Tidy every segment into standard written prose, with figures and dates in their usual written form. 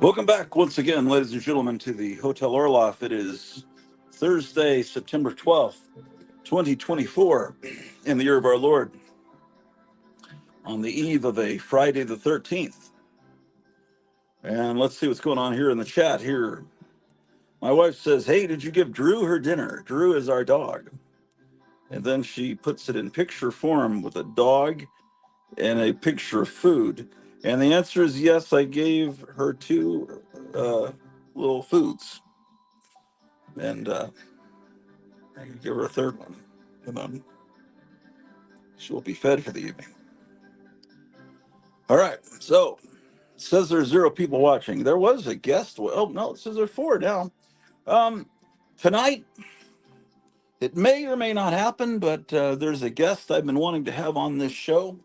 Welcome back once again, ladies and gentlemen, to the Hotel Orloff. It is Thursday, September 12th, 2024, in the year of our Lord, on the eve of a Friday the 13th. And let's see what's going on here in the chat here. My wife says, "Hey, did you give Drew her dinner?" Drew is our dog. And then she puts it in picture form with a dog and a picture of food. And the answer is yes, I gave her two little foods. And I can give her a third one. And then she will be fed for the evening. All right. So it says there's 0 people watching. There was a guest. Oh, no, it says there's 4 now. Um, Tonight, it may or may not happen, but there's a guest I've been wanting to have on this show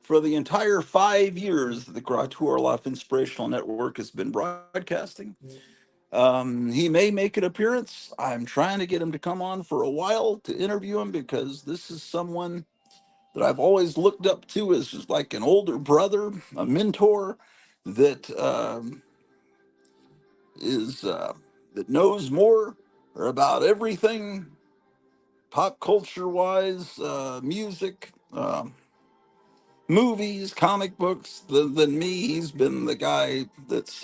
for the entire 5 years that the Gratu Orloff Inspirational Network has been broadcasting. He may make an appearance. I'm trying to get him to come on for a while to interview him because this is someone that I've always looked up to as just like an older brother, a mentor that is that knows more about everything pop culture wise, music, movies, comic books than me. He's been the guy that's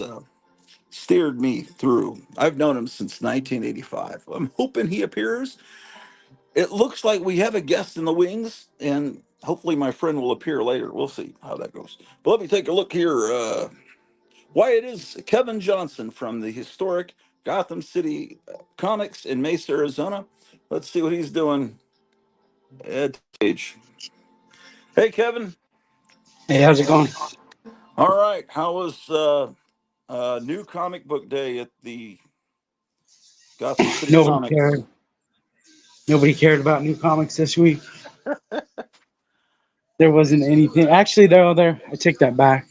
steered me through. I've known him since 1985. I'm hoping he appears. It looks like we have a guest in the wings, and hopefully my friend will appear later. We'll see how that goes. But let me take a look here. Why it is Kevin Johnson from the historic Gotham City Comics in Mesa, Arizona. Let's see what he's doing at stage. Hey, Kevin. Hey, how's it going? All right. How was new comic book day at the Gotham City Nobody Comics? cared. Nobody cared about new comics this week. There wasn't anything. Actually, they're all there. I take that back.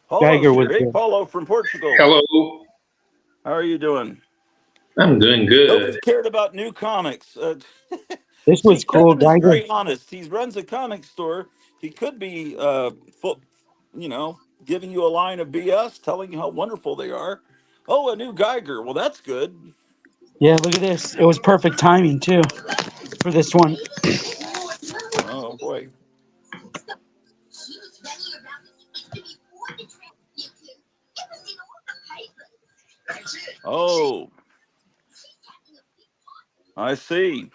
Paulo's Geiger was here. Hey, there. Paulo from Portugal. Hello, How are you doing? I'm doing Nobody good. cared about new comics. This See, was cool. Kevin is Geiger. very honest. He runs a comic store. He could be, full, giving you a line of BS, telling you how wonderful they are. Oh, a new Geiger. Well, that's good. Yeah, look at this. It was perfect timing too for this one. Oh boy. Oh, I see.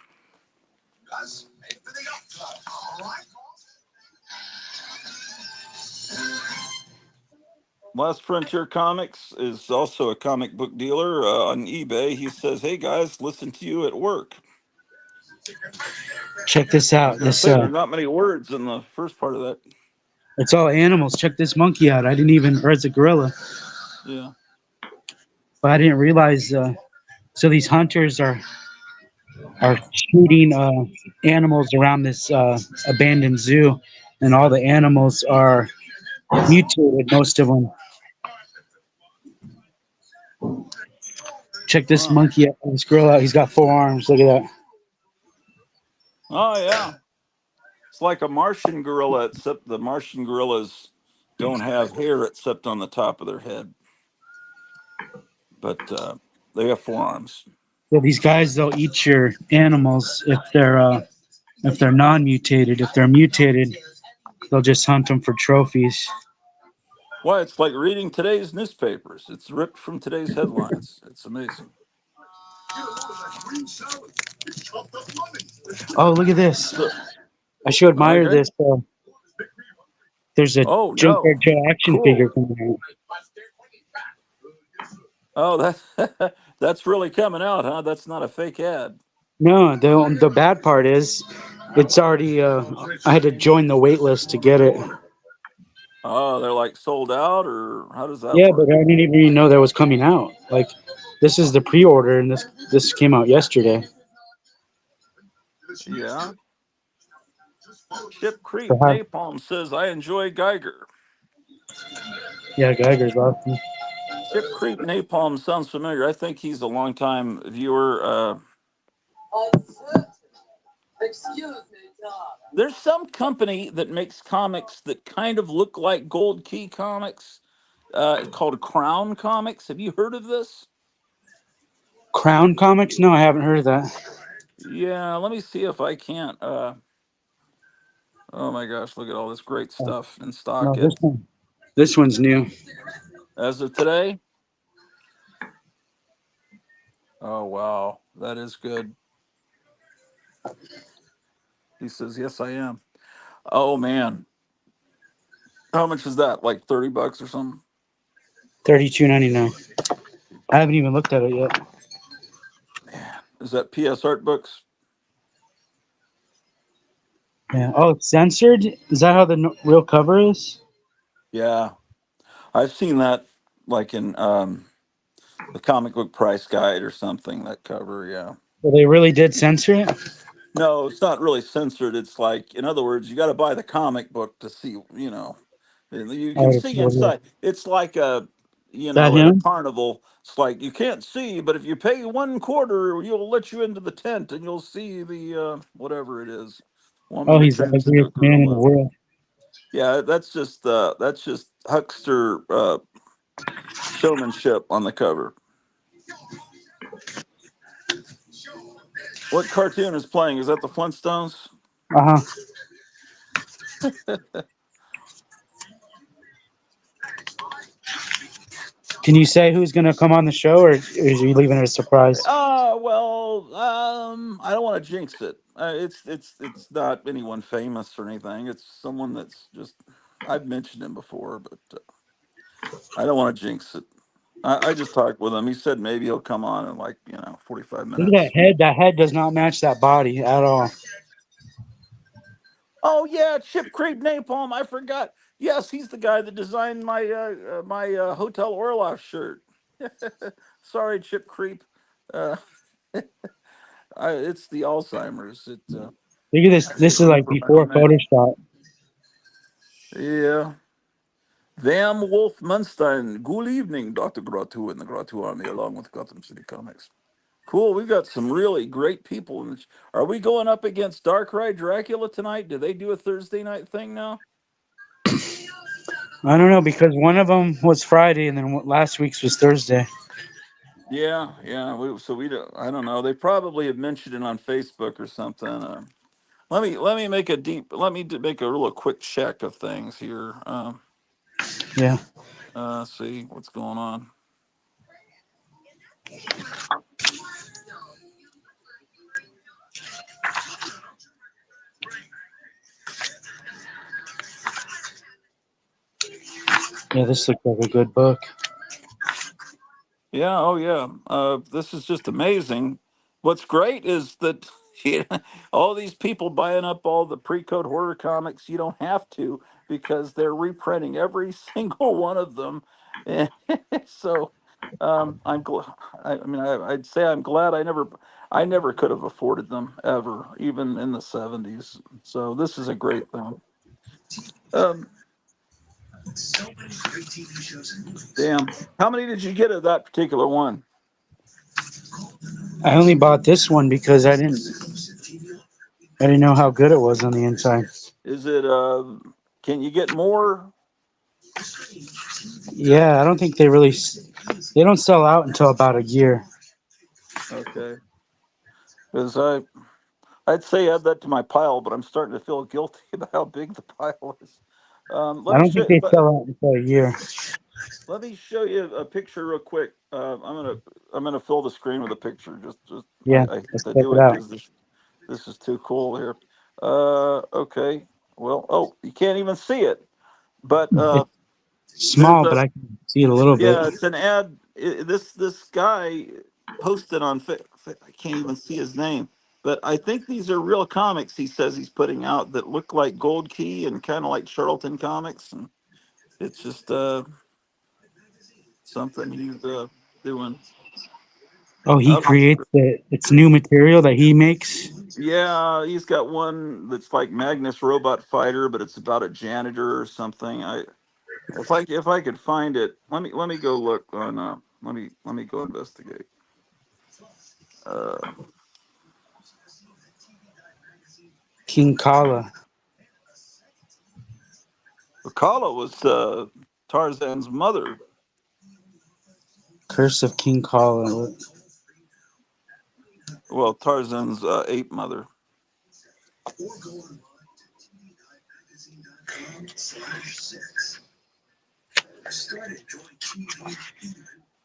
Last Frontier Comics is also a comic book dealer on eBay. He says, "Hey guys, listen to you at work." Check this I was out. going to This say there's not many words in the first part of that. it's all animals. Check this monkey out. I didn't even, or it's a gorilla, Yeah. but I didn't realize. So these hunters are shooting animals around this abandoned zoo, and all the animals are mutated. Most of them. Check this Huh. monkey out. This gorilla out. He's got 4 arms. Look at that. Oh yeah. It's like a Martian gorilla, except the Martian gorillas don't have hair except on the top of their head, but they have 4 arms. So these guys, they'll eat your animals if they're non-mutated. If they're mutated, they'll just hunt them for trophies. Why, it's like reading today's newspapers. It's ripped from today's headlines. It's amazing. Oh, look at this! So, I should admire okay. this. There's a Oh Junkyard no. Joe action figure Cool. coming out. Oh, that's really coming out, huh? That's not a fake ad. No, the bad part is, it's already. I had to join the wait list to get it. Oh, they're like sold out, or how does that Yeah, but work? I didn't even know that was coming out. Like, this is the pre-order, and this came out yesterday. Yeah. Ship So Creep how? Napalm says, "I enjoy Geiger." Yeah, Geiger's awesome. Ship Creep Napalm sounds familiar. I think he's a longtime viewer. There's some company that makes comics that kind of look like Gold Key comics. It's called Crown Comics. Have you heard of this? Crown Comics? No, I haven't heard of that. Yeah, let me see if I can't. Oh my gosh, look at all this great Oh, stuff in stock. no, this one's new. As of today. Oh wow, that is good. He says, "Yes, I am." Oh man, how much is that? Like $30 or something? 32.99. I haven't even looked at it yet. Man, is that PS Art Books? Yeah. Oh, it's censored. Is that how the real cover is? Yeah, I've seen that like in the comic book price guide or something. That cover, yeah. Well, they really did censor it. No, it's not really censored. It's like, in other words, you got to buy the comic book to see, you can Oh, see well, inside. It's like is that at a him? carnival. It's like you can't see, but if you pay 1/4, you'll let you into the tent and you'll see the whatever it is, woman Oh, that he's the turns into a ugliest man in the gorilla. world. Yeah, that's just huckster showmanship on the cover. What cartoon is playing? Is that the Flintstones? Uh huh. Can you say who's gonna come on the show, or is you leaving it a surprise? Well, I don't want to jinx it. It's not anyone famous or anything. It's someone that's just I've mentioned him before, but I don't want to jinx it. I just talked with him. He said maybe he'll come on in like 45 Look at that minutes. head. That head does not match that body at all. Oh yeah, Chip Creep Napalm. I forgot. Yes, he's the guy that designed my Hotel Orloff shirt. Sorry, Chip Creep. Uh, it's the Alzheimer's. Look at this. I This can't is like remember my own before name. Photoshop. Yeah. Vam Wolf Munstein. Good evening, Dr. Gratu and the Gratu Army, along with Gotham City Comics. Cool. We've got some really great people. Are we going up against Darkrai Dracula tonight? Do they do a Thursday night thing now? I don't know because one of them was Friday and then last week's was Thursday. Yeah, yeah. So we don't. I don't know. They probably have mentioned it on Facebook or something. Let me make a deep. Let me make a real quick check of things here. Yeah. See what's going on. Yeah. This looks like a good book. Yeah, oh yeah. This is just amazing. What's great is that all these people buying up all the pre-code horror comics, you don't have to because they're reprinting every single one of them. And so I'm glad. I mean, I'd say I'm glad I never could have afforded them ever, even in the '70s. So this is a great thing. Um, Damn. How many did you get of that particular one? I only bought this one because I didn't know how good it was on the inside. Is it can you get more? Yeah, I don't think they don't sell out until about a year. Okay. Because I'd say add that to my pile, but I'm starting to feel guilty about how big the pile is. I don't think they sell out until a year. Let me show you a picture real quick. I'm gonna fill the screen with a picture. Just Yeah, I hate let's to check do it it out. because this is too cool here. Okay. Well, oh, you can't even see it, but It's there's small, but a I can see it a little bit. yeah, it's an ad. This guy posted on. I can't even see his name, but I think these are real comics. He says he's putting out that look like Gold Key and kind of like Charlton comics, and it's just something he's doing. Oh, he Up, creates it's new material that he makes. yeah, he's got one that's like Magnus Robot Fighter, but it's about a janitor or something. If I could find it, let me go look on. Let me go investigate. Uh, King Kala. Kala was Tarzan's mother. Curse of King Kala. Well, Tarzan's ape mother.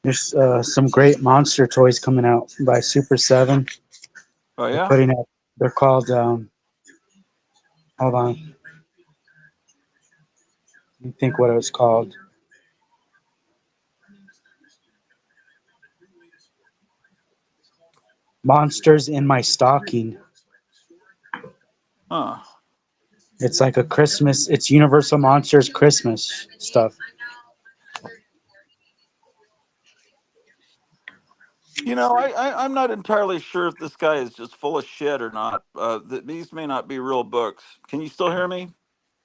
There's some great monster toys coming out by Super 7. Oh They're yeah. putting out. They're called. Hold on. Let me think what it was called. Monsters in My Stocking. Huh. It's like a Christmas. It's Universal Monsters Christmas stuff. I'm not entirely sure if this guy is just full of shit or not. These may not be real books. Can you still hear me?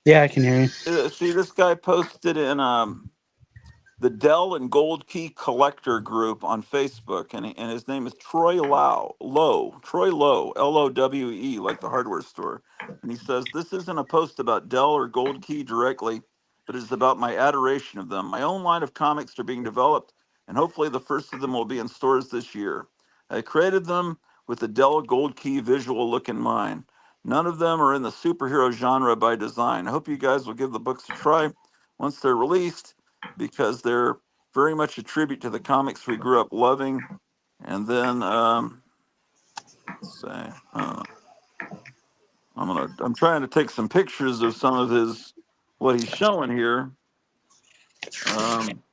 Yeah, I can hear you. See, this guy posted in the Dell and Gold Key Collector group on Facebook, and his name is Troy Troy Lowe, Lowe, like the hardware store. And he says, "This isn't a post about Dell or Gold Key directly, but it's about my adoration of them. My own line of comics are being developed, and hopefully the first of them will be in stores this year. I created them with the Dell Gold Key visual look in mind. None of them are in the superhero genre by design. I hope you guys will give the books a try once they're released, because they're very much a tribute to the comics we grew up loving." And then let's say I'm trying to take some pictures of some of his what he's showing here. Um,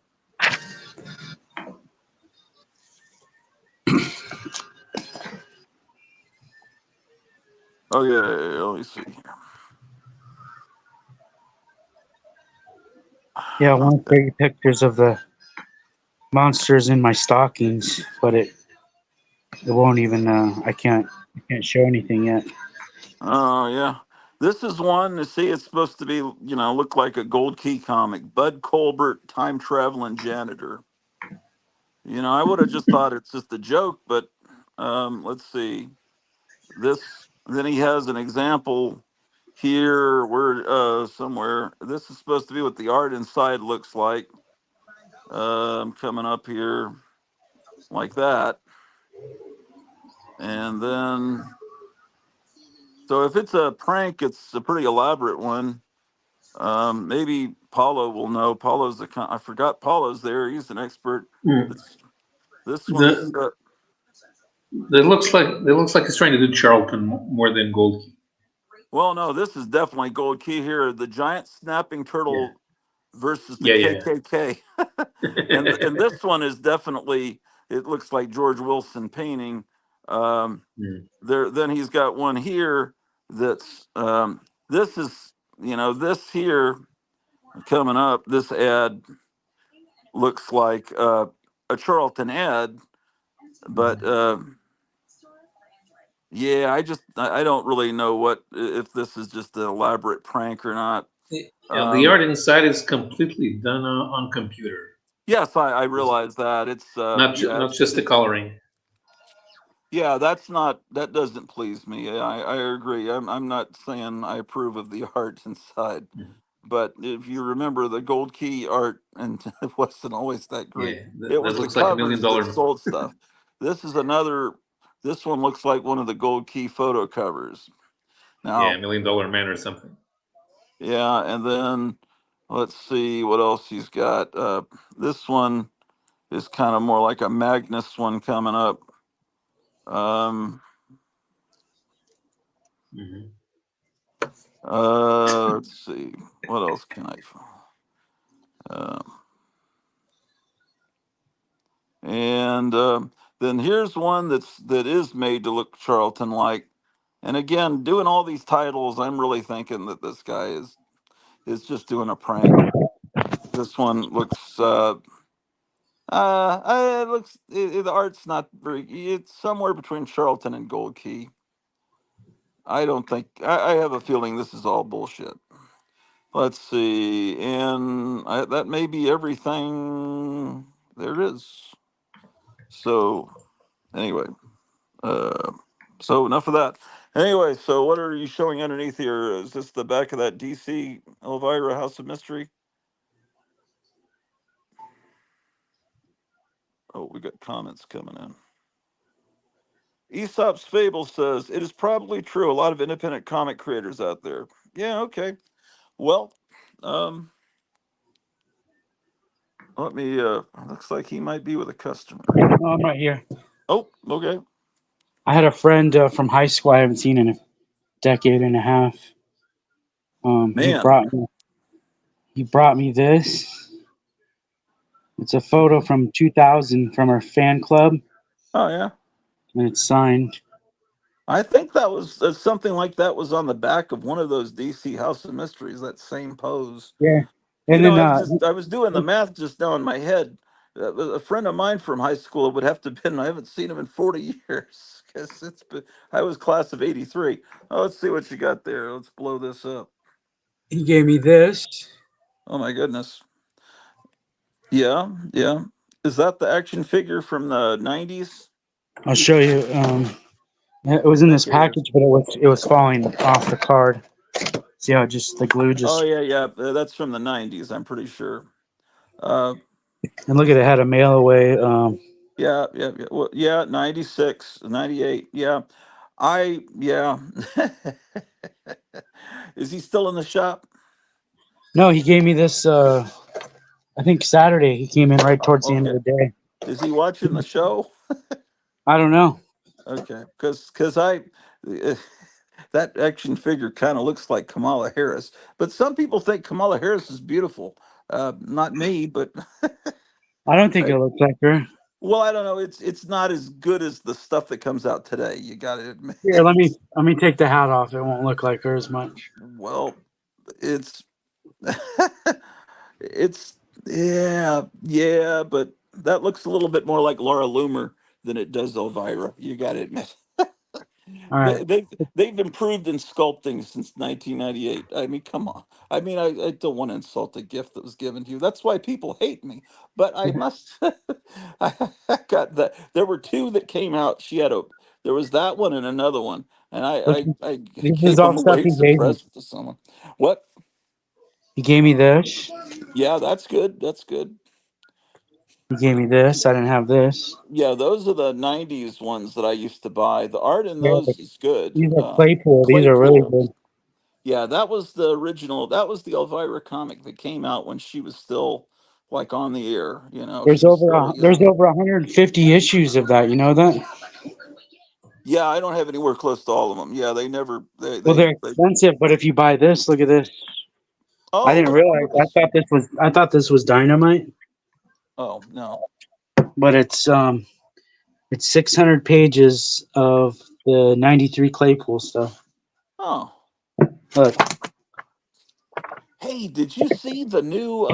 oh yeah, let me see here. Yeah, I want to Okay. take pictures of the monsters in my stockings, but it won't even. I can't show anything yet. Oh yeah. This is one to see. It's supposed to be, look like a Gold Key comic. Bud Colbert, time traveling janitor. I would have just thought it's just a joke, but let's see. This then he has an example here where somewhere this is supposed to be what the art inside looks like. Coming up here like that, and then so if it's a prank, it's a pretty elaborate one. Maybe Paulo will know. I forgot Paulo's there. He's an expert. Mm. It's this one's. The it looks like he's trying to do Charlton more than Gold Key. Well, no, this is definitely Gold Key here. The giant snapping Yeah, turtle versus the yeah, yeah. KKK. And this one is definitely, it looks like George Wilson painting. Um, Mm. then he's got one here that's this is, this here coming up. This ad looks like a Charlton ad, but yeah, I don't really know what if this is just an elaborate prank or not. Yeah, the Um, art inside is completely done on computer, yes, I realize that it's yeah, not just the it's coloring. yeah, that doesn't please me. I agree. I'm not saying I approve of the art inside, Mhm. but if you remember the Gold Key art, and it wasn't always that great. Yeah, It that was the looks like a million covers that dollar. sold stuff. This is another. This one looks like one of the Gold Key photo covers. Yeah, Now, $1 million man or something. yeah, and then let's see what else he's got. This one is kind of more like a Magnus one coming up. Um, Hmm. let's see. What else can I find? And then here's one that is made to look Charlton like. And again, doing all these titles, I'm really thinking that this guy is just doing a prank. This one looks it looks the art's not very. It's somewhere between Charlton and Gold Key. I don't think I have a feeling this is all bullshit. Let's see, and that may be everything there is. So anyway, uh, so enough of that. Anyway, so what are you showing underneath here? Is this the back of that DC Elvira House of Mystery? Oh, we got comments coming in. Aesop's Fable says it is probably true. A lot of independent comic creators out there. Yeah, okay. Well, um, let me. Looks like he might be with a customer. Oh, I'm right here. Oh, okay. I had a friend from high school I haven't seen in a decade and a half. He Man. brought me this. It's a photo from 2000 from our fan club, Oh yeah. and it's signed. I think that was something like that was on the back of one of those DC House of Mysteries. That same pose. Yeah, You and know, then I was doing the math just now in my head. A friend of mine from high school would have to been. I haven't seen him in 40 years because it's been. I was class of '83. Oh, let's see what you got there. Let's blow this up. he gave me this. Oh my goodness. Yeah, yeah. Is that the action figure from the '90s? I'll show you. It was in I this think it is. package, but it was falling off the card. See how just the glue Oh just. yeah, yeah. That's from the '90s. I'm pretty sure. Uh, And look at it, had a mail away. yeah, yeah, yeah. Well, yeah, 96, 98. Yeah. Yeah. Is he still in the shop? No, he gave me this. I think Saturday. He came in right Oh, towards the end of okay. the day. Is he watching the show? I don't know. Okay, because I that action figure kind of looks like Kamala Harris, but some people think Kamala Harris is beautiful. Not me, but I don't think I, it looks like her. well, I don't know. It's not as good as the stuff that comes out today. You got to Here, let admit. me let me take the hat off. It won't look like her as much. Well, it's it's yeah, yeah, but that looks a little bit more like Laura Loomer than it does Elvira. You got to admit. All right. They've improved in sculpting since 1998. I mean, come on. I mean, I don't want to insult a gift that was given to you. That's why people hate me. But I must. I got that. There were two that came out. There was that one and another one, and This, I this is gave all them stuff away he as a gave me. present to someone. What? He gave me this. Yeah, that's good. That's good. He gave me this. I didn't have this. Yeah, those are the '90s ones that I used to buy. The art in Yeah, those is good. these are Claypool. These are really Claypool. good. Yeah, that was the original. That was the Elvira comic that came out when she was still like on the air. You know, she was still There's young. over 150 issues of that. You know that? Yeah, I don't have anywhere close to all of them. Yeah, they never. Well, they're expensive, but if you buy this, look at this. I Oh, didn't look realize. at this. I thought this was dynamite, Oh no. but it's 600 pages of the 93 Claypool stuff. Oh, Look, hey, did you see the new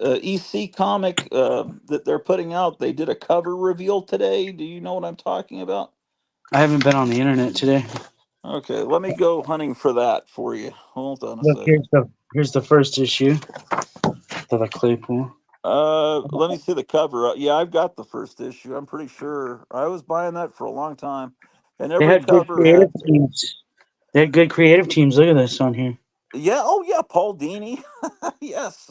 EC comic that they're putting out? They did a cover reveal today. Do you know what I'm talking about? I haven't been on the internet today. Okay, let me go hunting for that for you. Hold on a Look, second. here's the first issue of the Claypool. Let me see the cover. Yeah, I've got the first issue. I'm pretty sure I was buying that for a long time, and They every had good cover creative had. teams. They had good creative teams. Look at this on here. Yeah, oh yeah, Paul Dini. Yes,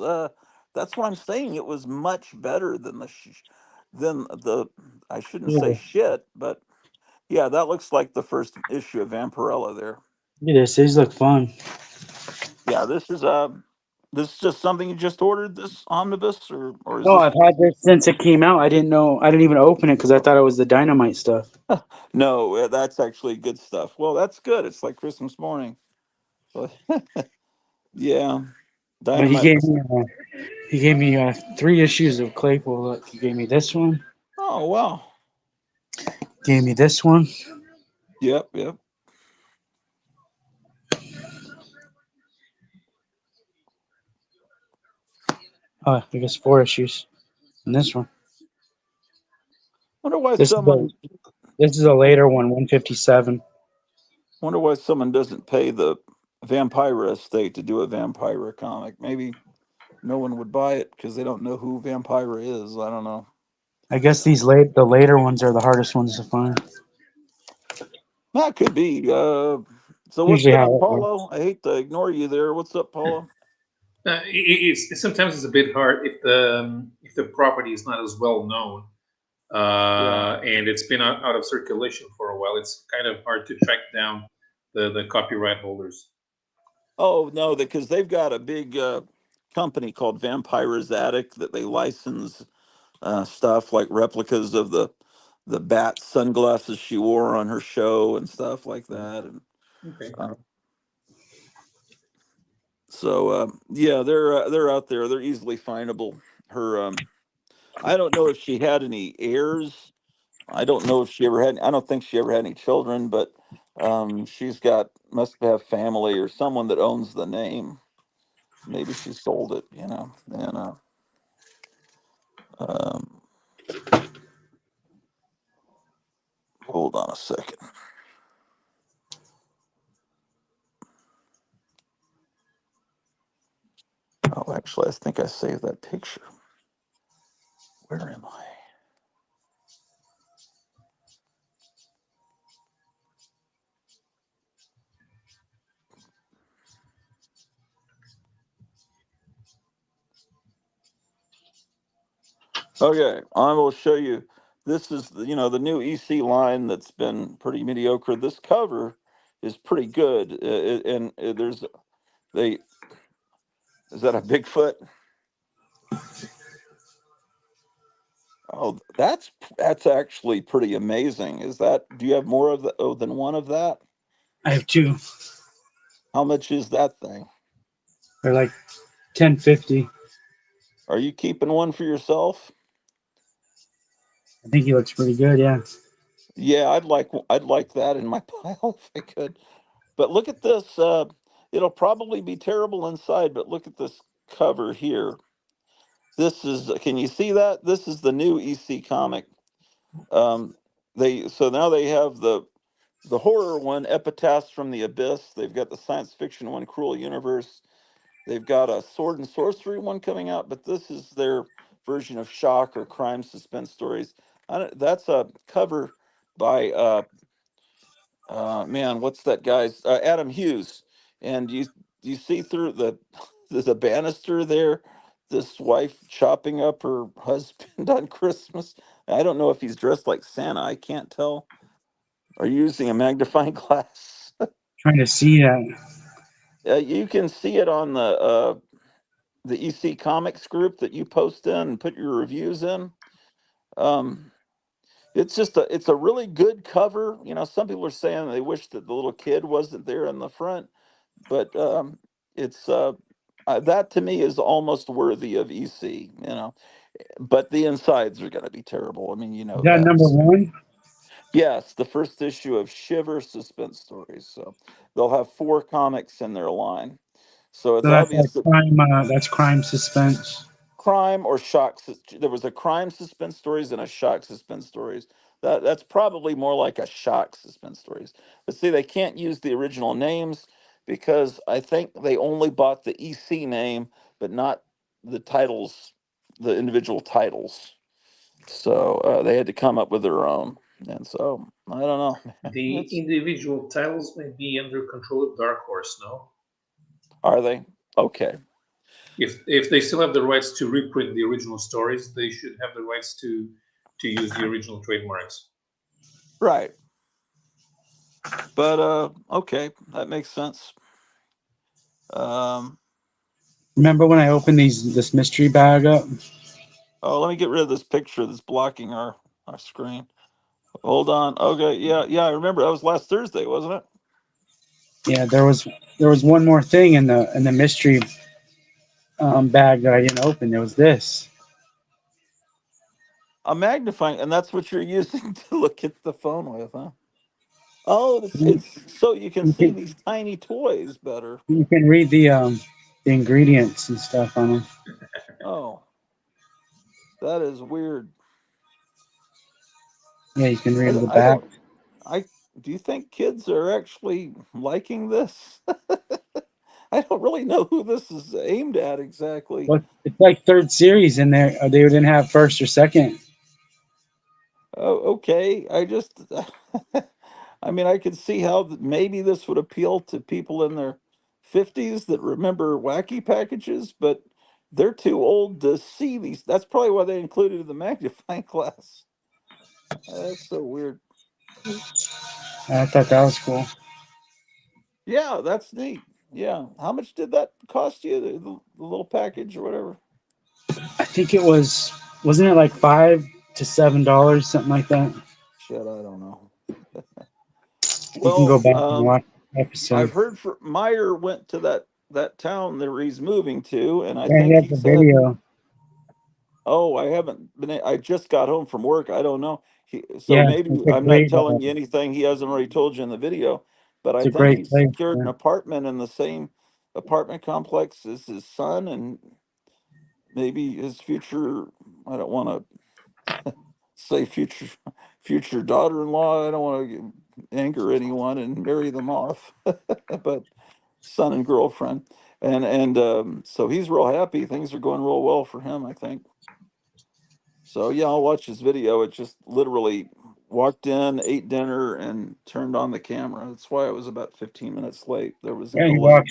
that's what I'm saying. It was much better than than the. I shouldn't Look say at this. shit, but yeah, that looks like the first issue of Vampirella there. Look at this. These look fun. Yeah, this is just something you just ordered this omnibus, or is No, this? I've had this since it came out. I didn't know. I didn't even open it because I thought it was the dynamite stuff. No, that's actually good stuff. Well, that's good. It's like Christmas morning. But yeah, But Dynamite was. he gave me 3 issues of Claypool. Look, he gave me this one. Oh wow. Gave me this one. Yep, yep. Oh, I guess 4 issues. And this one. Wonder why This is a someone. this is a later one, 157. Wonder why someone doesn't pay the Vampira estate to do a Vampira comic. Maybe no one would buy it because they don't know who Vampira is. I don't know. I guess the later ones are the hardest ones to find. That could be. So what's Usually been how up, it works. Paulo? I hate to ignore you there. What's up, Paulo? Sometimes it's a bit hard if the property is not as well known. and it's been out of circulation for a while. It's kind of hard to track down the copyright holders. Oh no, because they've got a big company called Vampire's Attic that they license stuff like replicas of the bat sunglasses she wore on her show and stuff like that. And Okay. uh, so yeah, they're out there. They're easily findable. Her I don't know if she had any heirs. I don't know if she ever had. I don't think she ever had any children, but she's got must have family or someone that owns the name. Maybe she sold it, you know. And um, hold on a second. Oh, actually, I think I saved that picture. Where am I? Okay, I will show you. This is the new EC line that's been pretty mediocre. This cover is pretty good, and there's they is that a Bigfoot? Oh, that's actually pretty amazing. Is that? Do you have more of the than one of that? I have two. How much is that thing? They're like 10.50. Are you keeping one for yourself? I think he looks pretty good. Yeah. Yeah, I'd like that in my pile if I could. But look at this. It'll probably be terrible inside, but look at this cover here. This is. Can you see that? This is the new EC comic. They so now they have the horror one, Epitaphs from the Abyss. They've got the science fiction one, Cruel Universe. They've got a sword and sorcery one coming out, but this is their version of shock or crime suspense stories. That's a cover by man, what's that guy's Adam Hughes. And you see through the banister there, this wife chopping up her husband on Christmas. I don't know if he's dressed like Santa. I can't tell. Are you using a magnifying glass? Trying to see that. You can see it on the EC Comics group that you post in and put your reviews in. Um, it's a really good cover. Some people are saying they wish that the little kid wasn't there in the front, but it's that to me is almost worthy of EC. But the insides are going to be terrible. I mean, you Is know that that. number one? Yes, the first issue of Shiver suspense stories. So they'll have 4 comics in their line. So it's So that's like obvious crime. That's crime suspense. crime or shock. There was a crime suspense stories and a shock suspense stories. That's probably more like a shock suspense stories. But see, they can't use the original names because I think they only bought the EC name, but not the titles, the individual titles. So they had to come up with their own. And so I don't know. The It's individual titles may be under control of Dark Horse, no? Are they okay? If they still have the rights to reprint the original stories, they should have the rights to use the original trademarks. Right. But okay, that makes sense. Um, Remember when I opened this mystery bag up? oh, let me get rid of this picture that's blocking our screen. Hold on. Okay, yeah, I remember that was last Thursday, wasn't it? Yeah, there was one more thing in the mystery bag that I didn't open. There was this. A magnifying, and that's what you're using to look at the phone with, huh? Oh, You it's so you can see can these tiny toys better. you can read the ingredients and stuff on them. Oh, that is weird. Yeah, you can read I, the I back. don't. I Do you think kids are actually liking this? I don't really know who this is aimed at exactly. Well, it's like third series in there. They didn't have first or second. Oh, okay. I mean, I could see how maybe this would appeal to people in their 50s that remember wacky packages, but they're too old to see these. That's probably why they included the magnifying glass. That's so weird. I thought that was cool. Yeah, that's neat. Yeah. How much did that cost you? The little package or whatever? I think it wasn't it like $5 to $7, something like that. Shit, I don't know. You can go Well, back and watch the episode. I've heard Meyer went to that town that he's moving to, and I Yeah, he think has he the said, video. "Oh, I haven't been. I just got home from work. I don't know." So Yeah, maybe I'm not telling you anything he hasn't already told you in the video, but it's I a think great he place. secured Yeah. an apartment in the same apartment complex as his son, and maybe his future. I don't want to say future daughter-in-law. I don't want to anger anyone and marry them off, but son and girlfriend, and so he's real happy. Things are going real well for him, I think. So yeah, I'll watch his video. It just literally walked in, ate dinner, and turned on the camera. That's why I was about 15 minutes late. There was a Yeah, delay.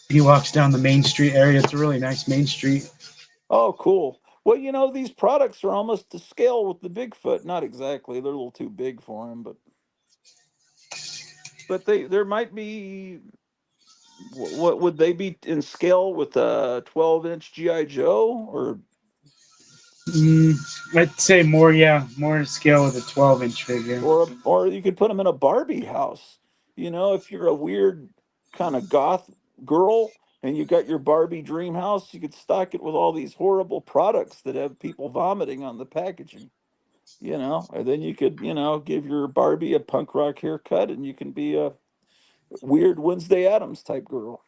he walks down the Main Street area. It's a really nice Main Street. Oh, cool. Well, these products are almost to scale with the Bigfoot. Not exactly. They're a little too big for him, but there might be. What would they be in scale with a 12-inch GI Joe or Mm, I'd say more, yeah, more in scale with a 12-inch figure. or you could put them in a Barbie house. If you're a weird kind of goth girl and you got your Barbie dream house, you could stock it with all these horrible products that have people vomiting on the packaging. And then you could, give your Barbie a punk rock haircut and you can be a weird Wednesday Addams type girl.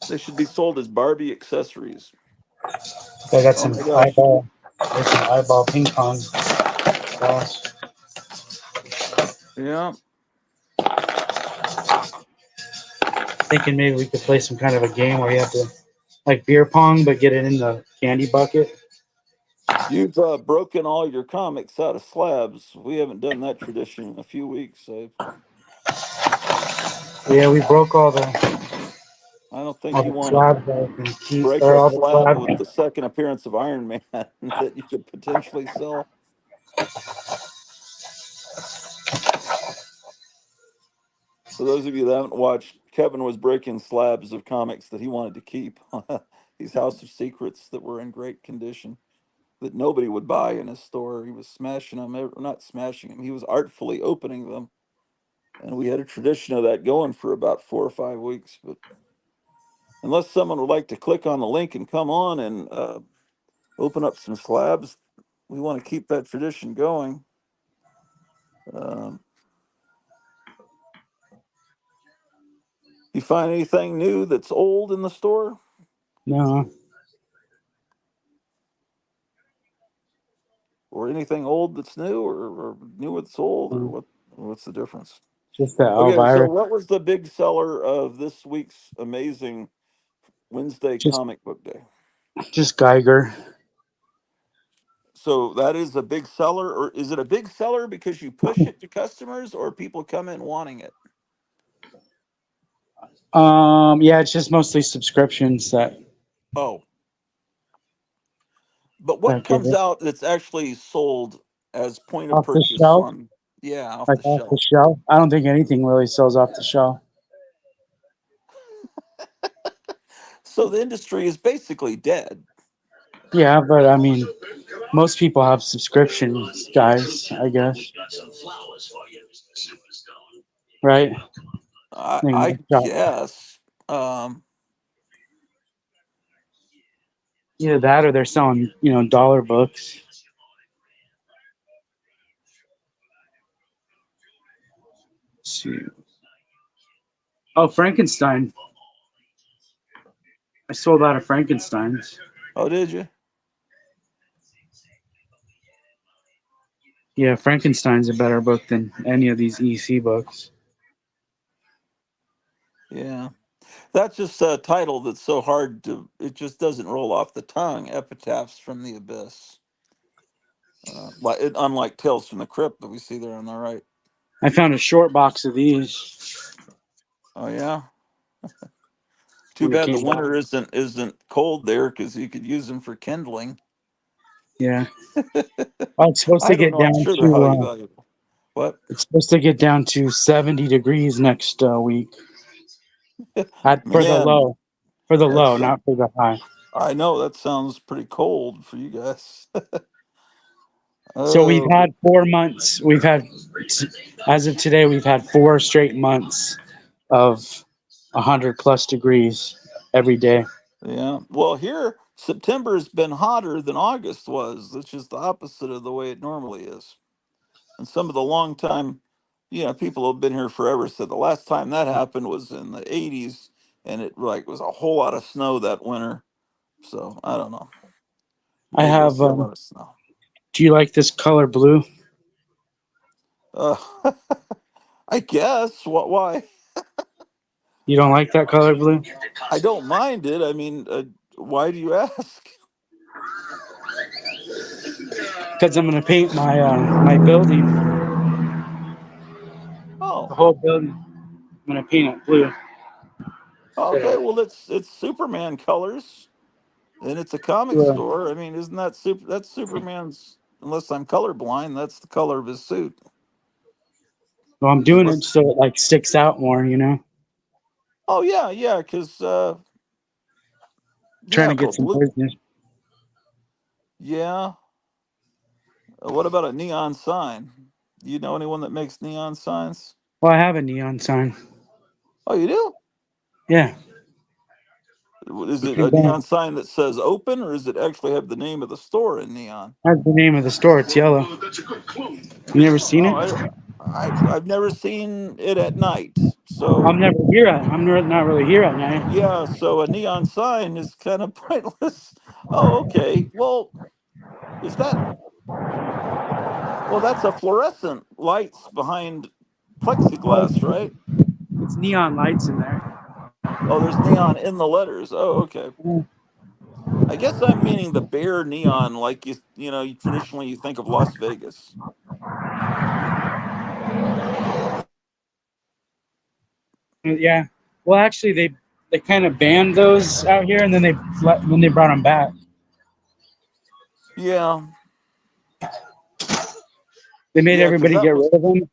They should be sold as Barbie accessories. I got Oh some my gosh. eyeball, there's some eyeball ping pong balls. Yeah. Thinking maybe we could play some kind of a game where you have to like beer pong, but get it in the candy bucket. You've broken all your comics out of slabs. We haven't done that tradition in a few weeks. Yeah, we broke I don't think all you the want to slabs out and break or a all the slab with slabs. the second appearance of Iron Man that you could potentially sell. For those of you that haven't watched, Kevin was breaking slabs of comics that he wanted to keep. These House of Secrets that were in great condition that nobody would buy in his store. He was smashing them, not smashing them. He was artfully opening them, and we had a tradition of that going for about 4 or 5 weeks. But unless someone would like to click on the link and come on and open up some slabs, we want to keep that tradition going. Um, you find anything new that's old in the store, No, or anything old that's new, or new that's old, or what? What's the difference? just the Okay, so Elvira. what was the big seller of this week's amazing Wednesday Just comic book day? just Geiger. So that is a big seller, or is it a big seller because you push it to customers, or people come in wanting it? Yeah, it's just mostly subscriptions Oh, but what that get comes it out that's actually sold as point of off the purchase shelf. on, yeah, off Like the off the shelf? shelf. I don't think anything really sells off the shelf. So the industry is basically dead. Yeah, but I mean, most people have subscriptions, guys. I guess, right? Like I most shop- guess. Um, Either that or they're selling, dollar books. Let's see. Oh, Frankenstein. I sold out of Frankenstein's. oh, did you? Yeah, Frankenstein's a better book than any of these EC books. Yeah. That's just a title that's so hard to, it just doesn't roll off the tongue. Epitaphs from the Abyss. Unlike Tales from the Crypt that we see there on the right. I found a short box of these Oh, yeah. Too when it bad the came back. winter isn't cold there because you could use them for kindling. Yeah. Oh, it's supposed to I don't get know. I'm down sure they're to highly valuable. What? it's supposed to get down to 70 degrees next week. For the Man, low, for the low, that's not for the high. I know that sounds pretty cold for you guys. So we've Oh, had 4 months. As of today, we've had 4 straight months of 100+ degrees every day. yeah. Well, here September's been hotter than August was, which is the opposite of the way it normally is. And some of the long time, people who've been here forever said the last time that happened was in the '80s, and it like was a whole lot of snow that winter. So I don't know. I Maybe we'll have. see a lot of snow. Do you like this color blue? Uh, I guess. What? Why? You don't like that color blue? I don't mind it. I mean, why do you ask? Because I'm gonna paint my building, the Oh, whole building. I'm gonna paint it blue. okay. Well, it's Superman colors, and it's a comic Well, store. I mean, isn't that super? That's Superman's. Unless I'm colorblind, that's the color of his suit. I'm doing it Unless, so it like sticks out more. oh yeah, yeah, because Trying yeah, to get but some blue. business. Yeah. What about a neon sign? Do you know anyone that makes neon signs? Well, I have a neon sign. Oh, you do? Yeah, Is we it can a buy. neon sign that says open, or does it actually have the name of the store in neon? That's the name of the store. It's yellow. You never seen Oh, it? I've never seen it at night. I'm So never here at. Not really here at night. yeah, so a neon sign is kind of pointless. Oh, okay. Well, is that well? That's a fluorescent lights behind plexiglass, right? It's neon lights in there. Oh, there's neon in the letters. Oh, okay. I guess I'm meaning the bare neon, like you traditionally you think of Las Vegas. Yeah. Well, actually, they kind of banned those out here, and then they brought them back. Yeah, They made yeah, because everybody that get was rid of them,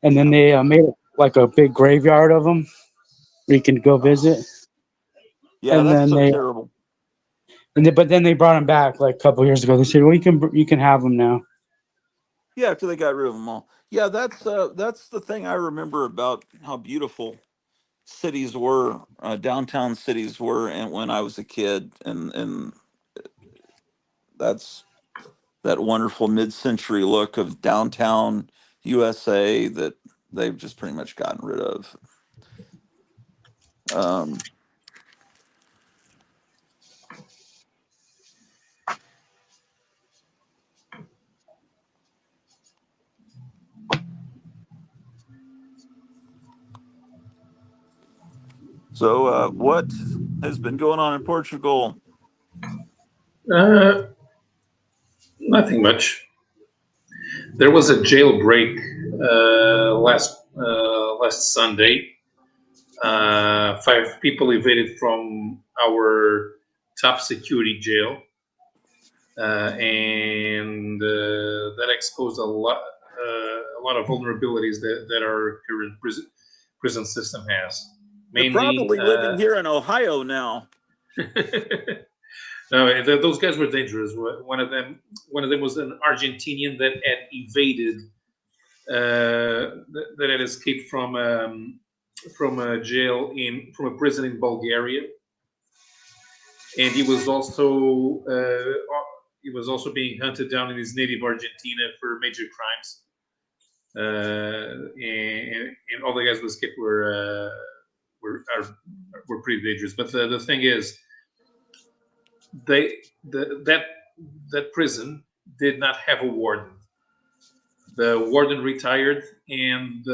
and then yeah. they made it like a big graveyard of them where you can go Oh, visit. yeah, And that's then so terrible. but then they brought them back like a couple years ago. They said, "Well, you can have them now." Yeah, after they got rid of them all. Yeah, that's the thing I remember about how beautiful cities were, downtown cities were, and when I was a kid, and that's that wonderful mid-century look of downtown USA that they've just pretty much gotten rid of. Um, so, what has been going on in Portugal? Uh, Nothing much. There was a jailbreak last Sunday. 5 people evaded from our top security jail, and that exposed a lot of vulnerabilities that our current prison system has. They're Mainly, probably living here in Ohio now. no, those guys were dangerous. One of them was an Argentinian that had evaded, that had escaped from a jail from a prison in Bulgaria, and he was also being hunted down in his native Argentina for major crimes. And all the guys who escaped were pretty dangerous. But the thing is, they the, that prison did not have a warden. The warden retired, and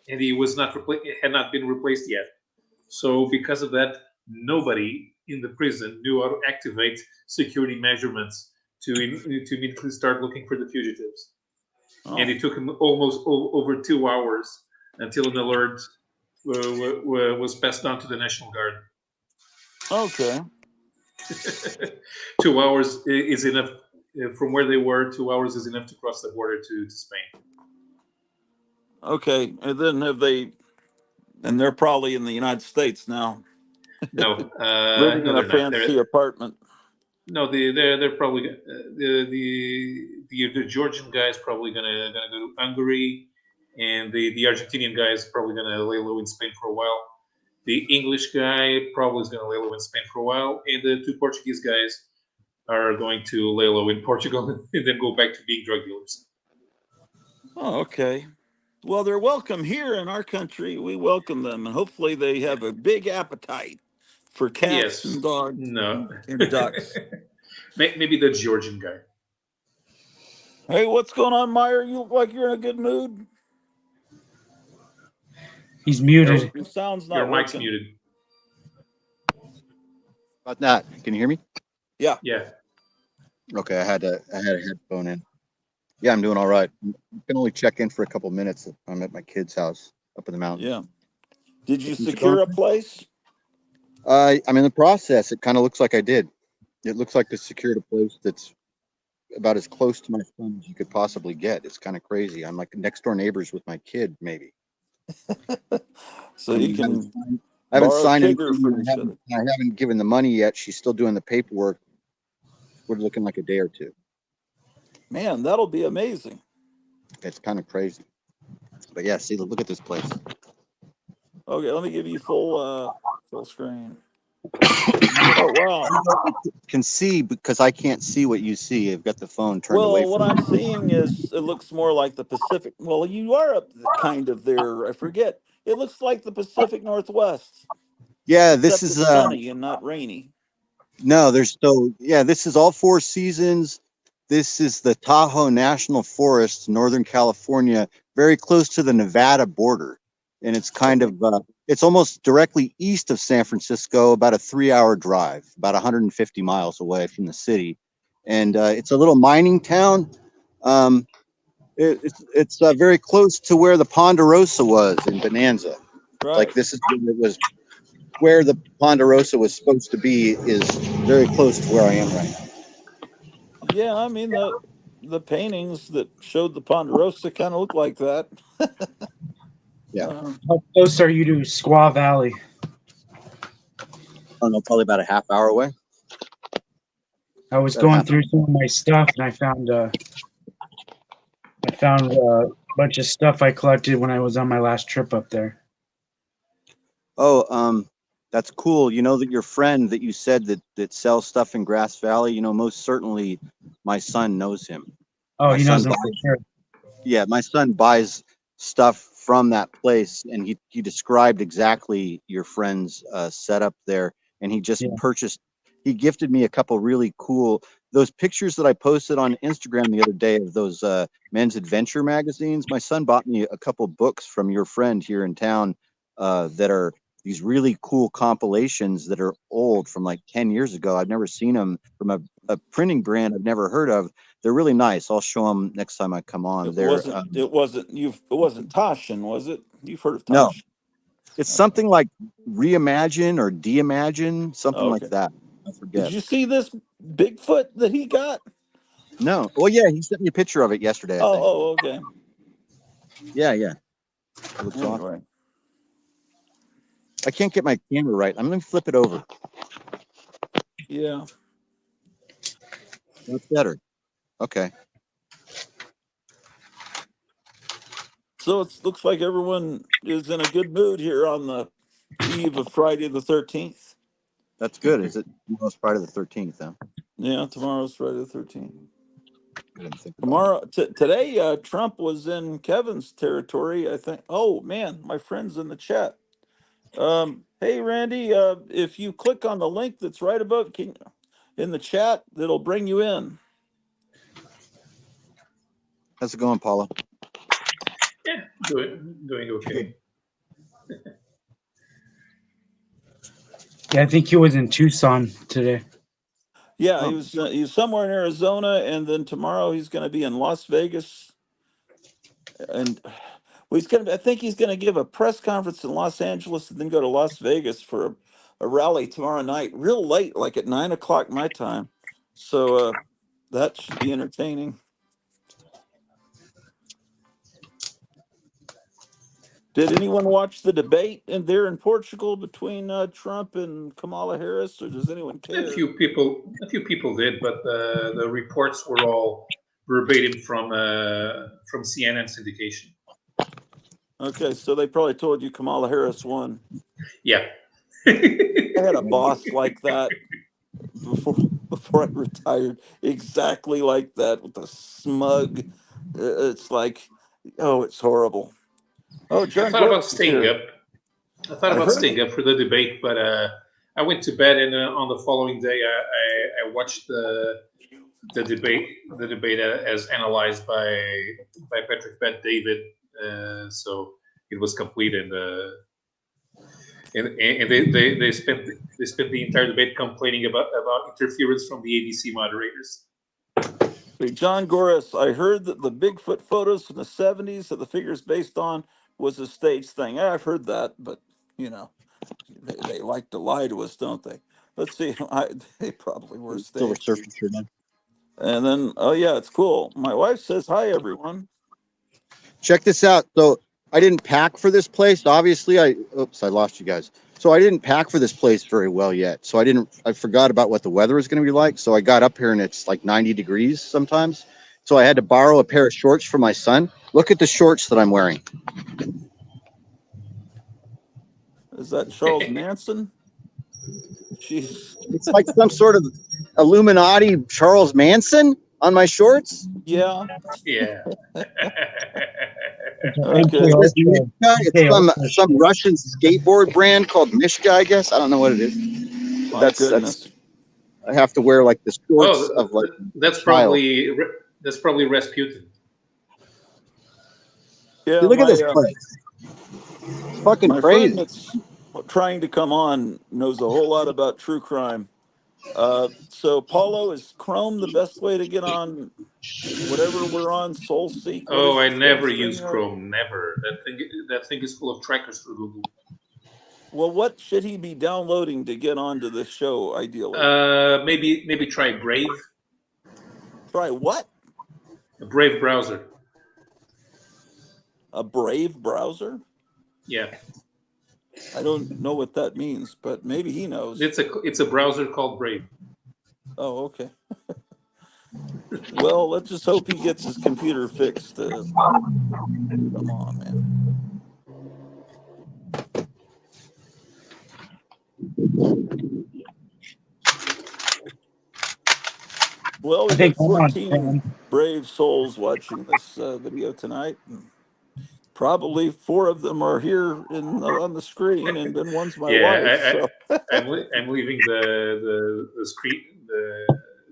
he was not had not been replaced yet. So because of that, nobody in the prison knew how to activate security measurements to immediately start looking for the fugitives. And Oh, it took him almost over 2 hours until an alert was passed on to the National Guard. okay. 2 hours is enough from where they were. 2 hours is enough to cross the border to Spain. Okay, and then have they? And they're probably in the United States now, No, living no, in a they're not. fancy apartment. No, they're probably the Georgian guy is probably gonna go to Hungary, and the Argentinian guy is probably gonna lay low in Spain for a while. The English guy probably is gonna lay low in Spain for a while, and the two Portuguese guys are going to lay low in Portugal and then go back to being drug dealers. Oh, okay. Well, they're welcome here in our country. We welcome them, and hopefully they have a big appetite for cats Yes, and dogs no, and ducks. maybe the Georgian guy. Hey, what's going on, Meyer? You look like you're in a good mood. He's muted. Your sound's Your not mic's working. muted. About that, can you hear me? Yeah. Yeah. Okay, I had a headphone in. Yeah, I'm doing all right. I can only check in for a couple minutes. I'm at my kid's house up in the mountains. Yeah. Did you Things are secure going- a place? I'm in the process. It kind of looks like I did. It looks like they secured a place that's about as close to my son as you could possibly get. It's kind of crazy. I'm like next door neighbors with my kid, maybe. So you can I haven't borrow signed sugar anything. from each other. I haven't given the money yet. She's still doing the paperwork. We're looking like a day or two. Man, that'll be amazing. It's kind of crazy. But yeah, see, look at this place. Okay, let me give you full screen. Oh wow. Can see because I can't see what you see. I've got the phone turned away Well, from what I'm me. seeing is it looks more like the Pacific. Well, you are up kind of there. I forget. It looks like the Pacific Northwest, Yeah, this except is it's sunny and not rainy. no, there's so yeah, this is all four seasons. This is the Tahoe National Forest, Northern California, very close to the Nevada border. And it's kind of it's almost directly east of San Francisco, about a 3-hour drive, about 150 miles away from the city. And it's a little mining town. Um, it's very close to where the Ponderosa was in Bonanza. Right. Like this is it was where the Ponderosa was supposed to be is very close to where I am right now. Yeah, I mean the paintings that showed the Ponderosa kind of look like that. Yeah. How close are you to Squaw Valley? I don't know, probably about a half hour away. I was About a going half- through some of my stuff and I found a bunch of stuff I collected when I was on my last trip up there. Oh, that's cool. You know that your friend that you said that sells stuff in Grass Valley, you know, most certainly my son knows him. Oh, My he knows son them for sure. Yeah, my son buys stuff from that place, and he described exactly your friend's setup there, and he just Yeah. purchased. He gifted me a couple really cool those pictures that I posted on Instagram the other day of those men's adventure magazines. My son bought me a couple books from your friend here in town that are these really cool compilations that are old from like 10 years ago. I've never seen them from a printing brand I've never heard of. They're really nice. I'll show them next time I come on. It They're wasn't. It wasn't Toshin, was it? You've heard of no, Tosh? it's something like reimagine or deimagine, something Oh, like okay. that. I Did forget. you see this Bigfoot that he got? No. Well, yeah, he sent me a picture of it yesterday, I think. Oh, okay. Yeah. It looks awesome. Anyway, I can't get my camera right. I'm gonna flip it over. yeah. That's better. Okay. So it looks like everyone is in a good mood here on the eve of Friday the 13th. That's good. Is it almost Friday the 13th, huh? Yeah, tomorrow's Friday the 13th. I didn't think about it. Tomorrow, today, Trump was in Kevin's territory, I think. Oh man, my friend's in the chat. Hey Randy, if you click on the link that's right above in the chat, that'll bring you in. How's it going, Paula? Yeah, doing okay. Yeah, I think he was in Tucson today. Yeah, Oh. he was somewhere in Arizona, and then tomorrow he's going to be in Las Vegas, and well, I think he's going to give a press conference in Los Angeles, and then go to Las Vegas for a rally tomorrow night, real late, like at 9 o'clock my time. So that should be entertaining. Did anyone watch the debate there in Portugal between Trump and Kamala Harris, or does anyone care? A few people did, but the reports were all verbatim from CNN syndication. Okay, so they probably told you Kamala Harris won. Yeah. I had a boss like that before I retired, exactly like that, with a smug. It's like, oh, it's horrible. Oh, I John thought about Gorris is staying here. up. I thought I about heard staying up for the debate, but I went to bed, and on the following day, I watched the debate as analyzed by Patrick Bet David. So it was complete, and they spent the entire debate complaining about interference from the ABC moderators. John Gorris, I heard that the Bigfoot photos from the 70s that the figure's based on was a stage thing. I've heard that, but you know, they like to lie to us, don't they? Let's see. They probably were Silver staged. Surfer shirt on. And then, oh yeah, it's cool. My wife says hi, everyone. Check this out. So I didn't pack for this place. Obviously, I lost you guys. So I didn't pack for this place very well yet. So I forgot about what the weather was going to be like. So I got up here and it's like 90 degrees sometimes. So I had to borrow a pair of shorts for my son. Look at the shorts that I'm wearing. Is that Charles Manson? Jeez. It's like some sort of Illuminati Charles Manson on my shorts. Yeah. Yeah. Okay. Is this Mishka? It's some Russian skateboard brand called Mishka, I guess. I don't know what it is. My goodness. I have to wear like the shorts of like. That's probably Rasputin. Yeah. Look at this place. It's fucking my crazy. friend that's trying to come on knows a whole lot about true crime. So Paulo, is Chrome the best way to get on whatever we're on? SoulSeek? Oh, I never use Chrome. Never. That thing is full of trackers for Google. Well, what should he be downloading to get onto the show? Ideally, maybe try Brave. Try what? A Brave browser. A Brave browser? Yeah. I don't know what that means, but maybe he knows. It's a browser called Brave. Oh, okay. Well, let's just hope he gets his computer fixed. Come on, man. Well, we got 14 brave souls watching this video tonight. Probably 4 of them are here on the screen, and then one's my wife. I'm leaving the screen,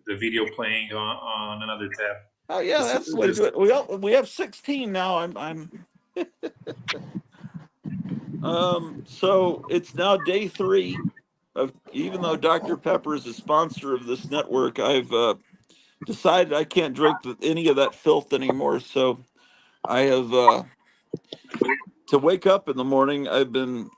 the video playing on another tab. Oh yeah, that's the way to do it. We have 16 now. I'm so it's now day 3 of, even though Dr. Pepper is a sponsor of this network, I've decided I can't drink any of that filth anymore. So I have to wake up in the morning, I've been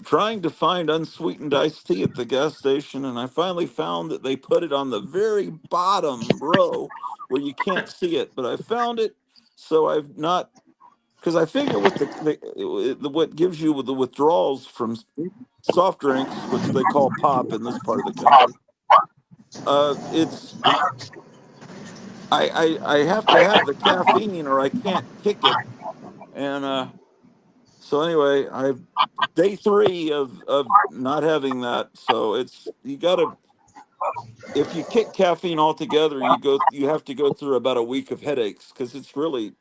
trying to find unsweetened iced tea at the gas station, and I finally found that they put it on the very bottom row where you can't see it, but I found it. So I've not, because I figure with what gives you the withdrawals from soft drinks, which they call pop in this part of the country, it's I have to have the caffeine or I can't kick it. And so anyway, day 3 of not having that. So you gotta, if you kick caffeine altogether, you have to go through about a week of headaches, because it's really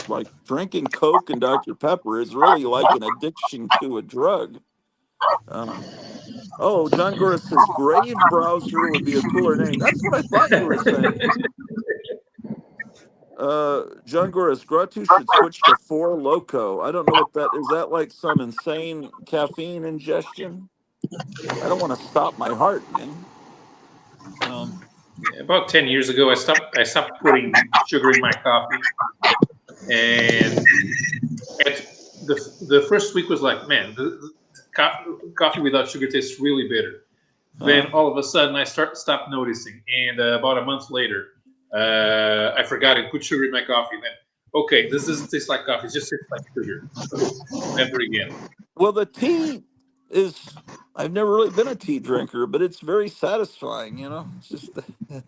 like drinking Coke and Dr. Pepper is really like an addiction to a drug. Oh, John Gorris says Grave Browser would be a cooler name. That's what I thought you were saying. John Gorris, Gratu should switch to 4 Loco. I don't know what that is. That like some insane caffeine ingestion? I don't want to stop my heart, man. About 10 years ago, I stopped putting sugar in my coffee, and the first week was like, man, the coffee without sugar tastes really bitter. Then all of a sudden I stopped noticing, and about a month later, I forgot it. Put sugar in my coffee. Then okay, this doesn't taste like coffee. It just tastes like sugar. Never again. Well, the tea is. I've never really been a tea drinker, but it's very satisfying. It's just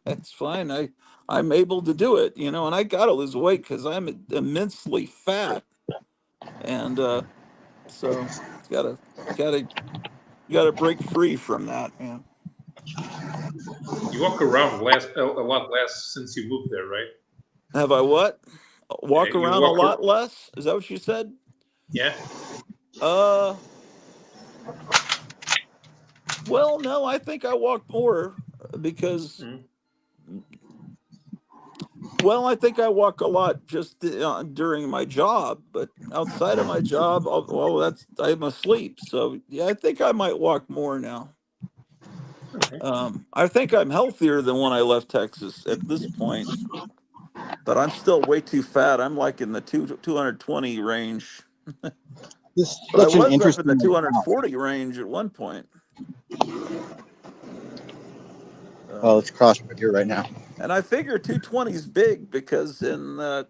it's fine. I'm able to do it. And I gotta lose weight because I'm immensely fat, and so gotta gotta break free from that, man. You walk around a lot less since you moved there, right? Have I what? Walk You around a walk. lot less? Is that what you said? Yeah. Uh, well, no, I think I walk more because, Mm. well, I think I walk a lot just during my job, but outside of my job, I'm asleep. So yeah, I think I might walk more now. Okay. I think I'm healthier than when I left Texas at this point, but I'm still way too fat. I'm like in the 220 range, This is but I such an was up in the interesting. 240 range at one point. Oh, let's cross right here right now. And I figure 220 is big because in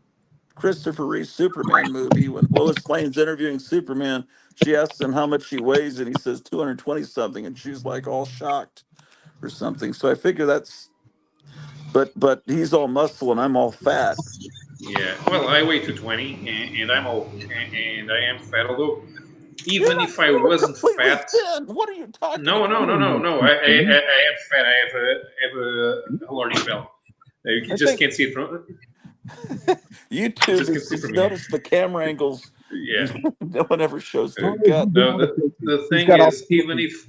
Christopher Reeve's Superman movie, when Lois Lane's interviewing Superman, she asks him how much he weighs, and he says 220 something, and she's like all shocked or something. So I figure that's, but he's all muscle and I'm all fat. Yeah. Well, I weigh 220, and I'm all, and I am fat. Although, You're even not, if I you're wasn't completely fat, thin. What are you talking no, no, about? no, no, no. I am fat. I have a large belly. You I just think can't see it from. You YouTube just can't is see it just from here. notice the camera angles. Yeah. No one ever shows Uh, their gut. no, the thing is, even if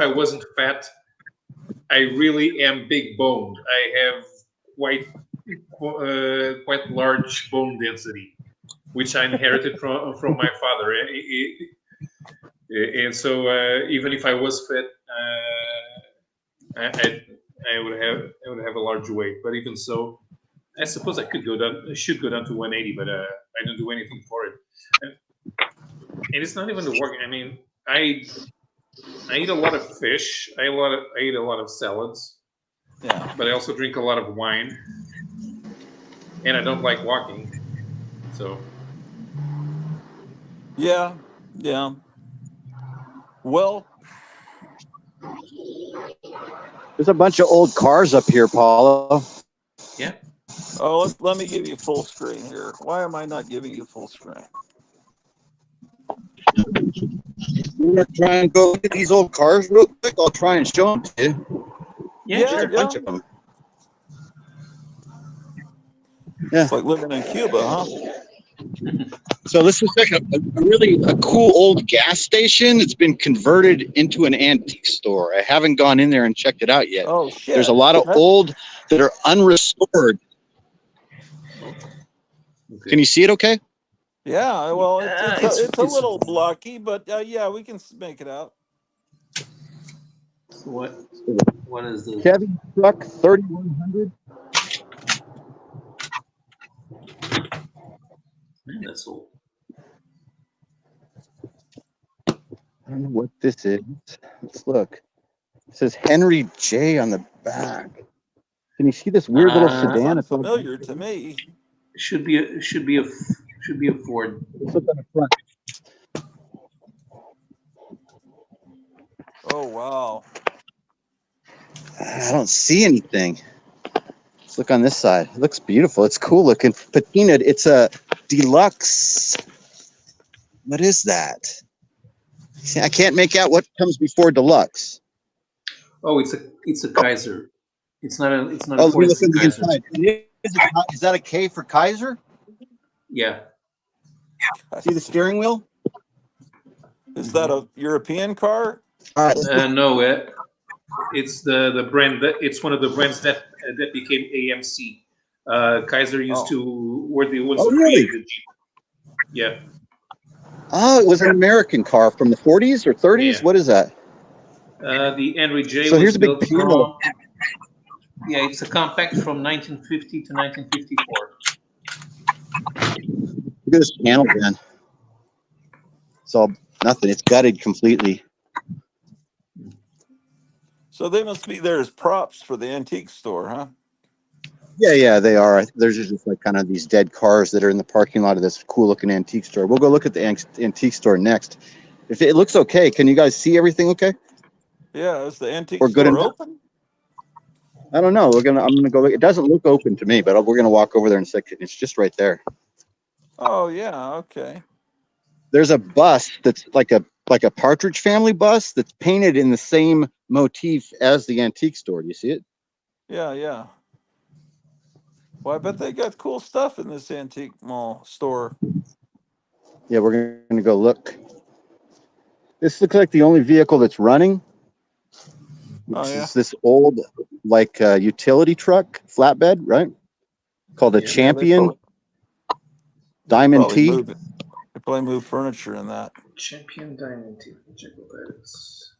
I wasn't fat, I really am big boned. I have quite large bone density, which I inherited from my father. And so, even if I was fit, I would have a large weight. But even so, I suppose I could go down. I should go down to 180, but I don't do anything for it. And it's not even the work. I mean, I eat a lot of fish. I eat a lot of salads, Yeah. but I also drink a lot of wine, and I don't like walking. So Yeah. Yeah. Well, There's a bunch of old cars up here, Paulo. yeah, oh, let me give you full screen here. Why am I not giving you full screen? You want to try and go look at these old cars real quick? I'll try and show them to you. yeah, There's a sure. bunch of them. Yeah. It's like living in Cuba, huh? So this is like a cool old gas station. It's been converted into an antique store. I haven't gone in there and checked it out yet. Oh There's a shit. lot of old that are unrestored. Okay. Can you see it okay? Yeah, well, it's a It's little blocky, but yeah, we can make it out. what is the Chevy truck 3100. man? That's old. I don't know what this is. Let's look. It says Henry J on the back. Can you see this weird little Sounds sedan? unfamiliar to me. Should be a Ford. Let's look on the front. Oh wow. I don't see anything. Let's look on this side. It looks beautiful. It's cool looking. Patina. It's a deluxe. What is that? See, I can't make out what comes before deluxe. Oh, it's a Kaiser. It's not a Oh, let Ford. me look It's a on the Kaiser. inside. Is that a K for Kaiser? Yeah. See the steering wheel? Is that a European car? All right. Let's No, it's the brand that it's one of the brands that became AMC. Kaiser used to were the ones who really? created the Jeep. Yeah. Oh, it was an American car from the 40s or 30s. Yeah. What is that? The Henry J So was here's a big built panel. from. Yeah, it's a compact from 1950 to 1954. Look at this panel, man. It's all Nothing. It's gutted completely. So they must be there as props for the antique store, huh? Yeah, they are. There's just like kind of these dead cars that are in the parking lot of this cool looking antique store. We'll go look at the antique store next. If it looks okay, can you guys see everything okay? Yeah, is the antique Or good store enough? open? I don't know. I'm gonna go. It doesn't look open to me, but we're gonna walk over there in a second. It's just right there. Oh yeah, okay. There's a bus that's like a Partridge Family bus that's painted in the same motif as the antique store. Do you see it? Yeah, yeah. Well, I bet they got cool stuff in this antique mall store. Yeah, we're gonna go look. This looks like the only vehicle that's running, Oh which yeah. is this old like utility truck flatbed, right? Called a Yeah. Yeah, Champion they Diamond probably T. move it. They probably move furniture in that. Champion Diamond Team. Check what that is.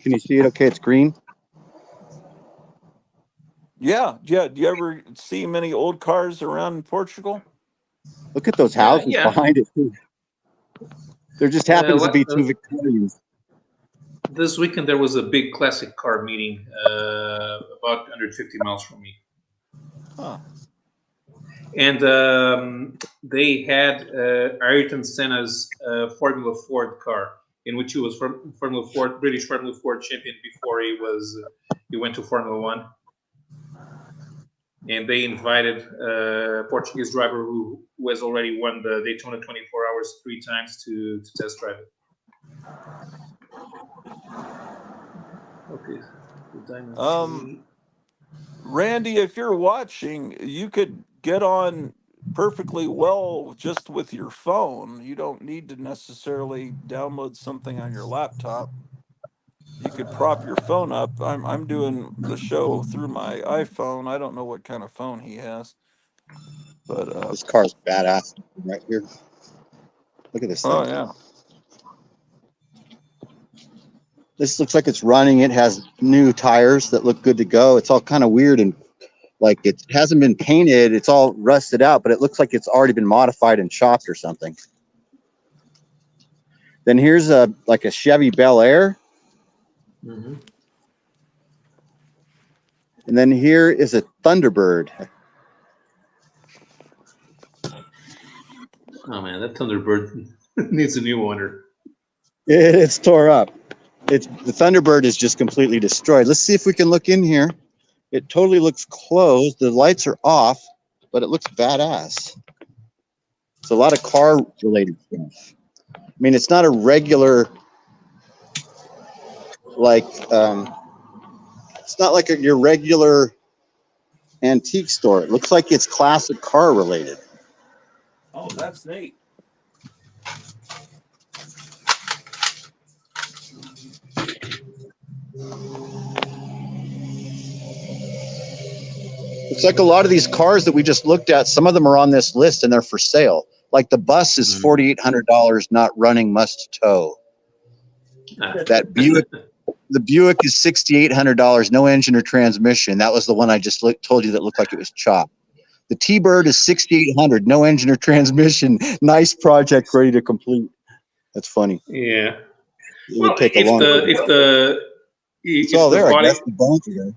Can you see it? Okay, it's green. Yeah, yeah. Do you ever see many old cars around in Portugal? Look at those houses Yeah. behind it too. There just happens to be two What, Victorians. this weekend there was a big classic car meeting about 150 miles from me, Huh. and they had Ayrton Senna's Formula Ford car, in which he was Formula Ford, British Formula Ford champion before he went to Formula One. And they invited a Portuguese driver who has already won the Daytona 24 Hours 3 times to test drive it. Okay, the Diamond T. Randy, if you're watching, you could get on perfectly well just with your phone. You don't need to necessarily download something on your laptop. You could prop your phone up. I'm doing the show through my iPhone. I don't know what kind of phone he has, but This car's badass right here. Look at this thing. oh yeah, This looks like it's running. It has new tires that look good to go. It's all kind of weird and like it hasn't been painted. It's all rusted out, but it looks like it's already been modified and chopped or something. Then here's like a Chevy Bel Air. Mm-hmm. And then here is a Thunderbird. Oh man, that Thunderbird needs a new owner. It's tore up. The Thunderbird is just completely destroyed. Let's see if we can look in here. It totally looks closed. The lights are off, but it looks badass. It's a lot of car related stuff. I mean, it's not a regular like it's not like your regular antique store. It looks like it's classic car related. oh that's neat. Looks like a lot of these cars that we just looked at, some of them are on this list and they're for sale. Like the bus is $4,800, not running, must tow. That Buick, the Buick is $6,800, no engine or transmission. That was the one I just told you that looked like it was chopped. The T-Bird is $6,800, no engine or transmission. Nice project, ready to complete. That's funny. Yeah. It Well, would take a long time. It's all there, I body, guess. The bones are there.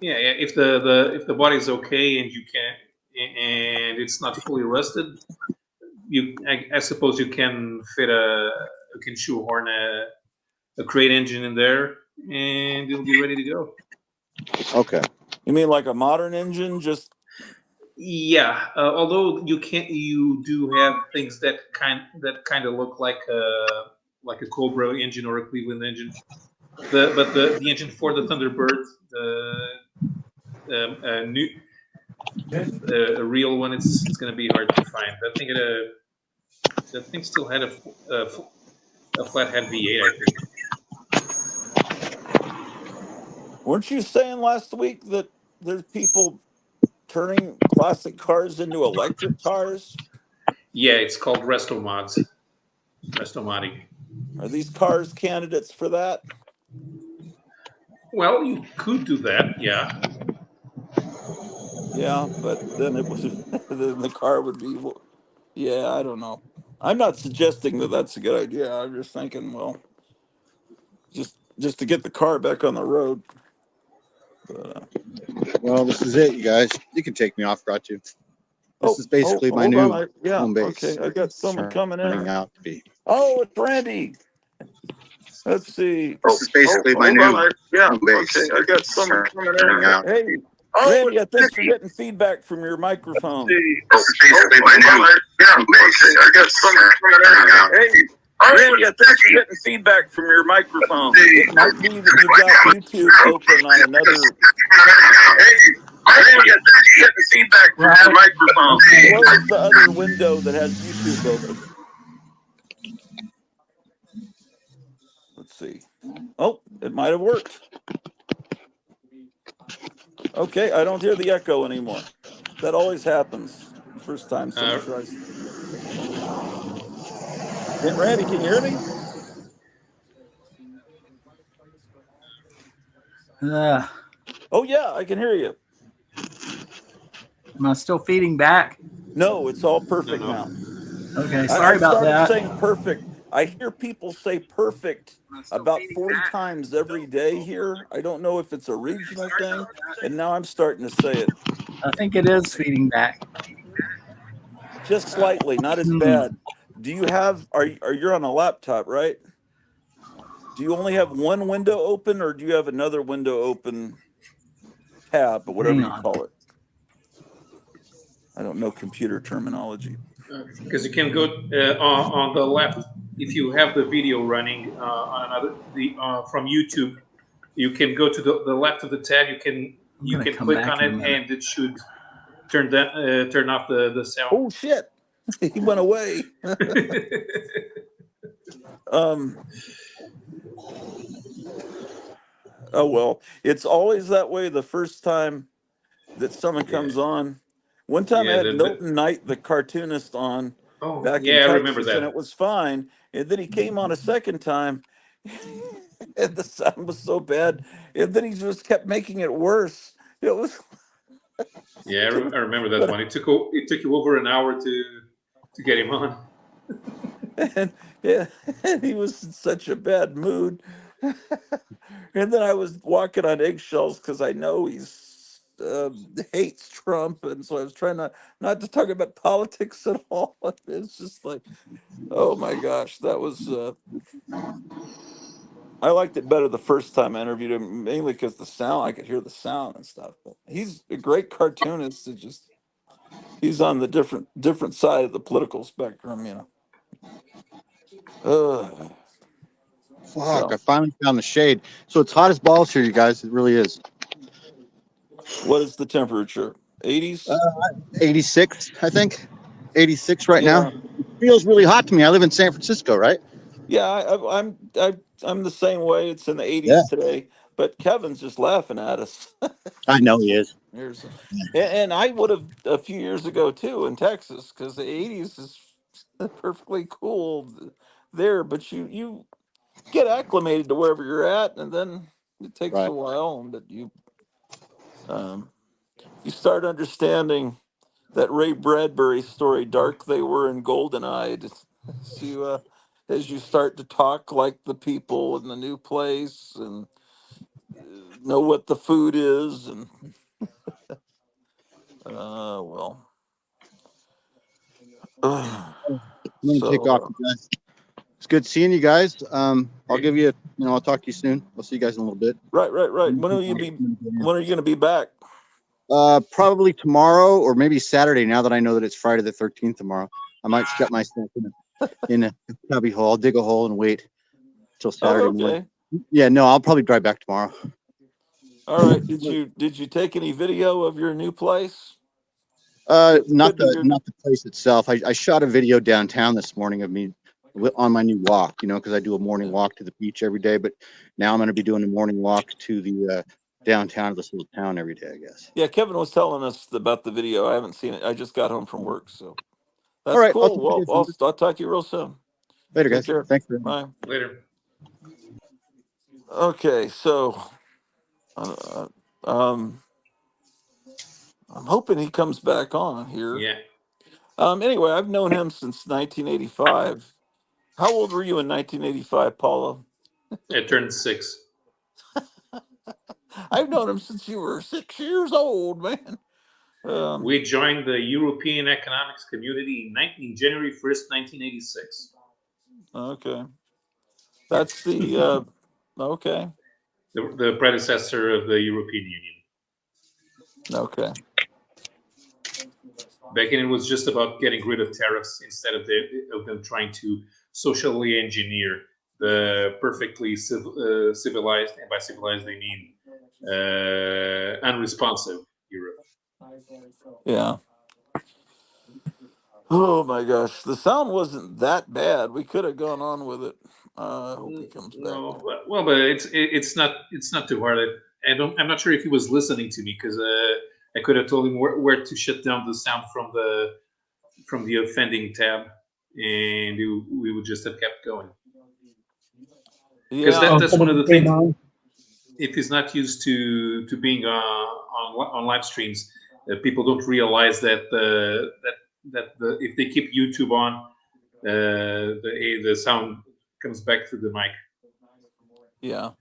yeah, if the body's okay and you can and it's not fully rusted, I suppose you can shoehorn a crate engine in there and it'll be ready to go. Okay. You mean like a modern engine? Just Yeah, although you do have things that kind of look like a Cobra engine or a Cleveland engine. But the engine for the Thunderbird, a real one, it's going to be hard to find. I think that thing still had a flathead V8, I think. weren't you saying last week that there's people turning classic cars into electric cars? Yeah, it's called Resto Mods. Resto Modding. Are these cars candidates for that? Well, you could do that, yeah. Yeah, but then it was then the car would be. Yeah, I don't know. I'm not suggesting that that's a good idea. I'm just thinking, well, just to get the car back on the road. But, Well, this is it, you guys. You can take me off, got you. This is basically my hold on. new Yeah, home base. okay. I got It's someone coming turning in. out to be. Oh, it's Randy. Let's see. This is basically my Hold new on. Yeah, home base. okay. I got It's someone coming turning in. out to Hey, be. Randy, I think you're getting feedback from your microphone. This is basically my new home base. I got someone coming Turning out in. to be. Hey, Randy, I think you're getting feedback from your microphone. It might be that you've got YouTube open on another. Hey, Randy, I think you're getting feedback from your microphone. Close the other window that has YouTube open. Let's see. Oh, it might have worked. Okay, I don't hear the echo anymore. That always happens the first time someone tries. Randy, can you hear me? Oh yeah, I can hear you. Am I still feeding back? No, it's all perfect No. now. Okay, sorry I about started that. saying perfect. I hear people say perfect Am I still about feeding 40 back? times every day here. I don't know if it's a regional thing, and now I'm starting to say it I think it is feeding back. just slightly, not as bad. Do you have are you're on a laptop, right? Do you only have one window open or do you have another window open, tab, or whatever Hang you on. call it? I don't know computer terminology. Because you can go on the left if you have the video running on another from YouTube. You can go to the left of the tab. You can click on it, and it should turn off the sound. Oh shit. He went away. Oh well, it's always that way the first time that someone comes on. One time I Yeah, had Milton Knight, the cartoonist, on oh back in yeah, I remember Texas, and that. it was fine. And then he came on a second time, and the sound was so bad. And then he just kept making it worse. It was, Yeah, I remember that but one. It took you over an hour to get him on. and, yeah, and he was in such a bad mood. And then I was walking on eggshells because I know he's hates Trump, and so I was trying not to talk about politics at all. It's just like, oh my gosh, that was. I liked it better the first time I interviewed him, mainly because the sound, I could hear the sound and stuff. But he's a great cartoonist. It just he's on the different side of the political spectrum, you know. Fuck, I So finally found the shade. So it's hot as balls here, you guys. It really is. what is the temperature? 80s? 86, I think. 86 right now. Yeah. It feels really hot to me. I live in San Francisco, right? Yeah, I'm the same way. It's in the Yeah. 80s today, but Kevin's just laughing at us. I know he is. Here's, and I would have a few years ago too in Texas because the 80s is perfectly cool there. But you get acclimated to wherever you're at, and then it takes a Right. while. But um, you start understanding that Ray Bradbury story, "Dark They Were and Golden Eyed," as you start to talk like the people in the new place and know what the food is, and well, I'm gonna take off, so you guys. It's good seeing you guys. I'll give you, I'll talk to you soon. I'll see you guys in a little bit. right. When are you going to be back? Probably tomorrow or maybe Saturday. Now that I know that it's Friday the 13th tomorrow, I might shut myself in a cubby hole. I'll dig a hole and wait till Saturday Oh, morning. okay. Yeah, no, I'll probably drive back tomorrow. All right. Did you take any video of your new place? It's Not good to the hear. not the place itself. I shot a video downtown this morning of me on my new walk. Because I do a morning walk to the beach every day. But now I'm going to be doing a morning walk to the downtown of this little town every day, I guess. Yeah, Kevin was telling us about the video. I haven't seen it. I just got home from work, so All that's right, I'll cool. talk to you Well, guys later. I'll talk to you real soon. Later, Take guys. care. Thanks for Bye. Later. Okay, so uh, um, I'm hoping he comes back on here. Yeah. Anyway, I've known him since 1985. How old were you in 1985, Paula? I turned 6. I've known him since you were 6 years old, man. Um, We joined the European Economics Community in January 1st, 1986. okay, that's the okay, The predecessor of the European Union. okay, Back then, it was just about getting rid of tariffs instead of them trying to socially engineer the perfectly civilized, and by civilized they mean unresponsive Europe. yeah. Oh my gosh, the sound wasn't that bad. We could have gone on with it. I hope he comes back. No, well, but it's not too hard. I'm not sure if he was listening to me because I could have told him where to shut down the sound from the offending tab, and we would just have kept going. Because Yeah, that's one of Somebody the came things. on. If he's not used to being on live streams, people don't realize that if they keep YouTube on, the sound comes back through the mic. yeah.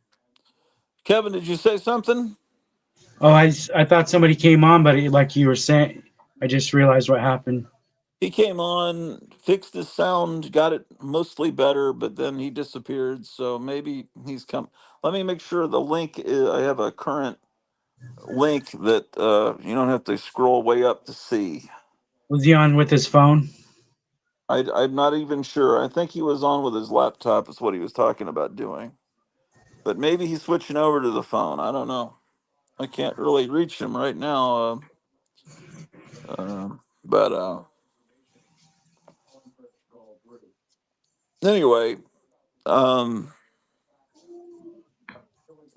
Kevin, did you say something? Oh, I thought somebody came on, but like you were saying, I just realized what happened. He came on, fixed his sound, got it mostly better, but then he disappeared. So maybe he's come. Let me make sure the link. I have a current link that you don't have to scroll way up to see. Was he on with his phone? I'm not even sure. I think he was on with his laptop. Is what he was talking about doing. But maybe he's switching over to the phone. I don't know. I can't really reach him right now. But anyway, um,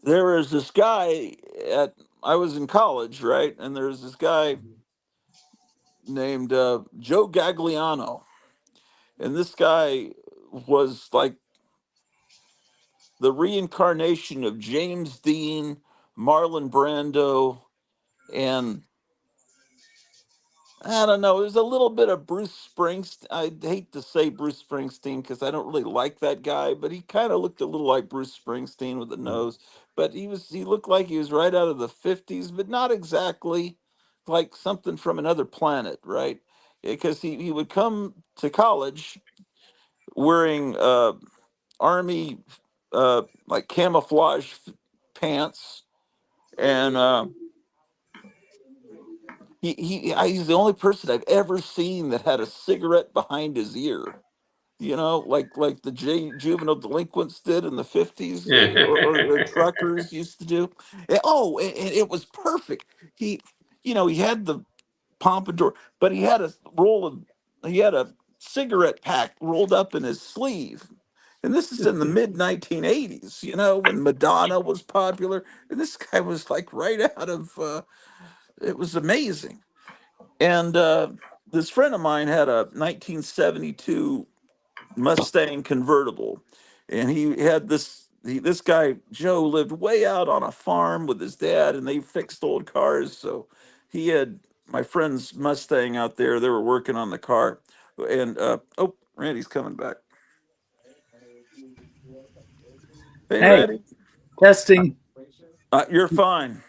there was this guy at. I was in college, right? And there's this guy named Joe Gagliano, and this guy was like the reincarnation of James Dean, Marlon Brando, and I don't know. There's a little bit of Bruce Springsteen. I hate to say Bruce Springsteen because I don't really like that guy, but he kind of looked a little like Bruce Springsteen with the nose. But he looked like he was right out of the '50s, but not exactly like something from another planet, right? Because he would come to college wearing army like camouflage pants and he's the only person I've ever seen that had a cigarette behind his ear. You know, like the juvenile delinquents did in the '50s, or truckers used to do. And it was perfect. He, he had the pompadour, but he had a cigarette pack rolled up in his sleeve. And this is in the mid 1980s, when Madonna was popular. And this guy was like right out of, it was amazing. And this friend of mine had a 1972 Mustang convertible, and this guy Joe lived way out on a farm with his dad, and they fixed old cars. So he had my friend's Mustang out there. They were working on the car, and oh, Randy's coming back. Hey, Hey, Randy, testing. you're fine.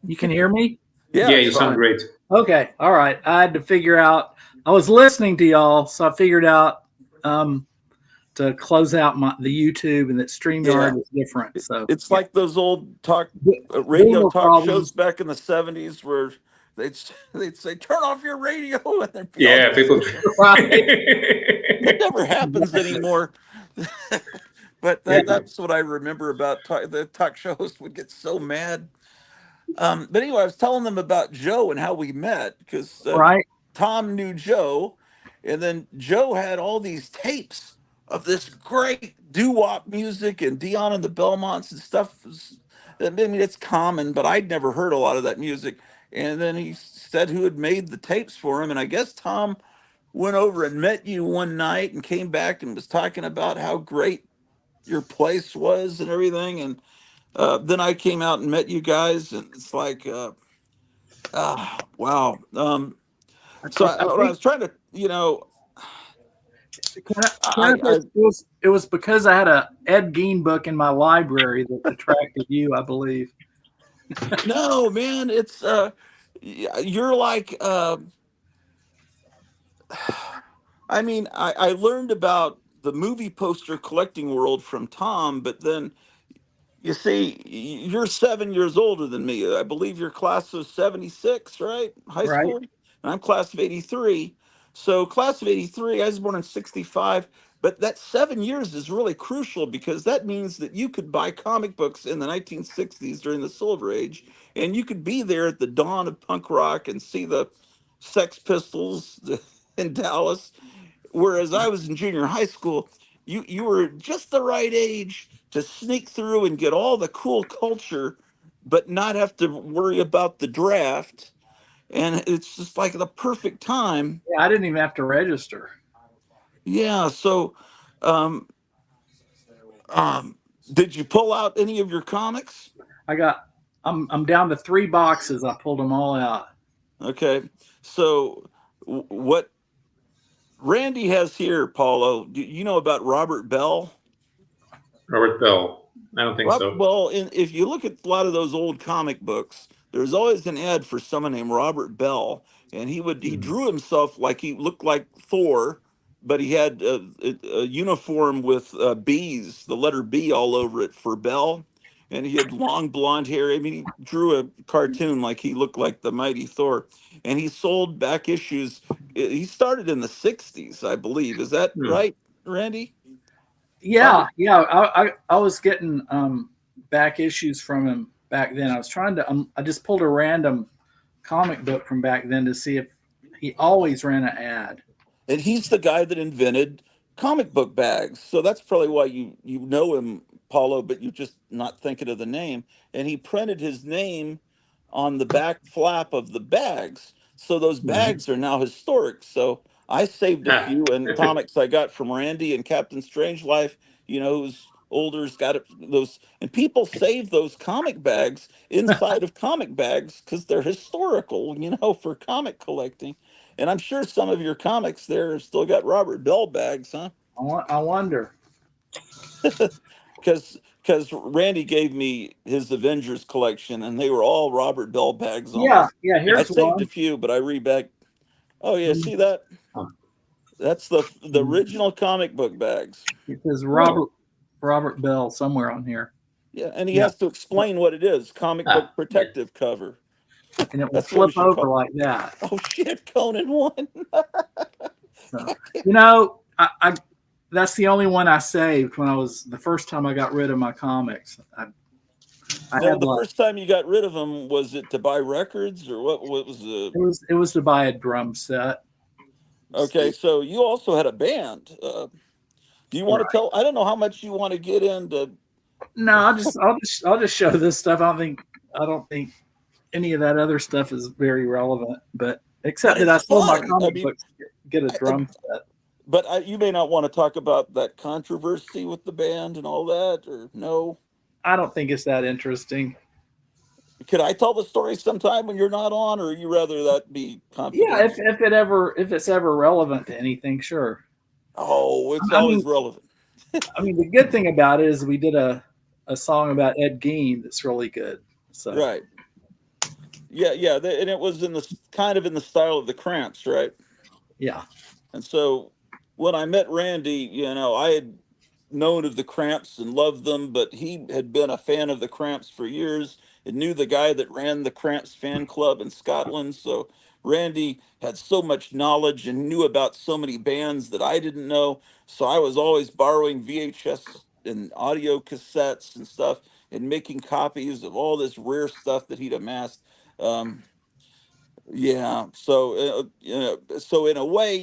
You can hear me? Yeah, Yeah, it's you sound fine. great. Okay. All right. I had to figure out. I was listening to y'all, so I figured out to close out the YouTube and that Yeah, StreamYard was different. So it's like those old radio visual talk shows problems. back in the '70s where they'd say turn off your radio and there'd be all Yeah, this. people. Right. That never happens anymore. But Yeah. that's what I remember about the talk show host would get so mad. But anyway, I was telling them about Joe and how we met because Right. Tom knew Joe, and then Joe had all these tapes of this great doo-wop music and Dion and the Belmonts and stuff. I mean, it's common, but I'd never heard a lot of that music. And then he said who had made the tapes for him, and I guess Tom went over and met you one night and came back and was talking about how great your place was and everything. And then I came out and met you guys, and it's like, wow. So I I think was trying to, you know, I it was because I had a Ed Gein book in my library that attracted you, I believe. no, man, it's you're like I mean, I learned about the movie poster collecting world from Tom, but then you see, you're 7 years older than me. I believe you're class of 76, right? High Right. school? And I'm class of 83. So, class of 83, I was born in 65. But that 7 years is really crucial because that means that you could buy comic books in the 1960s during the Silver Age, and you could be there at the dawn of punk rock and see the Sex Pistols in Dallas. Whereas I was in junior high school, you were just the right age to sneak through and get all the cool culture, but not have to worry about the draft. And it's just like the perfect time. Yeah, I didn't even have to register. Yeah. So, um, um, did you pull out any of your comics? I got I'm down to 3 boxes. I pulled them all out. Okay. So, what Randy has here, Paulo, do you know about Robert Bell? Robert Bell. I don't think so. Well, if you look at a lot of those old comic books, there's always an ad for someone named Robert Bell, and he Hmm. drew himself like he looked like Thor, but he had a uniform with bees, the letter B all over it for Bell, and he had long blonde hair. I mean, he drew a cartoon like he looked like the mighty Thor, and he sold back issues. He started in the '60s, I believe. Is that Hmm. right, Randy? Yeah, yeah. I was getting back issues from him back then. I was trying to. I just pulled a random comic book from back then to see if he always ran an ad. And he's the guy that invented comic book bags. So that's probably why you know him, Paulo, but you're just not thinking of the name. And he printed his name on the back flap of the bags. So those Hmm. bags are now historic. So I saved a Ah. few and comics I got from Randy and Captain Strangelife's, who's older's got it, those, and people save those comic bags inside of comic bags because they're historical, for comic collecting. And I'm sure some of your comics there have still got Robert Bell bags, huh? I wonder. Because Randy gave me his Avengers collection, and they were all Robert Bell bags Yeah, almost. yeah. I Here's saved a one. few, but I read back. Oh yeah, see that? That's the original comic book bags. It says Oh. Robert Bell somewhere on here. Yeah, and he Yeah, has to explain what it is. Comic book Ah. protective cover. and it will That's what we flip should over call. like that. Oh shit, Conan won. So, I that's the only one I saved when I was the first time I got rid of my comics. I No, had the like first time you got rid of them, was it to buy records or what? What was the? it was to buy a drum set. Okay, so you also had a band. Do you want to Right. tell? I don't know how much you want to get into. No, I'll just show this stuff. I don't think any of that other stuff is very relevant, but But except that it's I sold my fun. I comic mean, books to get a I, drum set. but you may not want to talk about that controversy with the band and all that, or no. I don't think it's that interesting. Could I tell the story sometime when you're not on, or you rather that be Yeah, if confidential? if it's ever relevant to anything, sure. Oh, it's I mean, always relevant. the good thing about it is we did a song about Ed Gein that's really good. So Right. Yeah, yeah, and it was in the kind of in the style of the Cramps, right? yeah, And so when I met Randy, I had known of the Cramps and loved them, but he had been a fan of the Cramps for years and knew the guy that ran the Cramps fan club in Scotland. So Randy had so much knowledge and knew about so many bands that I didn't know. So I was always borrowing VHS and audio cassettes and stuff and making copies of all this rare stuff that he'd amassed. Um, yeah. So in a way,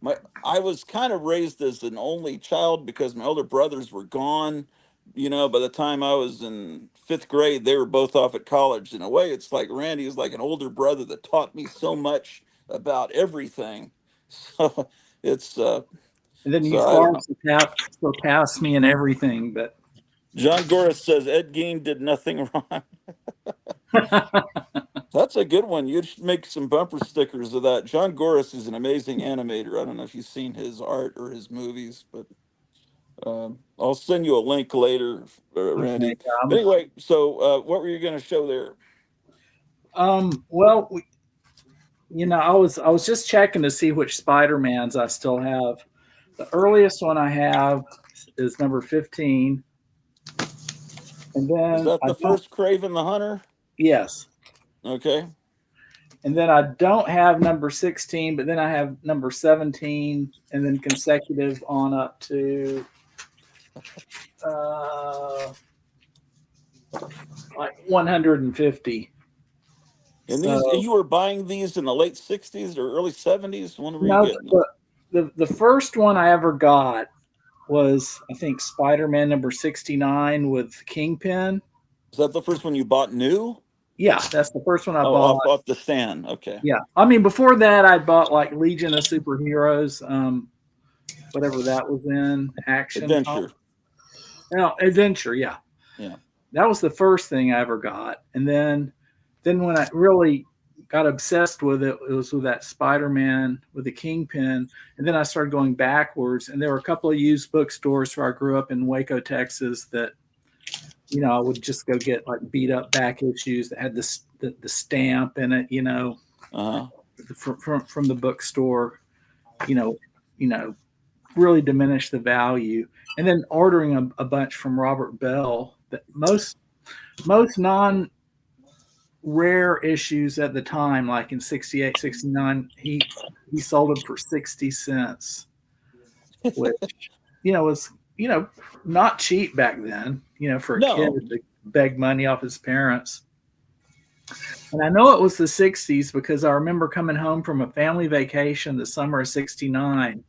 my I was kind of raised as an only child because my older brothers were gone. By the time I was in fifth grade, they were both off at college. In a way, it's like Randy is like an older brother that taught me so much about everything. So it's and then you so I don't far know. surpassed me in everything, but John Goris says Ed Gein did nothing wrong. That's a good one. You should make some bumper stickers of that. John Gores is an amazing animator. I don't know if you've seen his art or his movies, but I'll send you a link later, Randy. Okay, But anyway, so what were you going to show there? well, I was just checking to see which Spider-Mans I still have. The earliest one I have is number 15. And Is then that the first Craven the Hunter? yes. Okay. And then I don't have number 16, but then I have number 17 and then consecutive on up to like 150. And So, you were buying these in the late 60s or early 70s? When were you no, getting them? the first one I ever got was, I think, Spider-Man number 69 with Kingpin. Is that the first one you bought new? Yeah, that's the first one I bought. Off the stand. Okay. Yeah. I mean, before that, I bought like Legion of Superheroes, whatever that was in, action. Adventure. No, Adventure, yeah. Yeah. That was the first thing I ever got. And then when I really got obsessed with it, it was with that Spider-Man with the Kingpin. And then I started going backwards. And there were a couple of used bookstores where I grew up in Waco, Texas, that I would just go get like beat up back issues that had the stamp in it, from the bookstore, really diminish the value. And then ordering a bunch from Robert Bell. That most non rare issues at the time, like in 68, 69, he sold them for 60 cents, which was not cheap back then, for a kid to beg money off his parents. And I know it was the 60s because I remember coming home from a family vacation the summer of 69,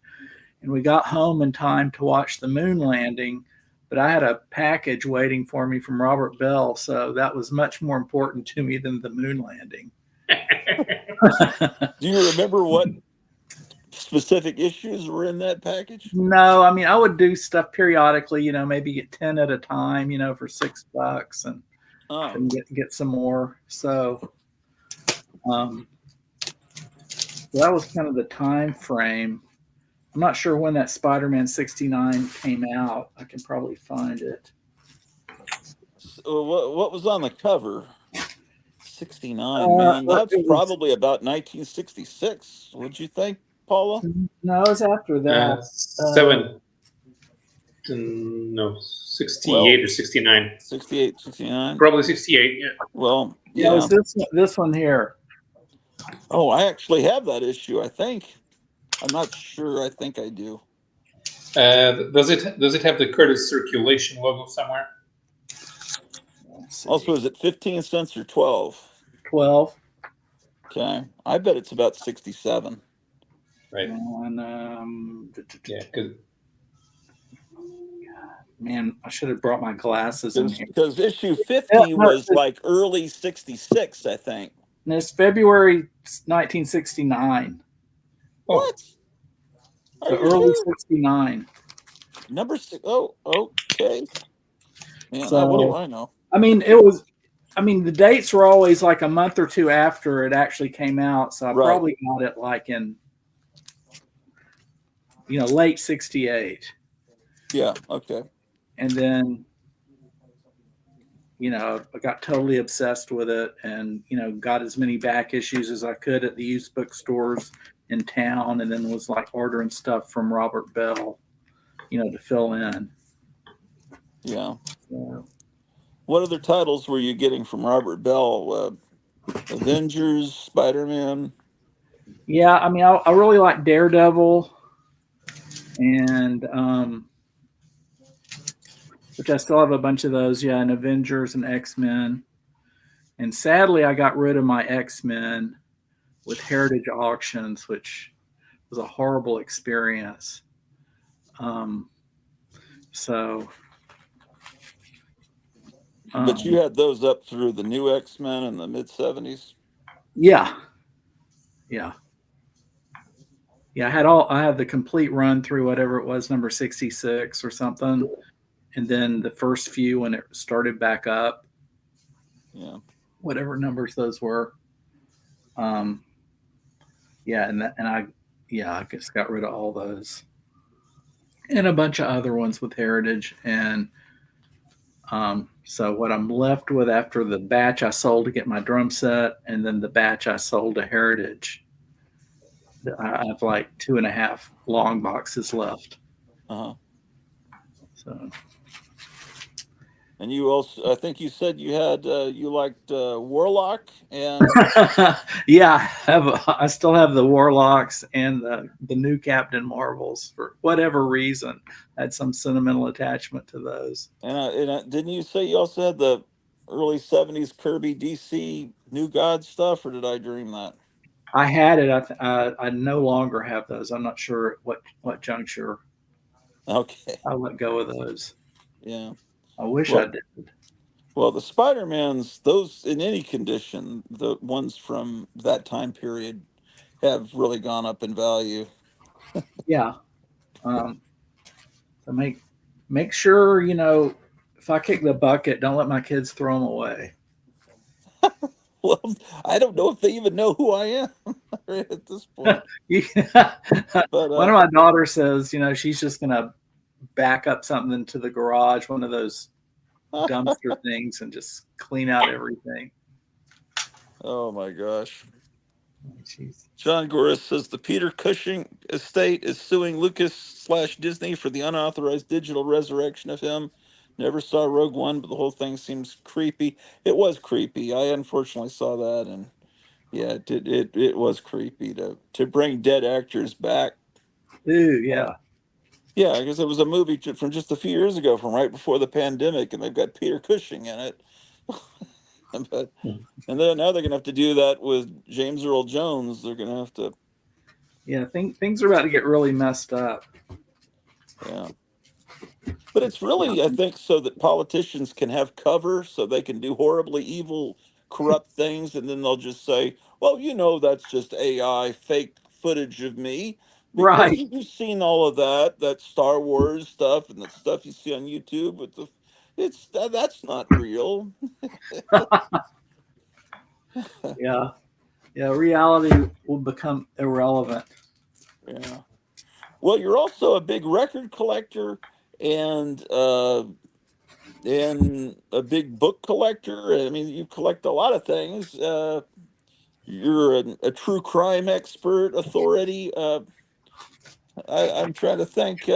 and we got home in time to watch the moon landing, but I had a package waiting for me from Robert Bell, so that was much more important to me than the moon landing. Do you remember what specific issues were in that package? No, I mean, I would do stuff periodically, maybe get 10 at a time, for $6 and get some more. So that was kind of the time frame. I'm not sure when that Spider-Man 69 came out. I can probably find it. So what was on the cover? 69, man. That's probably about 1966. What'd you think, Paula? No, it was after that. 68 or 69. 68, 69? Probably 68, yeah. Well, yeah. It was this one here. Oh, I actually have that issue, I think. I'm not sure. I think I do. Does it have the Curtis Circulation logo somewhere? Also, is it 15 cents or 12? 12. Okay. I bet it's about 67. Right. And, yeah, because man, I should have brought my glasses in here. Because issue 50 was like early 66, I think. And it's February 1969. What? The early 69. Number 6. Oh, okay. Man, So, what do I know? I mean, the dates were always like a month or two after it actually came out. So I probably got it like in, late 68. Yeah. Okay. And then, I got totally obsessed with it and, got as many back issues as I could at the used bookstores in town, and then was like ordering stuff from Robert Bell, to fill in. Yeah. What other titles were you getting from Robert Bell? Avengers, Spider-Man? Yeah, I mean, I really like Daredevil, and which I still have a bunch of those. Yeah, and Avengers and X-Men. And sadly, I got rid of my X-Men with Heritage Auctions, which was a horrible experience. But you had those up through the new X-Men in the mid-70s? Yeah. I had the complete run through whatever it was, number 66 or something. And then the first few when it started back up. Yeah. Whatever numbers those were. Um, yeah, I just got rid of all those and a bunch of other ones with Heritage. And so what I'm left with after the batch I sold to get my drum set, and then the batch I sold to Heritage, I have like 2.5 long boxes left. Uh-huh. So And you also, I think you said you had you liked Warlock and yeah, I still have the Warlocks and the new Captain Marvels for whatever reason. I had some sentimental attachment to those. didn't you say you also had the early '70s Kirby DC New God stuff, or did I dream that? I had it. I no longer have those. I'm not sure what juncture Okay, I let go of those. yeah. I wish I Well, did. well, the Spider-Mans, those in any condition, the ones from that time period have really gone up in value. Yeah. So make sure if I kick the bucket, don't let my kids throw them away. Well, I don't know if they even know who I am right at this point. But One of my daughters says, she's just gonna back up something into the garage, one of those dumpster things, and just clean out everything. oh my gosh. Jeez. John Goris says the Peter Cushing estate is suing Lucas/Disney for the unauthorized digital resurrection of him. Never saw Rogue One, but the whole thing seems creepy. It was creepy. I unfortunately saw that, and yeah, it was creepy to bring dead actors back. Ooh, yeah. Yeah, because it was a movie from just a few years ago, from right before the pandemic, and they've got Peter Cushing in it. But and then now they're gonna have to do that with James Earl Jones. They're gonna have to, Yeah, things are about to get really messed up. yeah. But it's really, I think, so that politicians can have cover, so they can do horribly evil, corrupt things, and then they'll just say, "Well, that's just AI fake footage of me." Because Right. you've seen all of that Star Wars stuff and the stuff you see on YouTube with that's not real. Yeah. Yeah. Reality will become irrelevant. Yeah. Well, you're also a big record collector and a big book collector. I mean, you collect a lot of things. You're a true crime expert authority. I'm trying to think.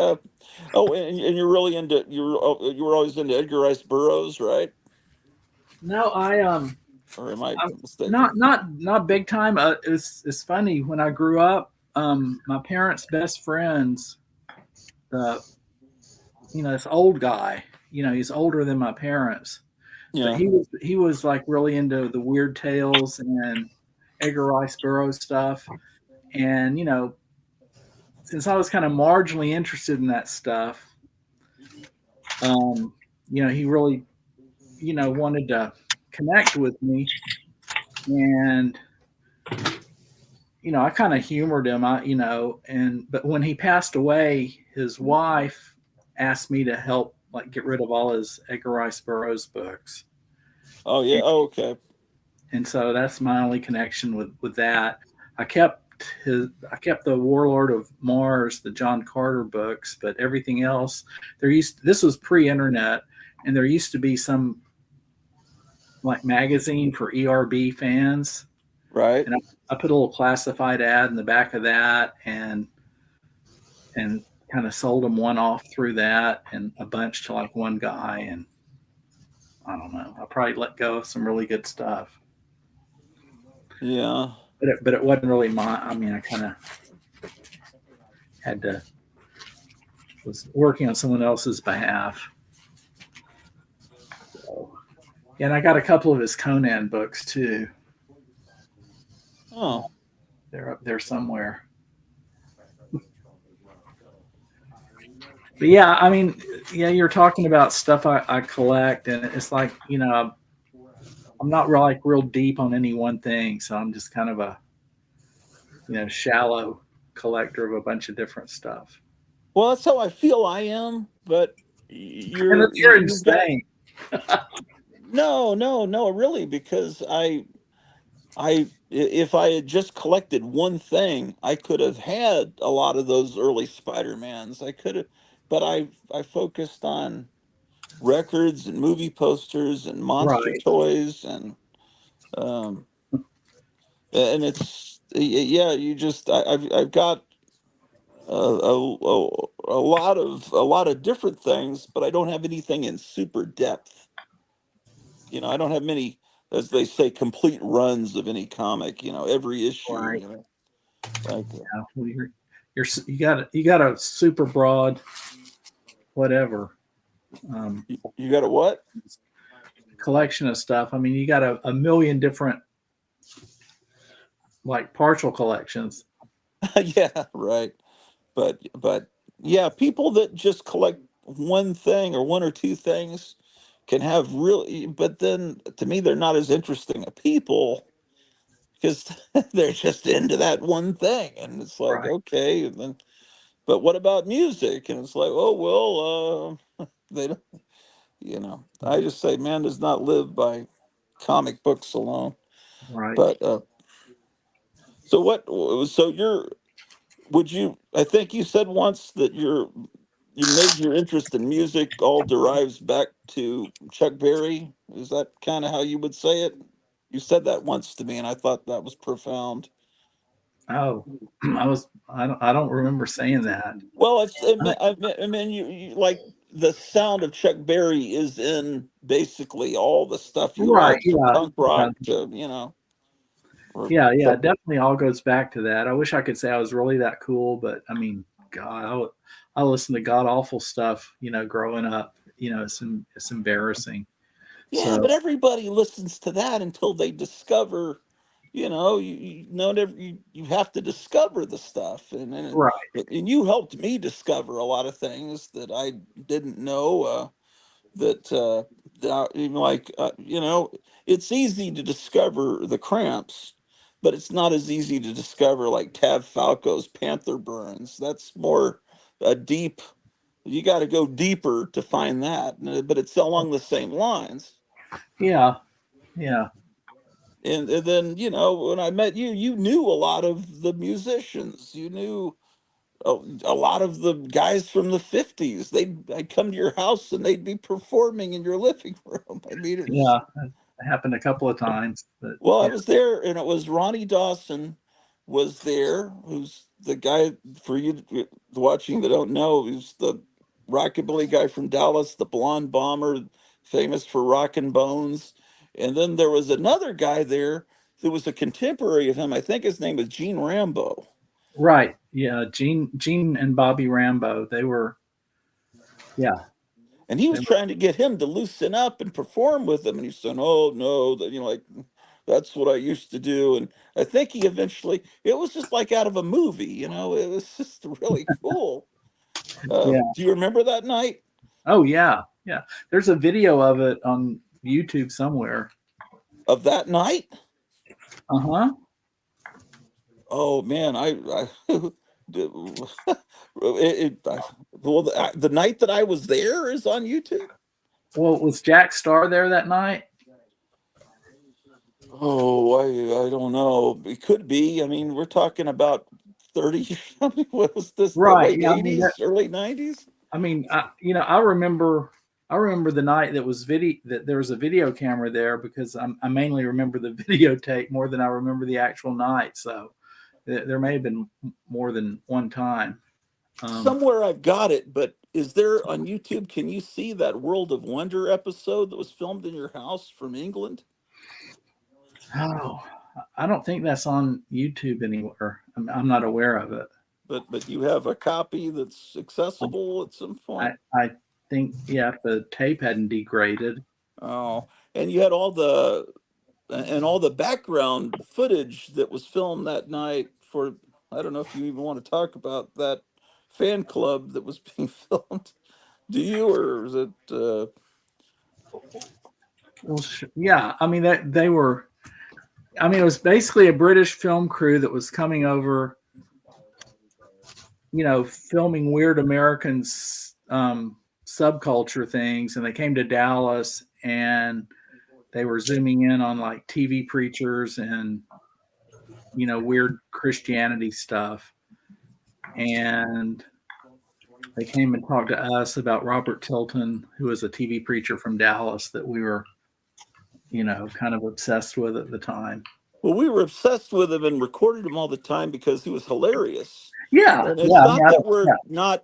Oh, and you're really into you were always into Edgar Rice Burroughs, right? No, Or am I I'm mistaken? not big time. It's funny when I grew up. My parents' best friends, the this old guy. He's older than my parents, but Yeah. he was like really into the weird tales and Edgar Rice Burroughs stuff. And since I was kind of marginally interested in that stuff, um, he really wanted to connect with me. And I kind of humored him. But when he passed away, his wife asked me to help like get rid of all his Edgar Rice Burroughs books. Oh yeah. And, Oh, okay. and so that's my only connection with that. I kept I kept the Warlord of Mars, the John Carter books, but everything else this was pre-internet, and there used to be some like magazine for ERB fans, Right. and I put a little classified ad in the back of that, and kind of sold them one off through that, and a bunch to like one guy. And I don't know, I probably let go of some really good stuff, Yeah. but it wasn't really my. I mean, I kind of had to was working on someone else's behalf. So, yeah, and I got a couple of his Conan books too. Oh. They're up there somewhere. But yeah, I mean, yeah, you're talking about stuff I collect, and it's like I'm not real deep on any one thing, so I'm just kind of a shallow collector of a bunch of different stuff. Well, that's how I feel I am. But And you're you've got insane. no, really, because if I had just collected one thing, I could have had a lot of those early Spider-Mans. I could have, but I focused on records and movie posters and monster Right. toys um and yeah, you just I've got a lot of different things, but I don't have anything in super depth. I don't have many, as they say, complete runs of any comic. Every issue. Right. Like Yeah. Well, you got a super broad whatever you got a what? collection of stuff. I mean, you got a million different like partial collections. Yeah, right. But yeah, people that just collect one thing or one or two things can have really, but then to me they're not as interesting a people because they're just into that one thing, and it's like Right. okay, and then but what about music? And it's like, oh well, they don't. I just say man does not live by comic books alone. Right. But so what? So you're would you? I think you said once that your major interest in music all derives back to Chuck Berry. Is that kind of how you would say it? You said that once to me, and I thought that was profound. Oh, I don't remember saying that. Well, I mean, you like the sound of Chuck Berry is in basically all the stuff you Right. like, from Yeah. punk Yeah. rock to or Yeah. Yeah. but It definitely all goes back to that. I wish I could say I was really that cool, but I mean, God, I listened to god awful stuff, growing up. It's embarrassing. yeah, So but everybody listens to that until they discover, you know, you have to discover the stuff, right. and you helped me discover a lot of things that I didn't know. Even like it's easy to discover the Cramps, but it's not as easy to discover like Tav Falco's Panther Burns. That's more a deep. You got to go deeper to find that, but it's along the same lines. Yeah. Yeah. And then when I met you, you knew a lot of the musicians. You knew a lot of the guys from the '50s. I'd come to your house and they'd be performing in your living room. I mean, it's Yeah. It happened a couple of times, but well, I yeah. was there, and it was Ronnie Dawson was there, who's the guy for you watching that don't know. He's the rockabilly guy from Dallas, the blonde bomber, famous for rockin' bones. And then there was another guy there who was a contemporary of him. I think his name was Gene Rambo, Right. Yeah. Gene and Bobby Rambo, they were, yeah, and he they was were, trying to get him to loosen up and perform with him. And he said, "Oh no, that like that's what I used to do." And I think he eventually, it was just like out of a movie. It was just really cool. yeah. Do you remember that night Oh, yeah. Yeah. There's a video of it on YouTube somewhere. of that night? Uh huh. Oh man, well, the night that I was there is on YouTube. Well, was Jack Star there that night? Oh, I don't know. It could be. I mean, we're talking about 30. I mean, what was this? The Right. late Yeah. I mean, '80s, early '90s? I remember the night that there was a video camera there because I mainly remember the videotape more than I remember the actual night. So there may have been more than one time. Um, Somewhere I've got it, but is there on YouTube? Can you see that World of Wonder episode that was filmed in your house from England? oh, I don't think that's on YouTube anywhere. I'm not aware of it. But you have a copy that's Um, accessible at some I point. I think, yeah, if the tape hadn't degraded. Oh, and you had all the background footage that was filmed that night for. I don't know if you even want to talk about that fan club that was being filmed. Do you, or is it? Well, yeah, I mean that they were. I mean, it was basically a British film crew that was coming over, filming weird American subculture things, and they came to Dallas, and they were zooming in on like TV preachers and weird Christianity stuff, and they came and talked to us about Robert Tilton, who was a TV preacher from Dallas that we were kind of obsessed with at the time. Well, we were obsessed with him and recorded him all the time because he was hilarious. Yeah, And yeah, it's I mean, not that yeah.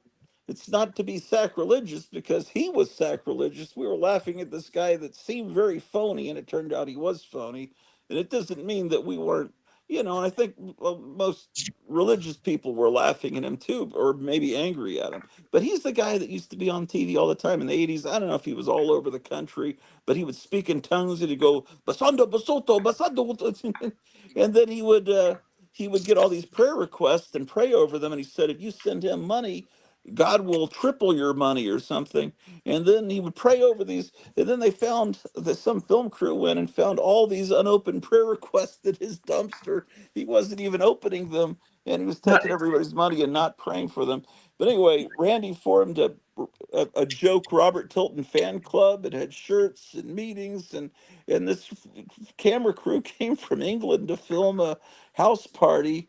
it's not to be sacrilegious because he was sacrilegious. We were laughing at this guy that seemed very phony, and it turned out he was phony. And it doesn't mean that we weren't, and I think most religious people were laughing at him too, or maybe angry at him. But he's the guy that used to be on TV all the time in the 80s. I don't know if he was all over the country, but he would speak in tongues and he'd go, Basando, Basoto, Basando. And then he would get all these prayer requests and pray over them. And he said, if you send him money, God will triple your money or something. And then he would pray over these. And then they found that some film crew went and found all these unopened prayer requests in his dumpster. He wasn't even opening them. And he was No, taking everybody's money and not praying for them. But anyway, Randy formed a joke Robert Tilton fan club. It had shirts and meetings. And this camera crew came from England to film a house party.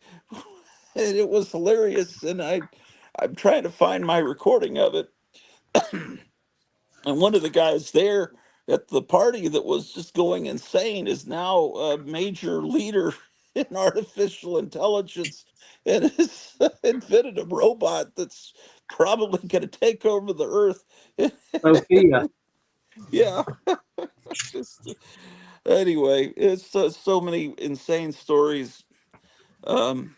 And it was hilarious. And I'm trying to find my recording of it. And one of the guys there at the party that was just going insane is now a major leader in artificial intelligence and has invented a robot that's probably going to take over the earth. Sophia. Yeah. Just, anyway, it's so many insane stories. Um,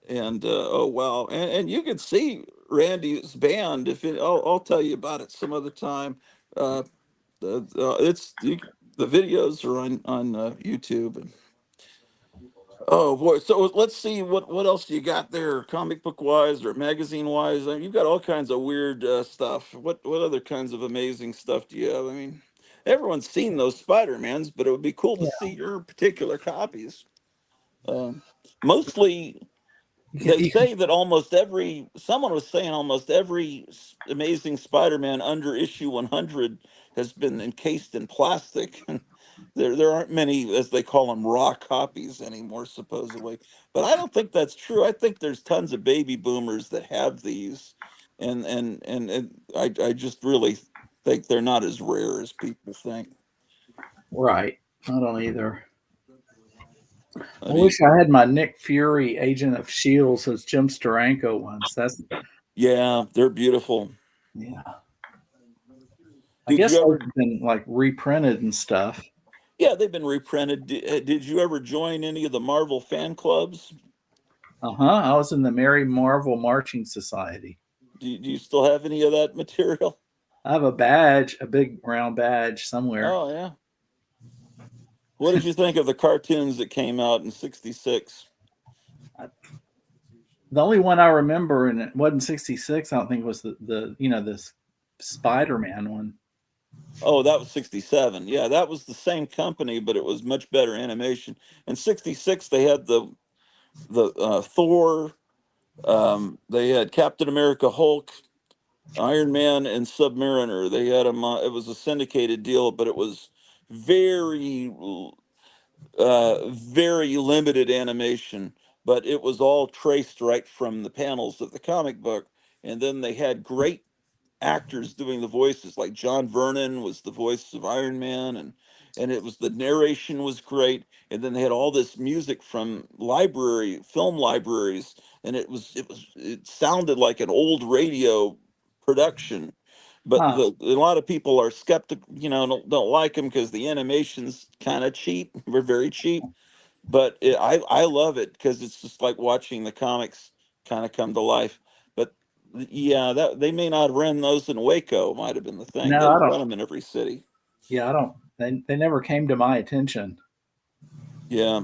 and oh wow, and you can see Randy's band if I'll tell you about it some other time. Uh, the videos are on YouTube. And, oh boy, so let's see what else you got there, comic book wise or magazine wise. I mean, you've got all kinds of weird stuff. What other kinds of amazing stuff do you have? I mean, everyone's seen those Spider-Mans, but it would be cool to Yeah, see your particular copies. Mostly they you can, say that someone was saying almost every Amazing Spider-Man under issue 100 has been encased in plastic. There aren't many, as they call them, raw copies anymore, supposedly. But I don't think that's true. I think there's tons of baby boomers that have these, and I just really think they're not as rare as people think. right. I don't either. I I mean, wish I had my Nick Fury Agent of Shields as Jim Steranko ones. That's yeah, they're beautiful. yeah. I Did guess you those ever? have been like reprinted and stuff. Yeah, they've been reprinted. Did you ever join any of the Marvel fan clubs? I was in the Mary Marvel Marching Society. Do you still have any of that material? I have a badge, a big round badge somewhere. Oh yeah. What did you think of the cartoons that came out in '66? The only one I remember, and it wasn't '66. I don't think was the Spider-Man one. Oh, that was '67. Yeah, that was the same company, but it was much better animation. In '66, they had the Thor. They had Captain America, Hulk, Iron Man, and Submariner. They had them. It was a syndicated deal, but it was very very limited animation, but it was all traced right from the panels of the comic book. And then they had great actors doing the voices, like John Vernon was the voice of Iron Man, and it was the narration was great. And then they had all this music from film libraries, and it sounded like an old radio production. But Huh. a lot of people are skeptic, don't like them because the animation's kind of cheap. We're very cheap, but I love it because it's just like watching the comics kind of come to life. But yeah, that they may not run those in Waco. Might have been the thing. They No, I don't don't. run them in every city. Yeah, I don't. They never came to my attention. Yeah,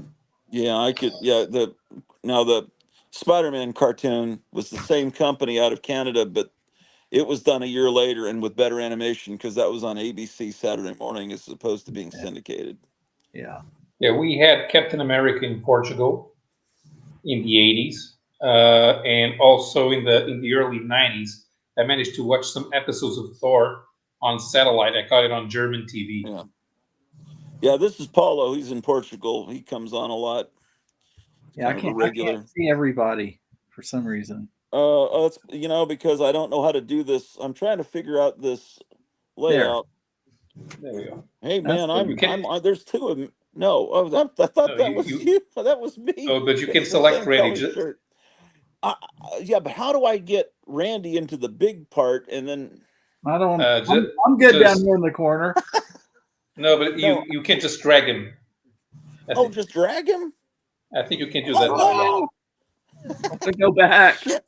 yeah, I could. Yeah, the Spider-Man cartoon was the same company out of Canada, but it was done a year later and with better animation because that was on ABC Saturday morning as opposed to being Yeah. syndicated. Yeah. Yeah, we had Captain America in Portugal in the 80s, and also in the early 90s. I managed to watch some episodes of Thor on satellite. I caught it on German TV. Yeah. Yeah, this is Paulo. He's in Portugal. He comes on a lot. Yeah, Kind of a I can't regular. see everybody for some reason. It's because I don't know how to do this. I'm trying to figure out this There. layout. There we go. Hey That's man, So you can. there's two of them. No, I thought No, that was you. you. That was me. Oh, but you can It's the select same Randy. color shirt. Yeah, but how do I get Randy into the big part and then? I don't. Just, I'm good down just here in the corner. no, but No. you can't just drag him. Oh, just drag him. I think you can't do that now. Yeah. Oh, I'm gonna go back. Shit.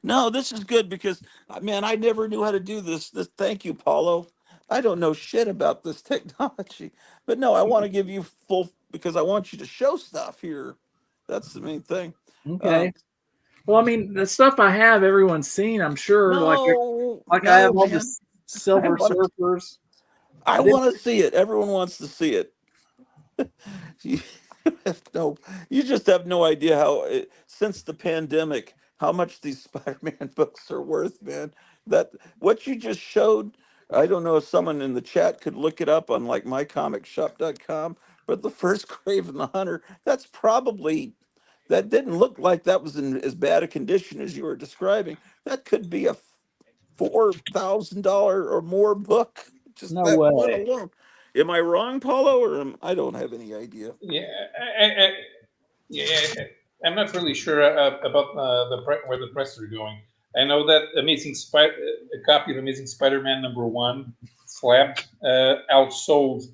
No, this is good because man, I never knew how to do this. Thank you, Paulo. I don't know shit about this technology, but no, I want to give you full because I want you to show stuff here. That's the main thing. Okay. Um, Well, I mean, the stuff I have, everyone's seen. I'm sure. No, Like I no, have all the man. I Silver want to. Surfers. I I did. want to see it. Everyone wants to see it. You have no, you just have no idea how since the pandemic how much these Spider-Man books are worth, man. That what you just showed. I don't know if someone in the chat could look it up on like mycomicshop.com, but the first Craven the Hunter, that's probably that didn't look like that was in as bad a condition as you were describing. That could be a $4,000 or more book. Just No that one way. alone. Am I wrong, Paulo, or I don't have any idea. Yeah, yeah. I'm not really sure about where the prices are going. I know that a copy of Amazing Spider-Man #1 slabbed outsold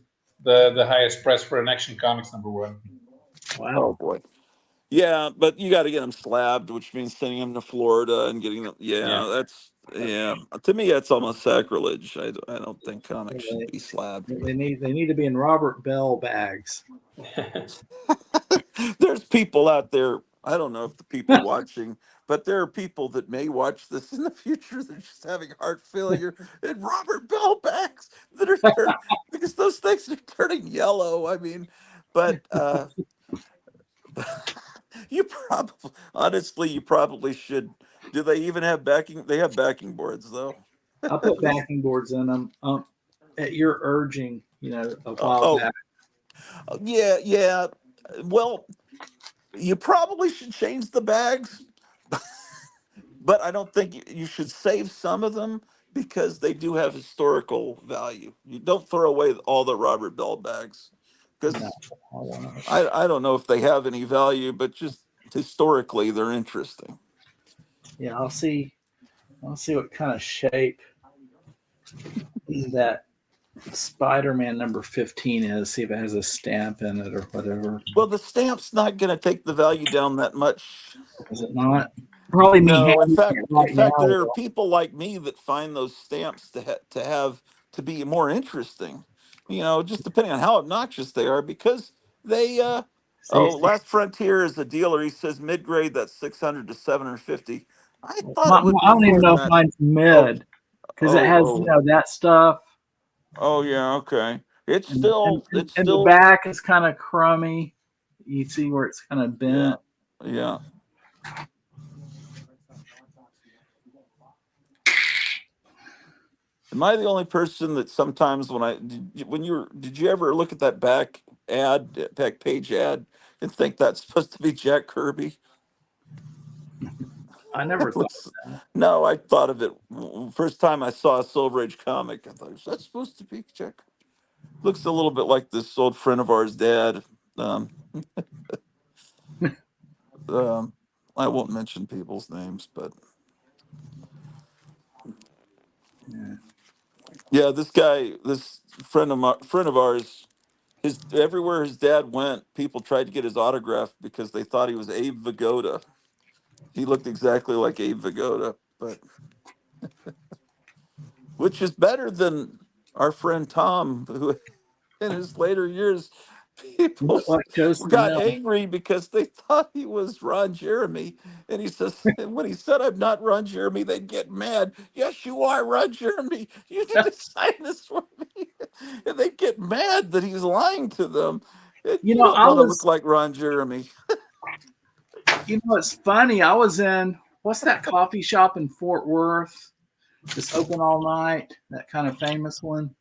the highest price for an Action Comics #1. Oh Wow. boy. Yeah, but you got to get them slabbed, which means sending them to Florida and getting them. Yeah. Yeah, that's yeah. To me, that's almost sacrilege. I don't think comics should They, be slabbed. they need to be in Robert Bell bags. There's people out there. I don't know if the people watching, but there are people that may watch this in the future. They're just having heart failure and Robert Bell backs that are turning because those things are turning yellow. I mean, but you probably honestly you probably should. Do they even have backing? They have backing boards though. I At put least. backing boards in them at your urging, a while Oh, back. yeah, yeah. Well, you probably should change the bags, but I don't think you should save some of them because they do have historical value. You don't throw away all the Robert Bell bags No, because I want to. I don't know if they have any value, but just historically they're interesting. Yeah, I'll see what kind of shape that Spider-Man #15 is. See if it has a stamp in it or whatever. Well, the stamp's not going to take the value down that much. Is it not? Probably me No, handling it in right fact, now. there are people like me that find those stamps to have to be more interesting. Just depending on how obnoxious they are, because they. See, Last Frontier is a dealer. He says mid grade that's 600 to 750. I thought it would I be don't even more than know if that. mine's Oh, mid because it oh, has oh, that stuff, oh, yeah. Okay, and it's and the still, back is kind of crummy. You see where it's kind of yeah, bent. yeah. Am I the only person that sometimes did you ever look at that back page ad and think that's supposed to be Jack Kirby? I never thought Looks, that. no, I thought of it first time I saw a Silver Age comic. I thought, is that supposed to be Jack? Looks a little bit like this old friend of ours, Dad. Um, um, I won't mention people's names, but Yeah. yeah, this friend of ours, his everywhere his dad went, people tried to get his autograph because they thought he was Abe Vigoda. He looked exactly like Abe Vigoda, but which is better than our friend Tom, who in his later years, You people look like Joseph got Mill. angry because they thought he was Ron Jeremy. And he says, and when he said, I'm not Ron Jeremy, they'd get mad. Yes, you are Ron Jeremy. You need to sign this for me. And they get mad that he's lying to them. And you don't I want to look was. like Ron Jeremy. It's funny. I was in what's that coffee shop in Fort Worth? Just open all night. That kind of famous one.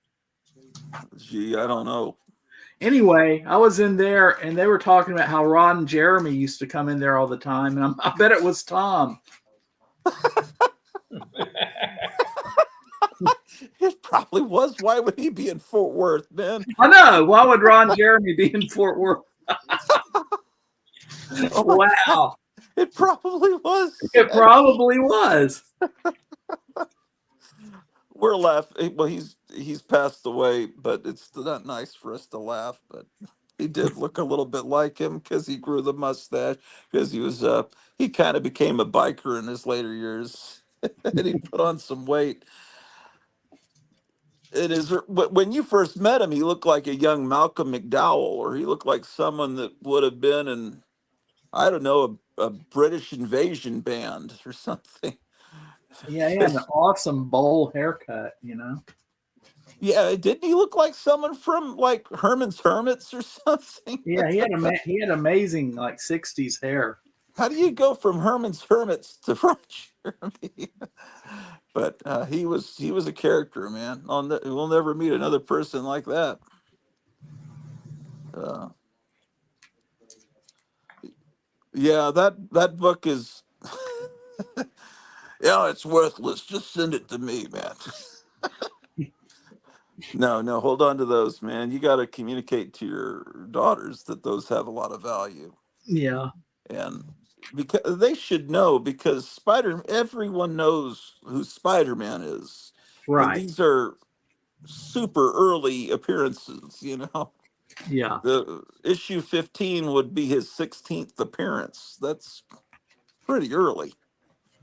Gee, I don't know. Anyway, I was in there and they were talking about how Ron and Jeremy used to come in there all the time, and I bet it was Tom. It probably was. Why would he be in Fort Worth, man? I know. Why would Ron Jeremy be in Fort Worth? Oh my God. Wow. It probably was. It probably was. We're laughing. Well, he's passed away, but it's not nice for us to laugh. But he did look a little bit like him because he grew the mustache. Because he kind of became a biker in his later years, and he put on some weight. It is when you first met him, he looked like a young Malcolm McDowell, or he looked like someone that would have been in, I don't know, a British invasion band or something. Yeah, he had an awesome bowl haircut, you know. Yeah, didn't he look like someone from like Herman's Hermits or something? Yeah, he had amazing like 60s hair. How do you go from Herman's Hermits to Ron Jeremy? But he was a character, man. We'll never meet another person like that. Uh, yeah, that book is. Yeah, it's worthless. Just send it to me, man. No, hold on to those, man. You got to communicate to your daughters that those have a lot of value. Yeah. And because they should know, because everyone knows who Spider-Man is. And Right. these are super early appearances, you know. Yeah. The issue 15 would be his 16th appearance. That's pretty early.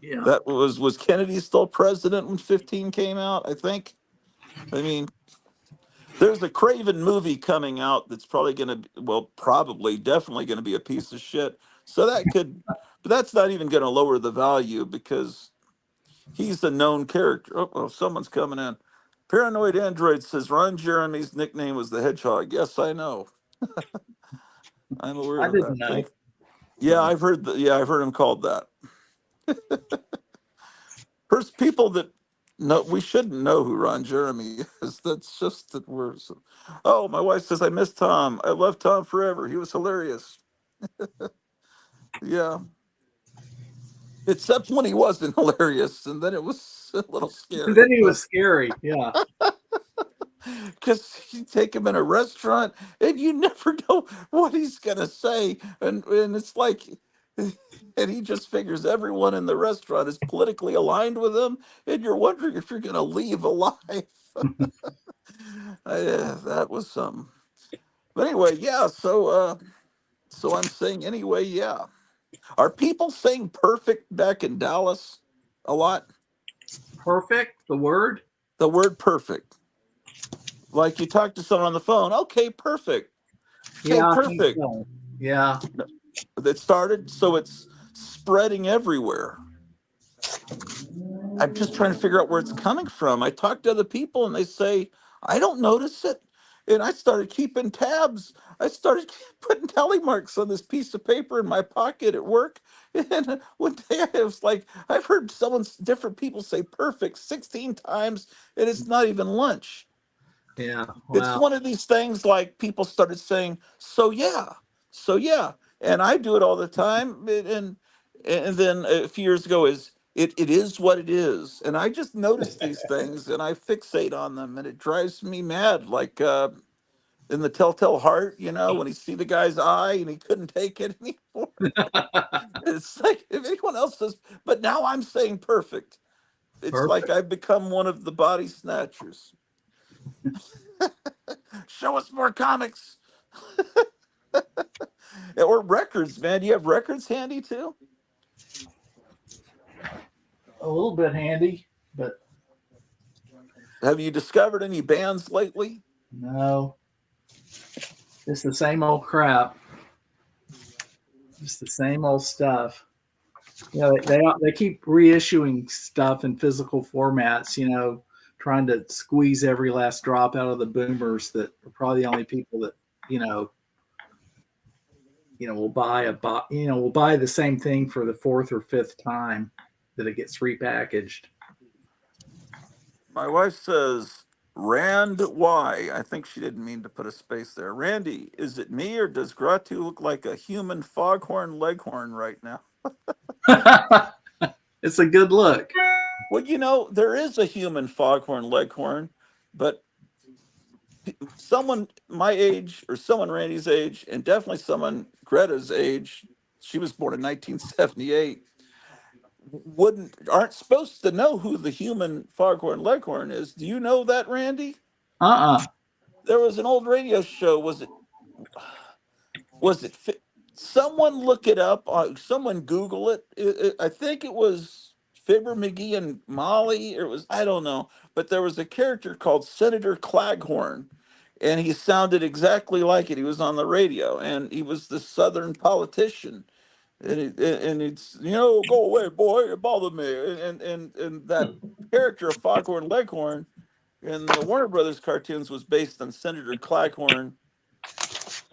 Yeah. That was Kennedy still president when 15 came out, I think. I mean, there's a Craven movie coming out that's probably going to, well, probably, definitely going to be a piece of shit. So but that's not even going to lower the value because he's a known character. Oh, someone's coming in. Paranoid Android says Ron Jeremy's nickname was the Hedgehog. Yes, I know. I'm aware I of that. didn't know. Thank. Yeah, I've heard I've heard him called that. There's people that no, we shouldn't know who Ron Jeremy is. That's just that we're. Oh, my wife says I miss Tom. I love Tom forever. He was hilarious. Yeah, except when he wasn't hilarious, and then it was a little And scary. then he But was scary. Yeah. because you take him in a restaurant, and you never know what he's gonna say, and it's like. And he just figures everyone in the restaurant is politically aligned with him, and you're wondering if you're going to leave alive. That was something. But anyway, yeah. So I'm saying anyway, yeah. Are people saying perfect back in Dallas a lot? Perfect, the word. The word perfect. Like you talk to someone on the phone. Okay, perfect. Okay, Yeah, I think perfect. so. Yeah. That started, so it's spreading everywhere. I'm just trying to figure out where it's coming from. I talk to other people and they say, I don't notice it. And I started keeping tabs. I started putting tally marks on this piece of paper in my pocket at work. And one day I was like, I've heard different people say perfect 16 times, and it's not even lunch. Yeah. It's Wow. one of these things like people started saying, so yeah. And I do it all the time. And then a few years ago it is what it is. And I just notice these things and I fixate on them and it drives me mad. Like in the Telltale Heart, when he see the guy's eye and he couldn't take it anymore. It's like if anyone else says, but now I'm saying perfect. It's like Perfect. I've become one of the body snatchers. Show us more comics. Or records, man. Do you have records handy too? A little bit handy, but Have you discovered any bands lately? no. It's the same old crap. Just the same old stuff. They keep reissuing stuff in physical formats, trying to squeeze every last drop out of the boomers that are probably the only people that, will buy the same thing for the fourth or fifth time that it gets repackaged. My wife says Rand Y. I think she didn't mean to put a space there. Randy, is it me or does Gratu look like a human foghorn leghorn right now? It's a good look. Well, you know, there is a human foghorn leghorn, but someone my age or someone Randy's age, and definitely someone Greta's age, she was born in 1978, aren't supposed to know who the human foghorn leghorn is. Do you know that, Randy? Uh-uh. There was an old radio show. Was it someone look it up, someone Google it. I think it was Fibber McGee and Molly, or it was, I don't know, but there was a character called Senator Claghorn, and he sounded exactly like it. He was on the radio, and he was the southern politician, and it's, go away, boy, it bothered me, and that character of Foghorn Leghorn in the Warner Brothers cartoons was based on Senator Claghorn.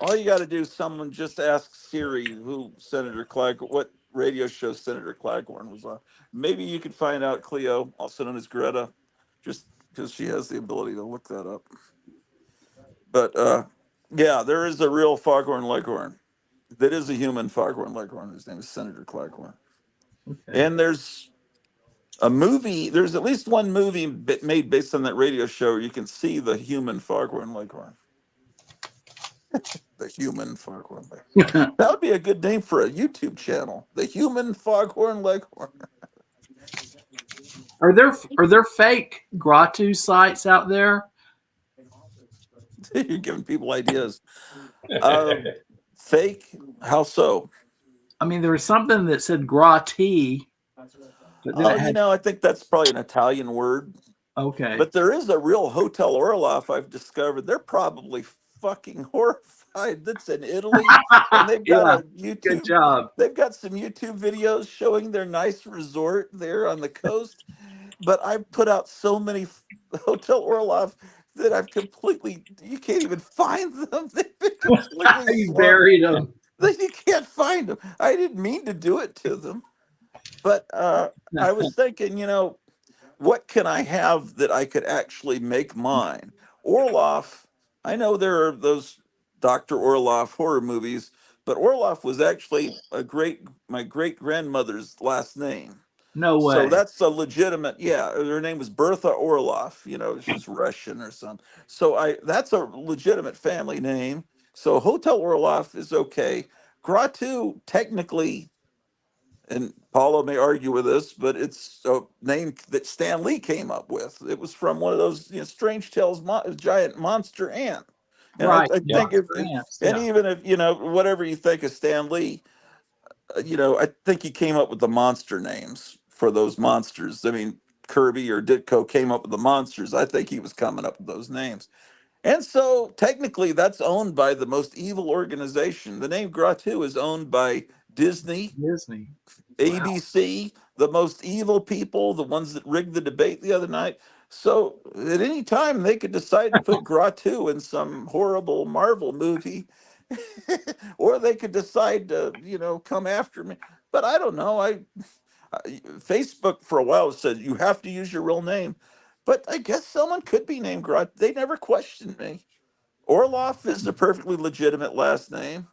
All you got to do is someone just ask Siri who Senator what radio show Senator Claghorn was on. Maybe you could find out, Cleo, also known as Greta, just because she has the ability to look that up. But yeah, there is a real Foghorn Leghorn. That is a human Foghorn Leghorn. His name is Senator Claghorn. Okay. And there's a movie. There's at least one movie made based on that radio show where you can see the human Foghorn Leghorn. The human Foghorn Leghorn. That would be a good name for a YouTube channel. The Human Foghorn Leghorn. Are there fake Gratu sites out there? You're giving people ideas. Fake? How so? I mean, there was something that said Grati, but then Oh, it had I think that's probably an Italian word. okay. But there is a real Hotel Orloff I've discovered. They're probably fucking horrified. That's in Italy, and they've got Yeah, a good YouTube. job. They've got some YouTube videos showing their nice resort there on the coast. But I've put out so many Hotel Orloff that you can't even find them. They've been completely You swamped. buried them. You can't find them. I didn't mean to do it to them. But I was thinking, what can I have that I could actually make mine? Orloff, I know there are those Dr. Orloff horror movies, but Orloff was actually my great grandmother's last name. No So way. that's a legitimate, yeah. Her name was Bertha Orloff. She's Russian or something. So that's a legitimate family name. So Hotel Orloff is okay. Gratu technically, and Paulo may argue with this, but it's a name that Stan Lee came up with. It was from one of those Strange Tales giant monster ant. And Right. I Yeah. think if, Ants, and yeah. even if, whatever you think of Stan Lee, I think he came up with the monster names for those monsters. I mean, Kirby or Ditko came up with the monsters. I think he was coming up with those names. And so technically that's owned by the most evil organization. The name Gratu is owned by Disney, Disney. Wow. ABC, the most evil people, the ones that rigged the debate the other night. So at any time they could decide to put Gratu in some horrible Marvel movie, or they could decide to, come after me. But I don't know. Facebook for a while said you have to use your real name, but I guess someone could be named Gratu. They never questioned me. Orloff is a perfectly legitimate last name,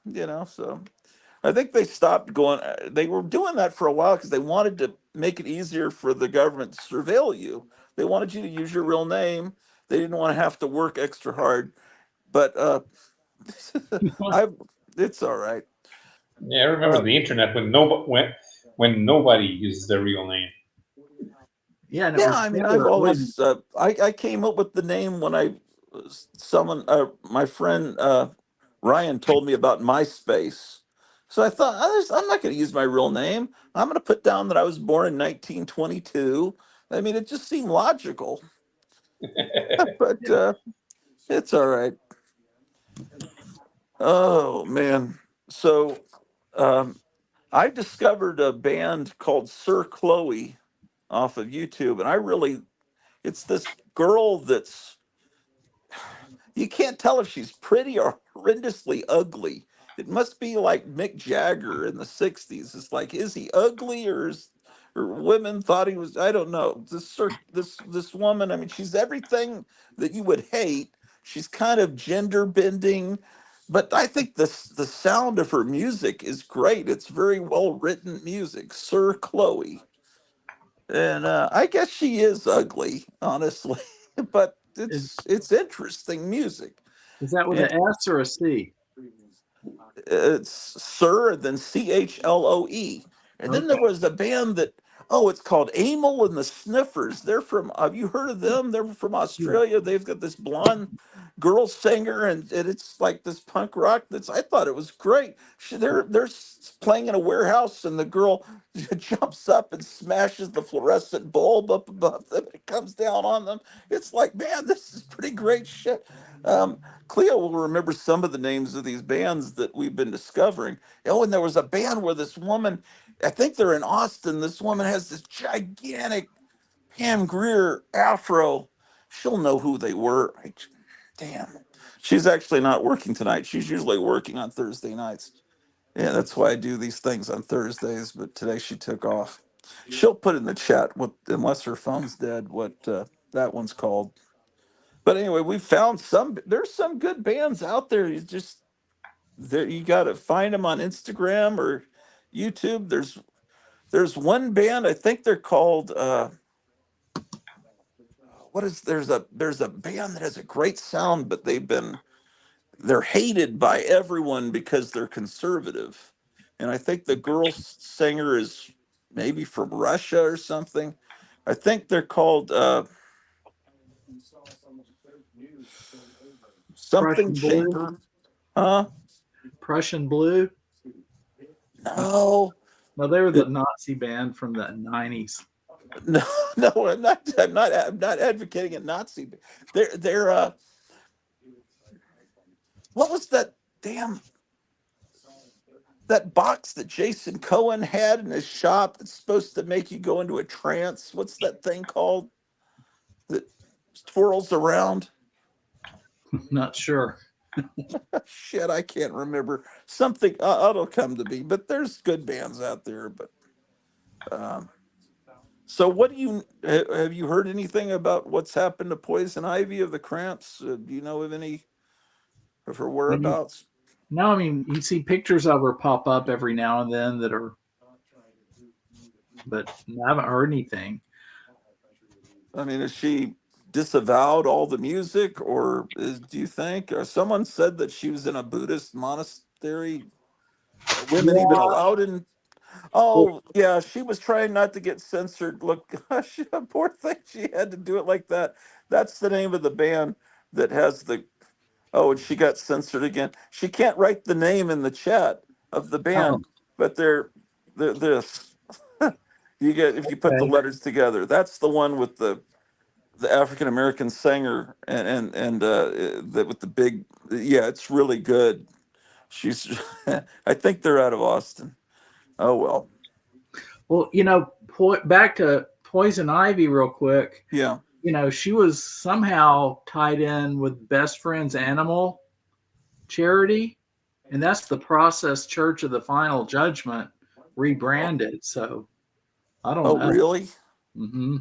so I think they stopped going. They were doing that for a while because they wanted to make it easier for the government to surveil you. They wanted you to use your real name. They didn't want to have to work extra hard. But I, it's all right. Yeah, I remember Uh, the internet when nobody uses their real name. Yeah, and it yeah, was I mean, I've better. It wasn't always I came up with the name when someone my friend Ryan told me about MySpace. So I thought, I'm not going to use my real name. I'm going to put down that I was born in 1922. I mean, it just seemed logical, but it's all right. Oh man. So um, I discovered a band called Sir Chloe off of YouTube, and it's this girl that's, you can't tell if she's pretty or horrendously ugly. It must be like Mick Jagger in the 60s. It's like, is he ugly, or women thought he was. I don't know. This woman. I mean, she's everything that you would hate. She's kind of gender bending, but I think the sound of her music is great. It's very well written music. Sir Chloe, and I guess she is ugly, honestly, but Is, it's interesting music. is that with And an S or a C? it's Sir, and then Chloe. And then there Okay. was a band that, oh, it's called Amel and the Sniffers. They're from, have you heard of them? They're from Yeah. Australia. They've got this blonde girl singer, and it's like this punk rock. I thought it was great. They're playing in a warehouse, and the girl jumps up and smashes the fluorescent bulb up above them. It comes down on them. It's like, man, this is pretty great shit. Um, Cleo will remember some of the names of these bands that we've been discovering. Oh, and there was a band where this woman, I think they're in Austin. This woman has this gigantic Pam Grier afro. She'll know who they were. Damn. She's actually not working tonight. She's usually working on Thursday nights. Yeah, that's why I do these things on Thursdays, but today she took off. She'll put in the chat what, unless her phone's dead, what that one's called. But anyway, we found some. There's some good bands out there. You just there you got to find them on Instagram or YouTube. There's one band. I think they're called. What is there's a band that has a great sound, but they're hated by everyone because they're conservative. And I think the girl singer is maybe from Russia or something. I think they're called something Prussian Blue. chamber. Huh? Prussian Blue. No. No, they were the Nazi band from the 90s. No, no, I'm not advocating a Nazi. They're what was that damn that box that Jason Cohen had in his shop that's supposed to make you go into a trance? What's that thing called that twirls around? Not sure. Shit, I can't remember. Something it'll come to me, but there's good bands out there. But um, so, what do you have you heard anything about what's happened to Poison Ivy of the Cramps? Do you know of any of her And whereabouts? no, I mean, you see pictures of her pop up every now and then that are, but I haven't heard anything. I mean, is she disavowed all the music, or do you think? Or someone said that she was in a Buddhist monastery. Are women even Yeah. allowed in? Oh, yeah, she was trying not to get censored. Look, poor thing, she had to do it like that. That's the name of the band that has the. Oh, and she got censored again. She can't write the name in the chat of the Oh, band, but they're this. You get if you put the okay. letters together. That's the one with the African American singer with the big. Yeah, it's really good. She's. I think they're out of Austin. Oh well. Well, back to Poison Ivy real quick. Yeah. She was somehow tied in with Best Friends Animal Charity, and that's the Process Church of the Final Judgment rebranded. So I don't Oh know. really? Mm-hmm.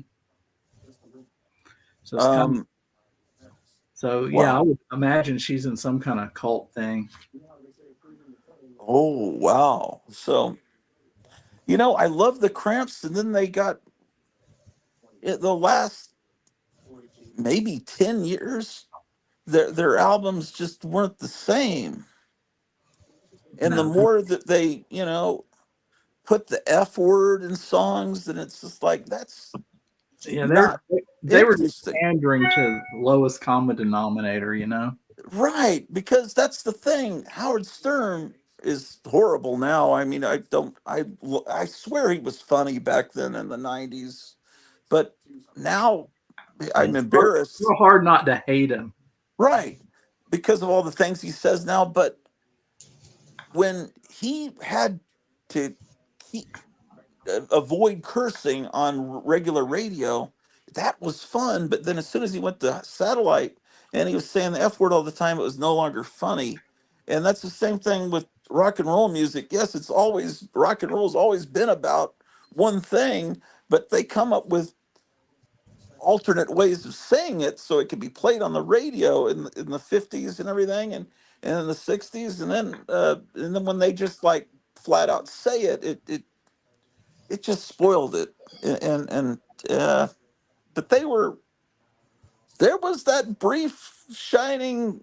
So it's kind of, Um. so yeah, I Wow. would imagine she's in some kind of cult thing. Oh wow. So I love the Cramps, and then they got the last maybe 10 years. Their albums just weren't the same, and the No, more that they put the F word in songs, and it's just like that's yeah, not they were just interesting. pandering to lowest common denominator. Right, because that's the thing. Howard Stern is horrible now. I mean, I swear he was funny back then in the 90s, but now I'm It's embarrassed. real hard not to hate him. Right, because of all the things he says now, but when he had to keep avoid cursing on regular radio, that was fun. But then as soon as he went to satellite and he was saying the F word all the time, it was no longer funny. And that's the same thing with rock and roll music. Yes, it's always rock and roll's always been about one thing, but they come up with alternate ways of saying it so it could be played on the radio in the 50s and everything, and in the 60s, and then when they just like flat out say it just spoiled it. And uh but there was that brief shining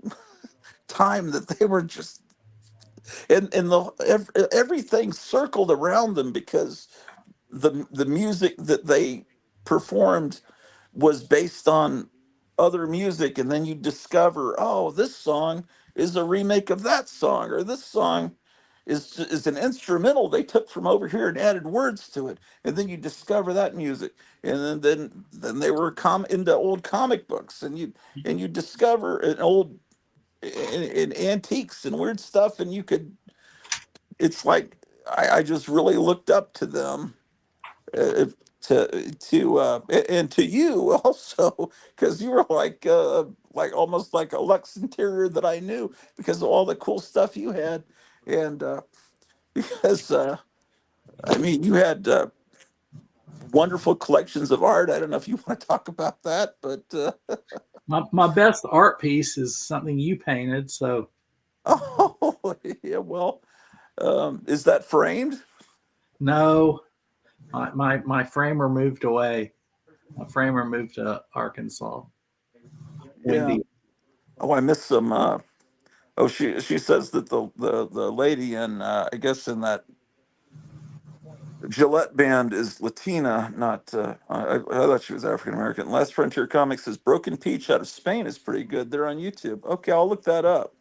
time that they were just, and everything circled around them, because the music that they performed was based on other music, and then you discover, oh, this song is a remake of that song, or this song is an instrumental they took from over here and added words to it, and then you discover that music, and then they were into old comic books, and you discover an old in antiques and weird stuff, and you could, it's like I just really looked up to them, uh, and to you also, because you were like almost like a Lux Interior that I knew, because of all the cool stuff you had, and because I mean, you had wonderful collections of art. I don't know if you want to talk about that, but My best art piece is something you painted. So oh yeah, well, is that framed? no, my framer moved away. My framer moved to Arkansas. Yeah. Windy. Oh, I missed some. Oh, she says that the lady in I guess in that Gillette band is Latina, not. I thought she was African American. Last Frontier Comics says Broken Peach out of Spain is pretty good. They're on YouTube. Okay, I'll look that up.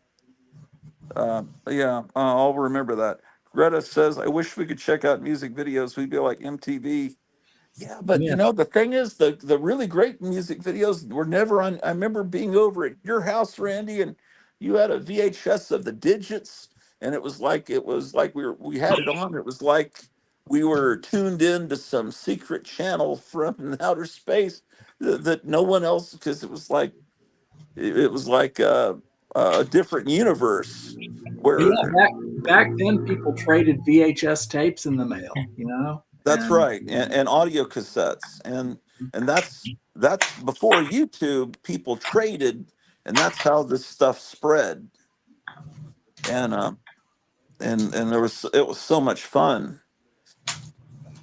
Yeah, I'll remember that. Greta says, I wish we could check out music videos. We'd be like MTV. Yeah, but Yeah. the thing is, the really great music videos were never on. I remember being over at your house, Randy, and you had a VHS of the Digits, and it was like we had it on. It was like we were tuned in to some secret channel from outer space that no one else, because it was like a different universe Yeah, where. back then people traded VHS tapes in the mail, you know? That's And right, and audio cassettes, and that's before YouTube. People traded, and that's how this stuff spread. And and it was so much fun,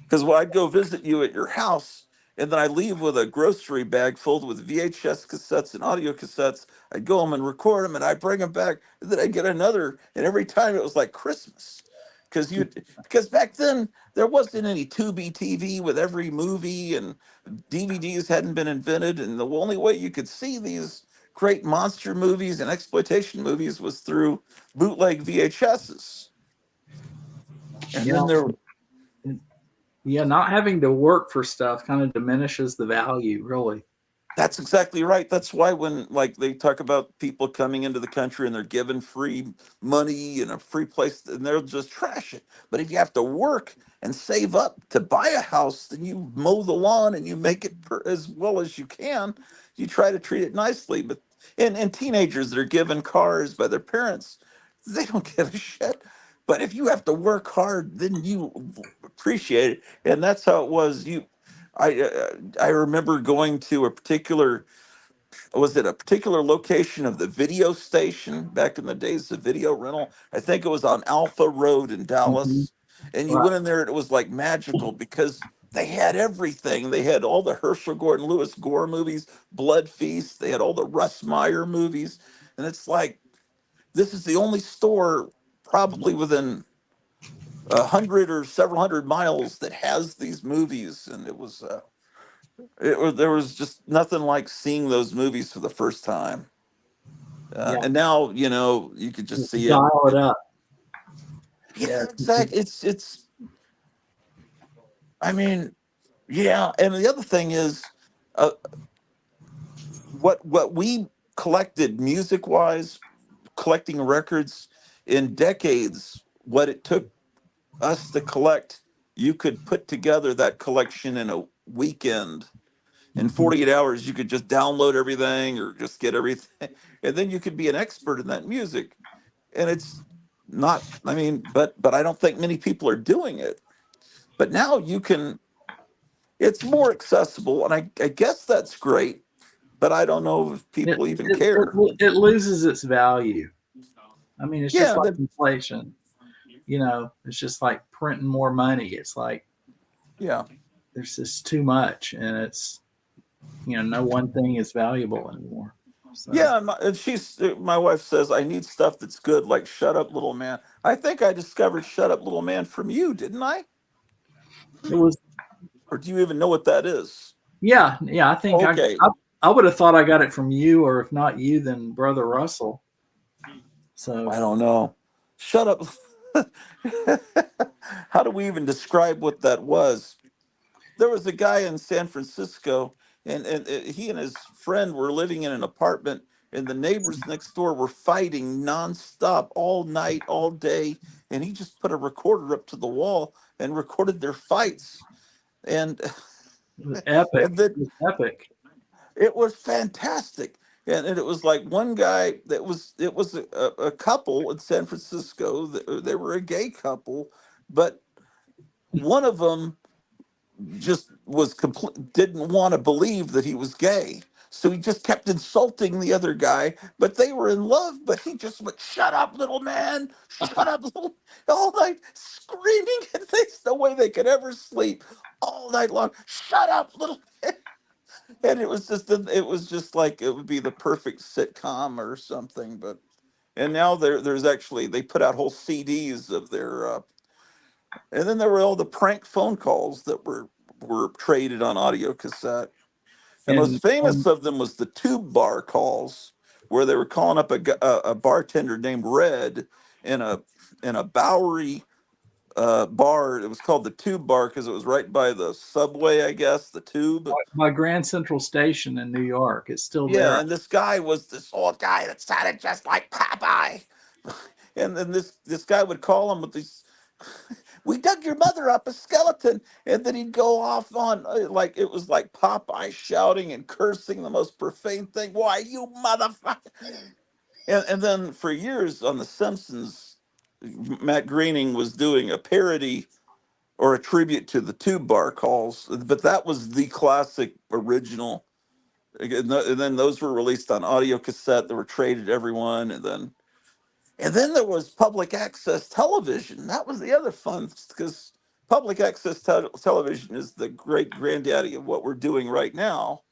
because I'd go visit you at your house, and then I leave with a grocery bag filled with VHS cassettes and audio cassettes. I'd go home and record them, and I bring them back, and then I get another. And every time it was like Christmas, because back then there wasn't any Tubi TV with every movie, and DVDs hadn't been invented, and the only way you could see these great monster movies and exploitation movies was through bootleg VHSs. And yeah, then there yeah, not having to work for stuff kind of diminishes the value, really. That's exactly right. That's why when like they talk about people coming into the country and they're given free money and a free place, and they'll just trash it. But if you have to work and save up to buy a house, then you mow the lawn and you make it as well as you can. You try to treat it nicely. But and teenagers that are given cars by their parents, they don't give a shit. But if you have to work hard, then you appreciate it. And that's how it was. I remember going to a particular, was it a particular location of the video station back in the days of video rental? I think it was on Alpha Road in Mhm. Dallas. And you Right. went in there and it was like magical, because they had everything. They had all the Herschel Gordon Lewis Gore movies, Blood Feast. They had all the Russ Meyer movies. And it's like, this is the only store probably within 100 or several hundred miles that has these movies. And there was just nothing like seeing those movies for the first time. Yeah. And now, you could just see it. Dial it up. Yeah, Yeah. exactly. I mean, yeah. And the other thing is, uh, what we collected music wise, collecting records in decades, what it took us to collect, you could put together that collection in a weekend. In Mhm. 48 hours, you could just download everything or just get everything. And then you could be an expert in that music. And it's not, I mean, but I don't think many people are doing it. But now you can. It's more accessible, and I guess that's great. But I don't know if It, people even it care. it loses its value. I mean, it's just Yeah, like inflation. It's just like printing more money. It's like yeah, there's just too much, and it's no one thing is valuable anymore. So yeah. And my wife says I need stuff that's good, like "Shut Up, Little Man." I think I discovered "Shut Up, Little Man" from you, didn't I? it was, Or do you even know what that is? yeah, yeah. I think Okay, I would have thought I got it from you, or if not you, then Brother Russell. So I don't know. Shut up. How do we even describe what that was? There was a guy in San Francisco, and he and his friend were living in an apartment, and the neighbors next door were fighting nonstop all night, all day. And he just put a recorder up to the wall and recorded their fights. And it was epic. and then It was epic. it was fantastic. And it was like one guy that was it was a couple in San Francisco. They were a gay couple, but one of them just didn't want to believe that he was gay. So he just kept insulting the other guy, but they were in love. But he just went, "Shut up, little man! Shut up, little!" All night, screaming, and there's no way they could ever sleep all night long. "Shut up, little!" And it was just like it would be the perfect sitcom or something. But and now there's actually they put out whole CDs of their and then there were all the prank phone calls that were traded on audio cassette. The most And famous of them was the tube bar calls, where they were calling up a bartender named Red in a Bowery bar. It was called the Tube Bar because it was right by the subway, I guess, the tube. my Grand Central Station in New York, it's still Yeah, there. and this guy was this old guy that sounded just like Popeye. And then this guy would call him with these, "We dug your mother up a skeleton," and then he'd go off on like it was like Popeye shouting and cursing the most profane thing. "Why, you motherfucker!" And then for years on The Simpsons, Matt Groening was doing a parody or a tribute to the tube bar calls, but that was the classic original. And then those were released on audio cassette. They were traded to everyone, and then there was public access television. That was the other fun because public access television is the great granddaddy of what we're doing right now.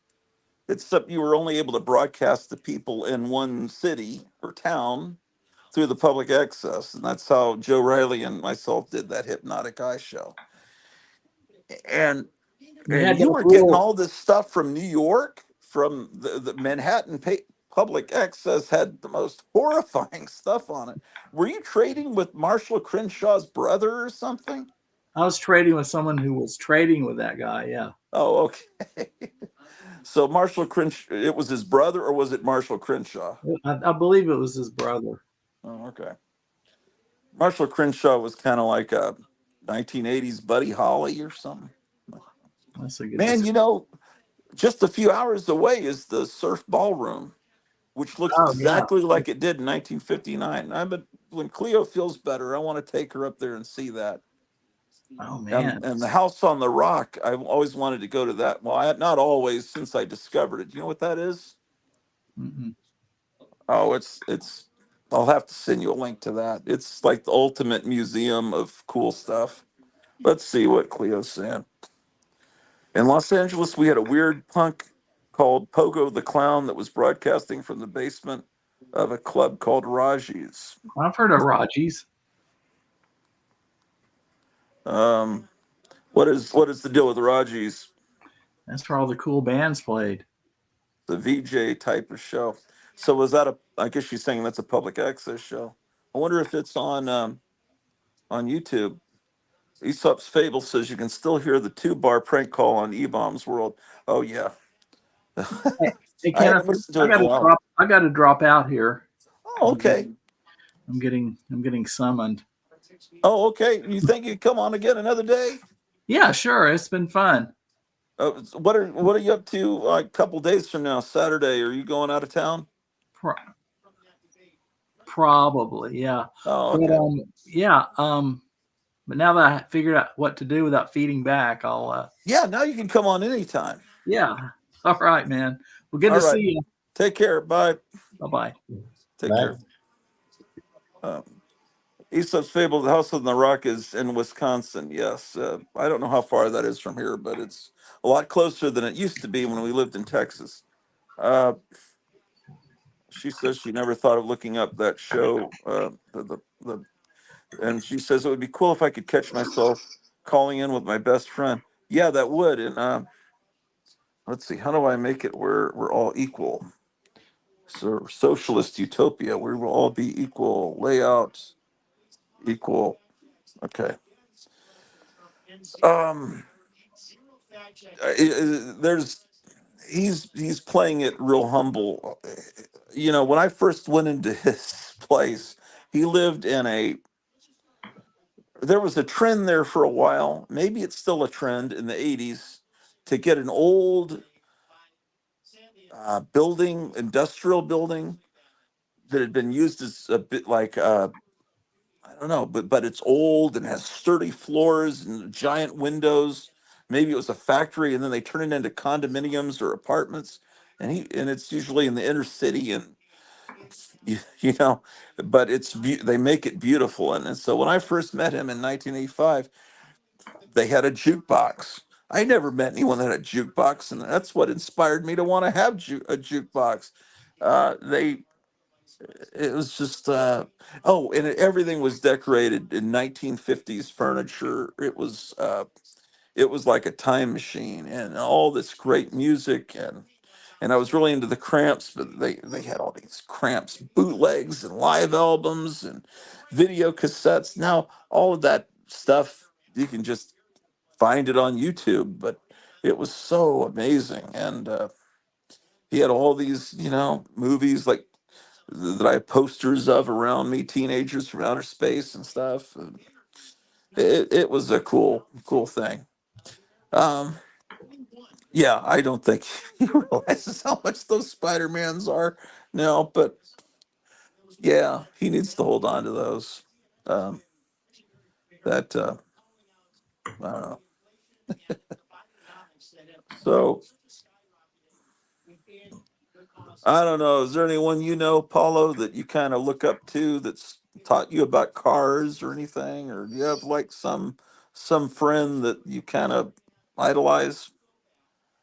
Except you were only able to broadcast to people in one city or town through the public access, and that's how Joe Riley and myself did that Hypnotic Eye show. And You and had you those were getting little. all this stuff from New York, from the Manhattan public access had the most horrifying stuff on it. Were you trading with Marshall Crenshaw's brother or something? I was trading with someone who was trading with that guy. Yeah, Oh, okay. So Marshall Crenshaw, it was his brother, or was it Marshall Crenshaw? I believe it was his brother. Oh, okay. Marshall Crenshaw was kind of like a 1980s Buddy Holly or something. That's a good Man, description. just a few hours away is the Surf Ballroom, which looks Oh yeah. exactly like it did in 1959. When Cleo feels better, I want to take her up there and see that. Oh man. And the House on the Rock, I've always wanted to go to that. Well, not always since I discovered it. You know what that is? Mm-mm. Oh, it's. I'll have to send you a link to that. It's like the ultimate museum of cool stuff. Let's see what Cleo's saying. In Los Angeles, we had a weird punk called Pogo the Clown that was broadcasting from the basement of a club called Raji's. I've heard of Raji's. Um, what is the deal with Raji's? That's where all the cool bands played. The VJ type of show. So was that a? I guess she's saying that's a public access show. I wonder if it's on YouTube. Aesop's Fable says you can still hear the two bar prank call on E-Bomb's World. Oh yeah, Hey, hey I Kenneth, haven't listened to it in a while. I gotta drop out here. Oh okay. I'm getting summoned. Oh okay. You think you'd come on again another day? Yeah, sure. It's been fun. What are you up to? Like a couple days from now, Saturday? Are you going out of town? Pro- Probably, yeah. Oh But okay. yeah. But now that I figured out what to do without feeding back, I'll. Yeah, now you can come on anytime. Yeah. All right, man. Well, good All to right. see you. Take care. Bye. Bye bye. Take care. Aesop's Fable, The House on the Rock, is in Wisconsin. Yes. I don't know how far that is from here, but it's a lot closer than it used to be when we lived in Texas. Uh, she says she never thought of looking up that show. And she says it would be cool if I could catch myself calling in with my best friend. Yeah, that would. And let's see, how do I make it where we're all equal? So socialist utopia, we will all be equal. Layout, equal. Okay. Um, there's he's playing it real humble. You know, when I first went into his place, he lived in a. There was a trend there for a while. Maybe it's still a trend in the '80s to get an old building, industrial building that had been used as a bit like I don't know, but it's old and has sturdy floors and giant windows. Maybe it was a factory, and then they turn it into condominiums or apartments. And it's usually in the inner city, and you know, but they make it beautiful. And so when I first met him in 1985, they had a jukebox. I never met anyone that had a jukebox, and that's what inspired me to want to have a jukebox. They It was just oh, and everything was decorated in 1950s furniture. It was like a time machine, and all this great music, and I was really into the Cramps, but they had all these Cramps bootlegs and live albums and video cassettes. Now all of that stuff you can just find it on YouTube, but it was so amazing. And he had all these, movies like that I have posters of around me, teenagers from outer space and stuff. And it was a cool thing. Um, yeah, I don't think he realizes how much those Spider-Mans are now, but yeah, he needs to hold on to those. Um, that I don't know. So I don't know. Is there anyone Paulo, that you kind of look up to that's taught you about cars or anything, or do you have like some friend that you kind of idolize?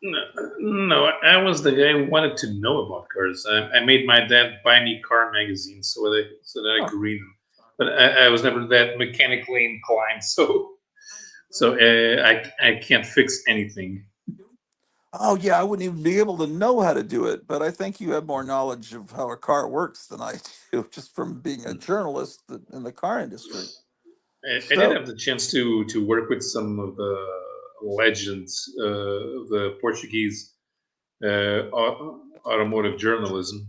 No, no, I was the guy who wanted to know about cars. I made my dad buy me car magazines so that I Oh, could read them. But I was never that mechanically inclined, so I can't fix anything. oh yeah, I wouldn't even be able to know how to do it, but I think you have more knowledge of how a car works than I do, just from being a journalist in the car industry. I did So have the chance to work with some of the legends of the Portuguese automotive journalism.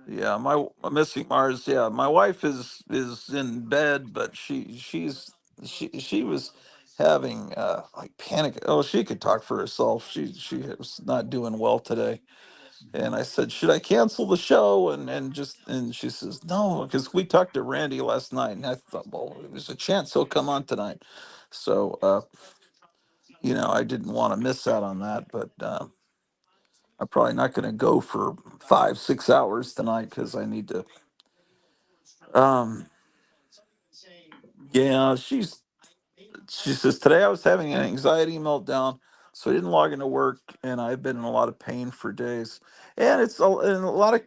yeah, my missing Mars. Yeah, my wife is in bed, but she was having like panic. Oh, she could talk for herself. She was not doing well today, and I said, should I cancel the show? And she says no, because we talked to Randy last night, and I thought, well, there's a chance he'll come on tonight. So I didn't want to miss out on that, but I'm probably not going to go for 5 6 hours tonight because I need to. Um, yeah, she says today I was having an anxiety meltdown, so I didn't log into work, and I've been in a lot of pain for days. And and a lot of,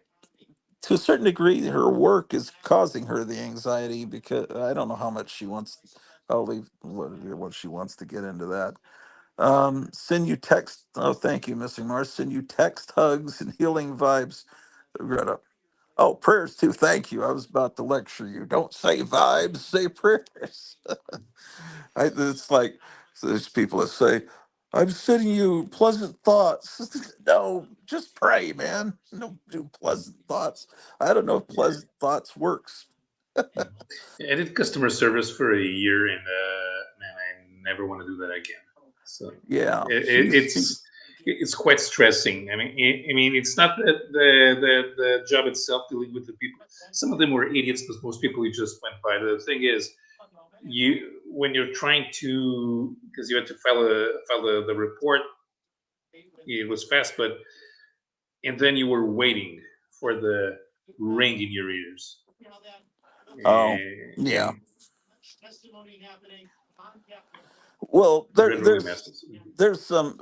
to a certain degree, her work is causing her the anxiety, because I don't know how much she wants. I'll leave what she wants to get into that. Send you text. Oh, thank you, Missing Mars. Send you text, hugs, and healing vibes, Greta. Oh, prayers too. Thank you. I was about to lecture you. Don't say vibes, say prayers. It's like, so there's people that say, I'm sending you pleasant thoughts. No, just pray, man. Don't do pleasant thoughts. I don't know if pleasant thoughts works. I did customer service for a year, and man, I never want to do that again. So Yeah, it, she's she. it's it's quite stressing. I mean, it's not the job itself dealing with the people. Some of them were idiots, but most people you just went by. The thing is, you when you're trying to, because you had to file the report, it was fast, but and then you were waiting for the ring in your ears, Oh, yeah. and Well, it there, really there's messes. there's some,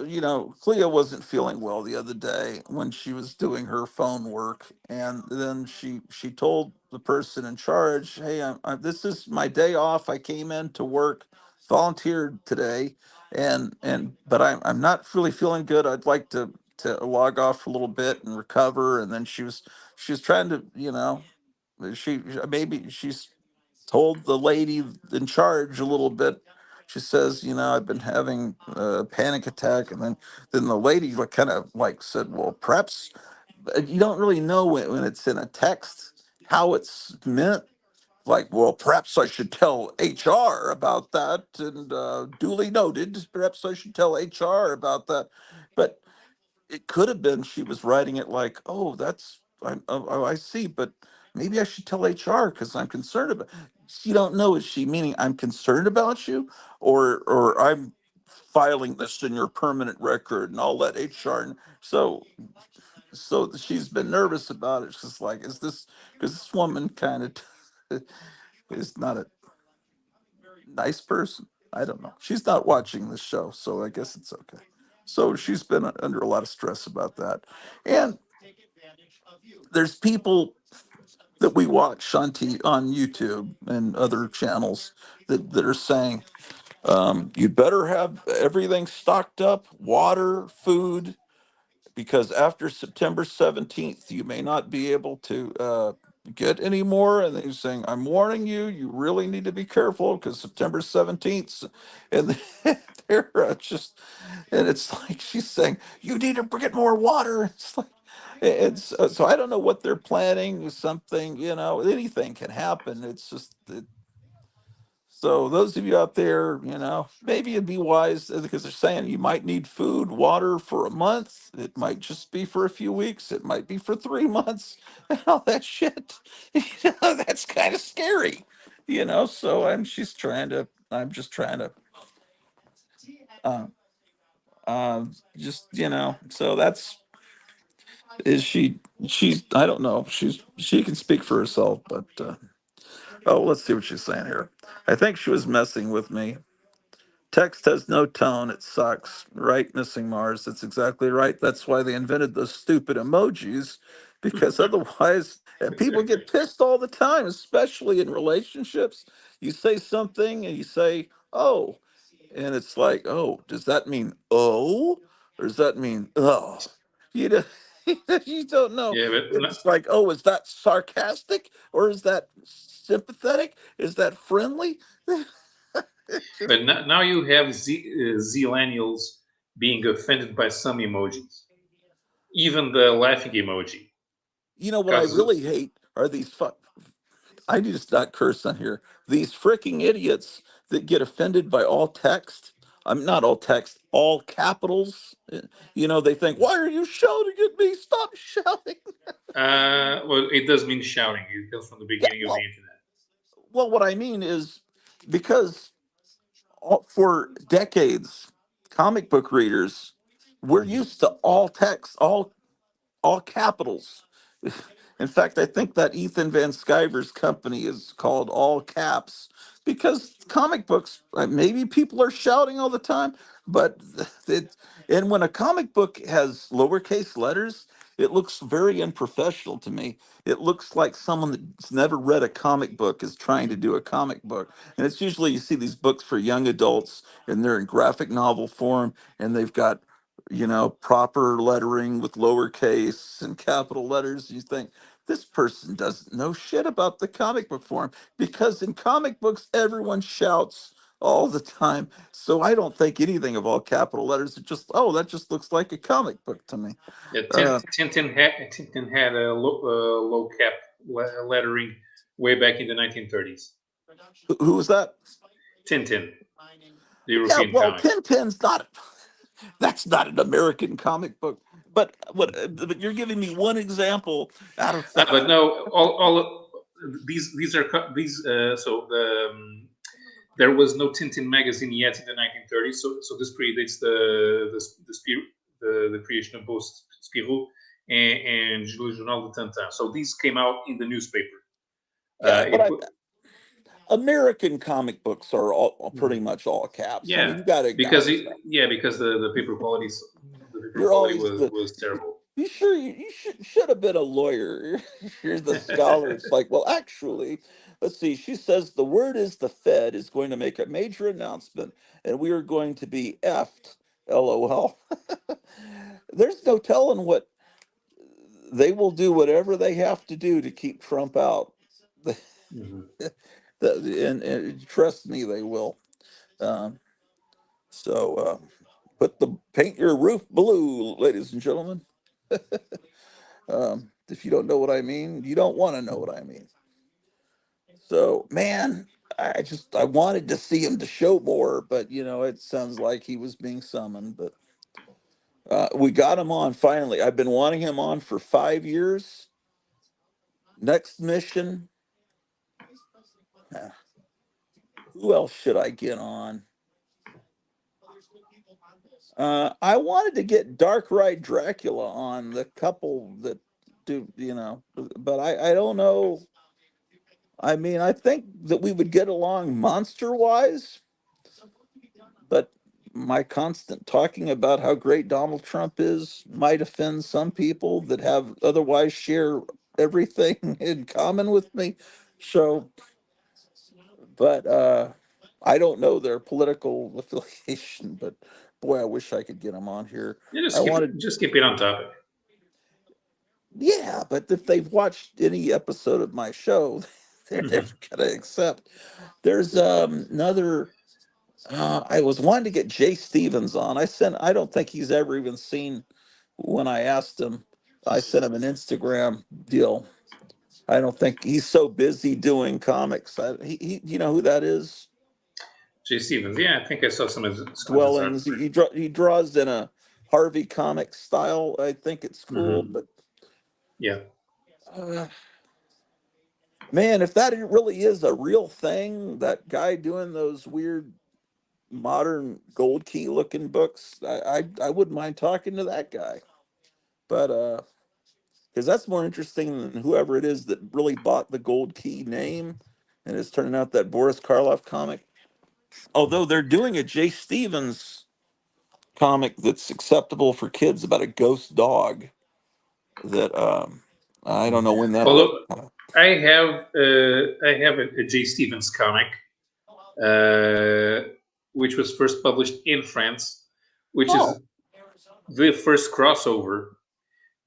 Cleo wasn't feeling well the other day when she was doing her phone work, and then she told the person in charge, "Hey, this is my day off. I came in to work, volunteered today, and but I'm not really feeling good. I'd like to log off a little bit and recover." And then she was trying to, she maybe she's told the lady in charge a little bit. She says, I've been having a panic attack, and then the lady like kind of like said, well, perhaps you don't really know when it's in a text how it's meant. Like, well, perhaps I should tell HR about that, and duly noted. Perhaps I should tell HR about that, but it could have been she was writing it like, oh, I see, but maybe I should tell HR because I'm concerned about. You don't know, is she meaning I'm concerned about you, or I'm filing this in your permanent record and I'll let HR. So she's been nervous about it. She's like, is this because this woman kind of is not a nice person? I don't know. She's not watching this show, so I guess it's okay. So she's been under a lot of stress about that. And there's people that we watch on YouTube and other channels that are saying, you'd better have everything stocked up, water, food, because after September 17th, you may not be able to get any more. And they're saying, I'm warning you, you really need to be careful because September 17th. And they're just, and it's like she's saying, you need to get more water. It's like, it's so I don't know what they're planning. Something, anything can happen. It's just, so those of you out there, maybe it'd be wise because they're saying you might need food, water for a month. It might just be for a few weeks. It might be for 3 months and all that shit. That's kind of scary, So I'm just trying to, uh, just, so that's, is she's, I don't know. She can speak for herself, but, oh, let's see what she's saying here. I think she was messing with me. Text has no tone. It sucks. Right, Missing Mars. That's exactly right. That's why they invented those stupid emojis, because otherwise, people get pissed all the time, especially in relationships. You say something and you say, oh, and it's like, oh, does that mean oh? Or does that mean oh? You don't, you don't know. Yeah, but It's like, oh, is that sarcastic or is that sympathetic? Is that friendly? It's just, now you have Zillennials being offended by some emojis, even the laughing emoji. what I Because really hate are these I need to not curse on here. These freaking idiots that get offended by all text. I'm not all text, all capitals. They think, why are you shouting at me? Stop shouting. well, it does mean shouting. It comes from the Yeah, beginning of the internet. what I mean is because for decades, comic book readers, we're used to all text, all capitals. In fact, I think that Ethan Van Sciver's company is called All Caps because comic books, maybe people are shouting all the time, but it, and when a comic book has lowercase letters, it looks very unprofessional to me. It looks like someone that's never read a comic book is trying to do a comic book. And it's usually you see these books for young adults and they're in graphic novel form and they've got proper lettering with lowercase and capital letters. You think this person doesn't know shit about the comic book form because in comic books, everyone shouts all the time. So I don't think anything of all capital letters. It just, oh, that just looks like a comic book to me. Yeah, Uh, Tintin had a low cap lettering way back in the 1930s. who was that? Tintin, the Yeah, European well, comic. Tintin's not. That's not an American comic book. But what? But you're giving me one example out of But no, all these are these. So there was no Tintin magazine yet in the 1930s. So this predates the creation of both Spirou and Le Journal de Tintin. So these came out in the newspaper. yeah. It But American comic books are all pretty Mhm. much all caps. I mean, Yeah, you got to because acknowledge that. because the paper You're quality always the was terrible. you sure you should have been a lawyer. You're the scholar. It's like, well, actually, let's see. She says the word is the Fed is going to make a major announcement, and we are going to be effed. LOL. There's no telling what they will do. Whatever they have to do to keep Trump out. Mhm. And trust me, they will. Um, so put the paint your roof blue, ladies and gentlemen. If you don't know what I mean, you don't want to know what I mean. So, man, I wanted to see him to show more, but it sounds like he was being summoned. But we got him on finally. I've been wanting him on for 5 years. Next mission. uh, who else should I get on? I wanted to get Dark Ride Dracula on, the couple that do, but I don't know. I mean, I think that we would get along monster wise, but my constant talking about how great Donald Trump is might offend some people that have otherwise share everything in common with me. So, but I don't know their political affiliation, but boy, I wish I could get them on here. You I wanted, just keep it on topic. yeah, but if they've watched any episode of my show, they're never Mhm. gonna accept. There's another. I was wanting to get Jay Stevens on. I don't think he's ever even seen when I asked him. I sent him an Instagram deal. I don't think he's so busy doing comics. You know who that is? Jay Stevens. Yeah, I think I saw some of his Dwellings. artwork. He draws in a Harvey comic style. I think it's cool, Hmm. but Yeah. uh, man, if that really is a real thing, that guy doing those weird modern gold key looking books, I wouldn't mind talking to that guy. But because that's more interesting than whoever it is that really bought the gold key name and is turning out that Boris Karloff comic. Although they're doing a Jay Stevens comic that's acceptable for kids about a ghost dog that I don't know when that'll ever Although come out. I have a Jay Stevens comic, uh, which was first published in France, which Oh, is the first crossover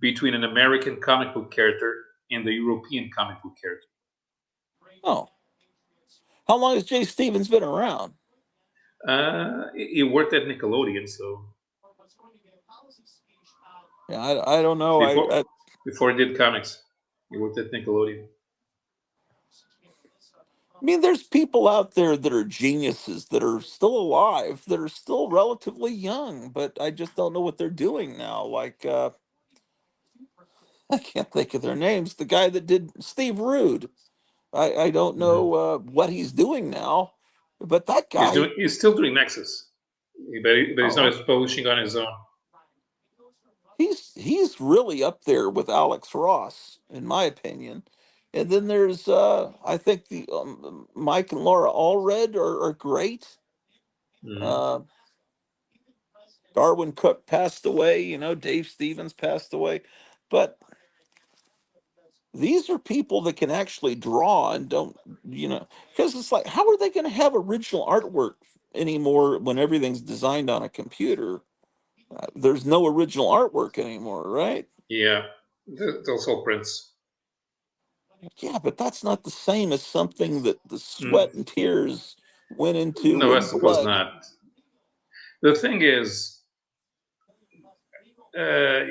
between an American comic book character and the European comic book character. oh. How long has Jay Stevens been around? He worked at Nickelodeon, so Yeah, I don't know. before before he did comics, he worked at Nickelodeon. I mean, there's people out there that are geniuses that are still alive, that are still relatively young, but I just don't know what they're doing now. Like, I can't think of their names. The guy that did Steve Rude. I don't Mhm. know what he's doing now, but that guy, He's still doing Nexus, but he's oh, not publishing on his own. he's really up there with Alex Ross, in my opinion. And then there's, I think the Mike and Laura Allred are great. Mhm. Uh, Darwin Cook passed away, Dave Stevens passed away. But these are people that can actually draw and don't, because it's like, how are they going to have original artwork anymore when everything's designed on a computer? There's no original artwork anymore, right? Yeah, those all prints. Yeah, but that's not the same as something that the Mm. sweat and tears went into No, I in suppose blood. not. The thing is, uh,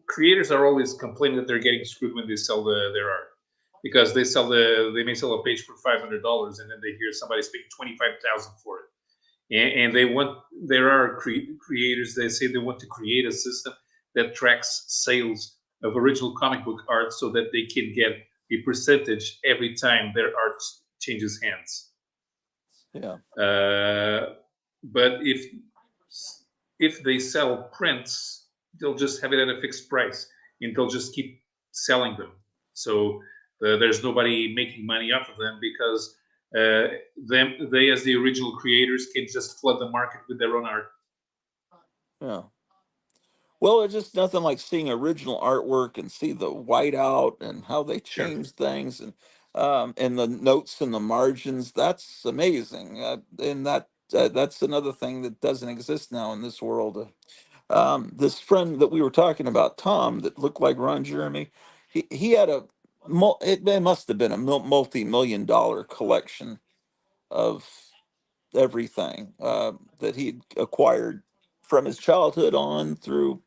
creators are always complaining that they're getting screwed when they sell their art. because they may sell a page for $500, and then they hear somebody's paying 25,000 for it, and there are creators. They say they want to create a system that tracks sales of original comic book art so that they can get a percentage every time their art changes hands. Yeah. But if they sell prints, they'll just have it at a fixed price, and they'll just keep selling them. So there's nobody making money off of them, because they as the original creators can just flood the market with their own art. Yeah. Well, it's just nothing like seeing original artwork and see the whiteout and how they Sure. change things, and the notes and the margins. That's amazing. And that's another thing that doesn't exist now in this world. This friend that we were talking about, Tom, that looked like Ron Jeremy, he had it must have been a multi-million-dollar collection of everything that he'd acquired from his childhood on through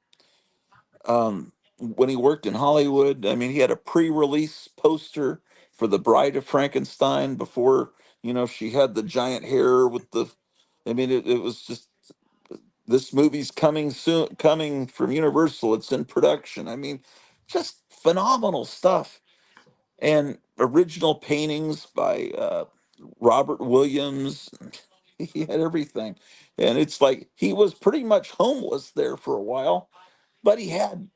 when he worked in Hollywood. I mean, he had a pre-release poster for The Bride of Frankenstein before, she had the giant hair with the. I mean, it was just, this movie's coming soon, coming from Universal. It's in production. I mean, just phenomenal stuff. And original paintings by Robert Williams. He had everything. And it's like he was pretty much homeless there for a while, but he had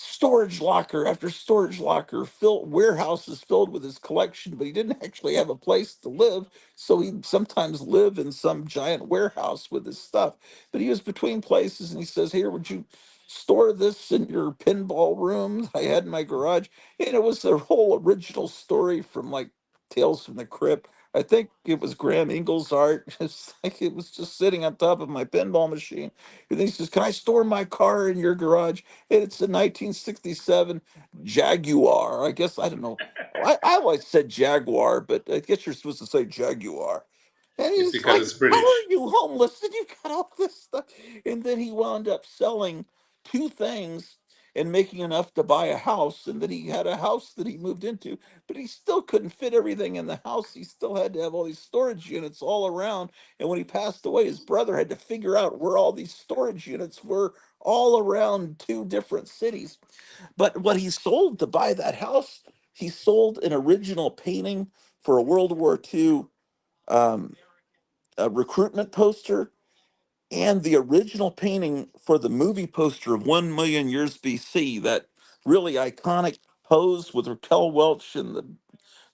storage locker after storage locker, warehouses filled with his collection, but he didn't actually have a place to live, so he'd sometimes live in some giant warehouse with his stuff. But he was between places, and he says, "Here, would you store this in your pinball room that I had in my garage?" And it was the whole original story from like Tales from the Crypt. I think it was Graham Ingles' art. It's like it was just sitting on top of my pinball machine. And then he says, "Can I store my car in your garage?" And it's a 1967 Jaguar. I guess, I don't know. I always said Jaguar, but I guess you're supposed to say Jaguar. And It's he's because like, it's "How British. are you homeless? And you got all this stuff." And then he wound up selling two things and making enough to buy a house. And then he had a house that he moved into, but he still couldn't fit everything in the house. He still had to have all these storage units all around. And when he passed away, his brother had to figure out where all these storage units were all around two different cities. But what he sold to buy that house, he sold an original painting for a World War II um, a recruitment poster, and the original painting for the movie poster of 1 Million Years BC, that really iconic pose with Raquel Welch and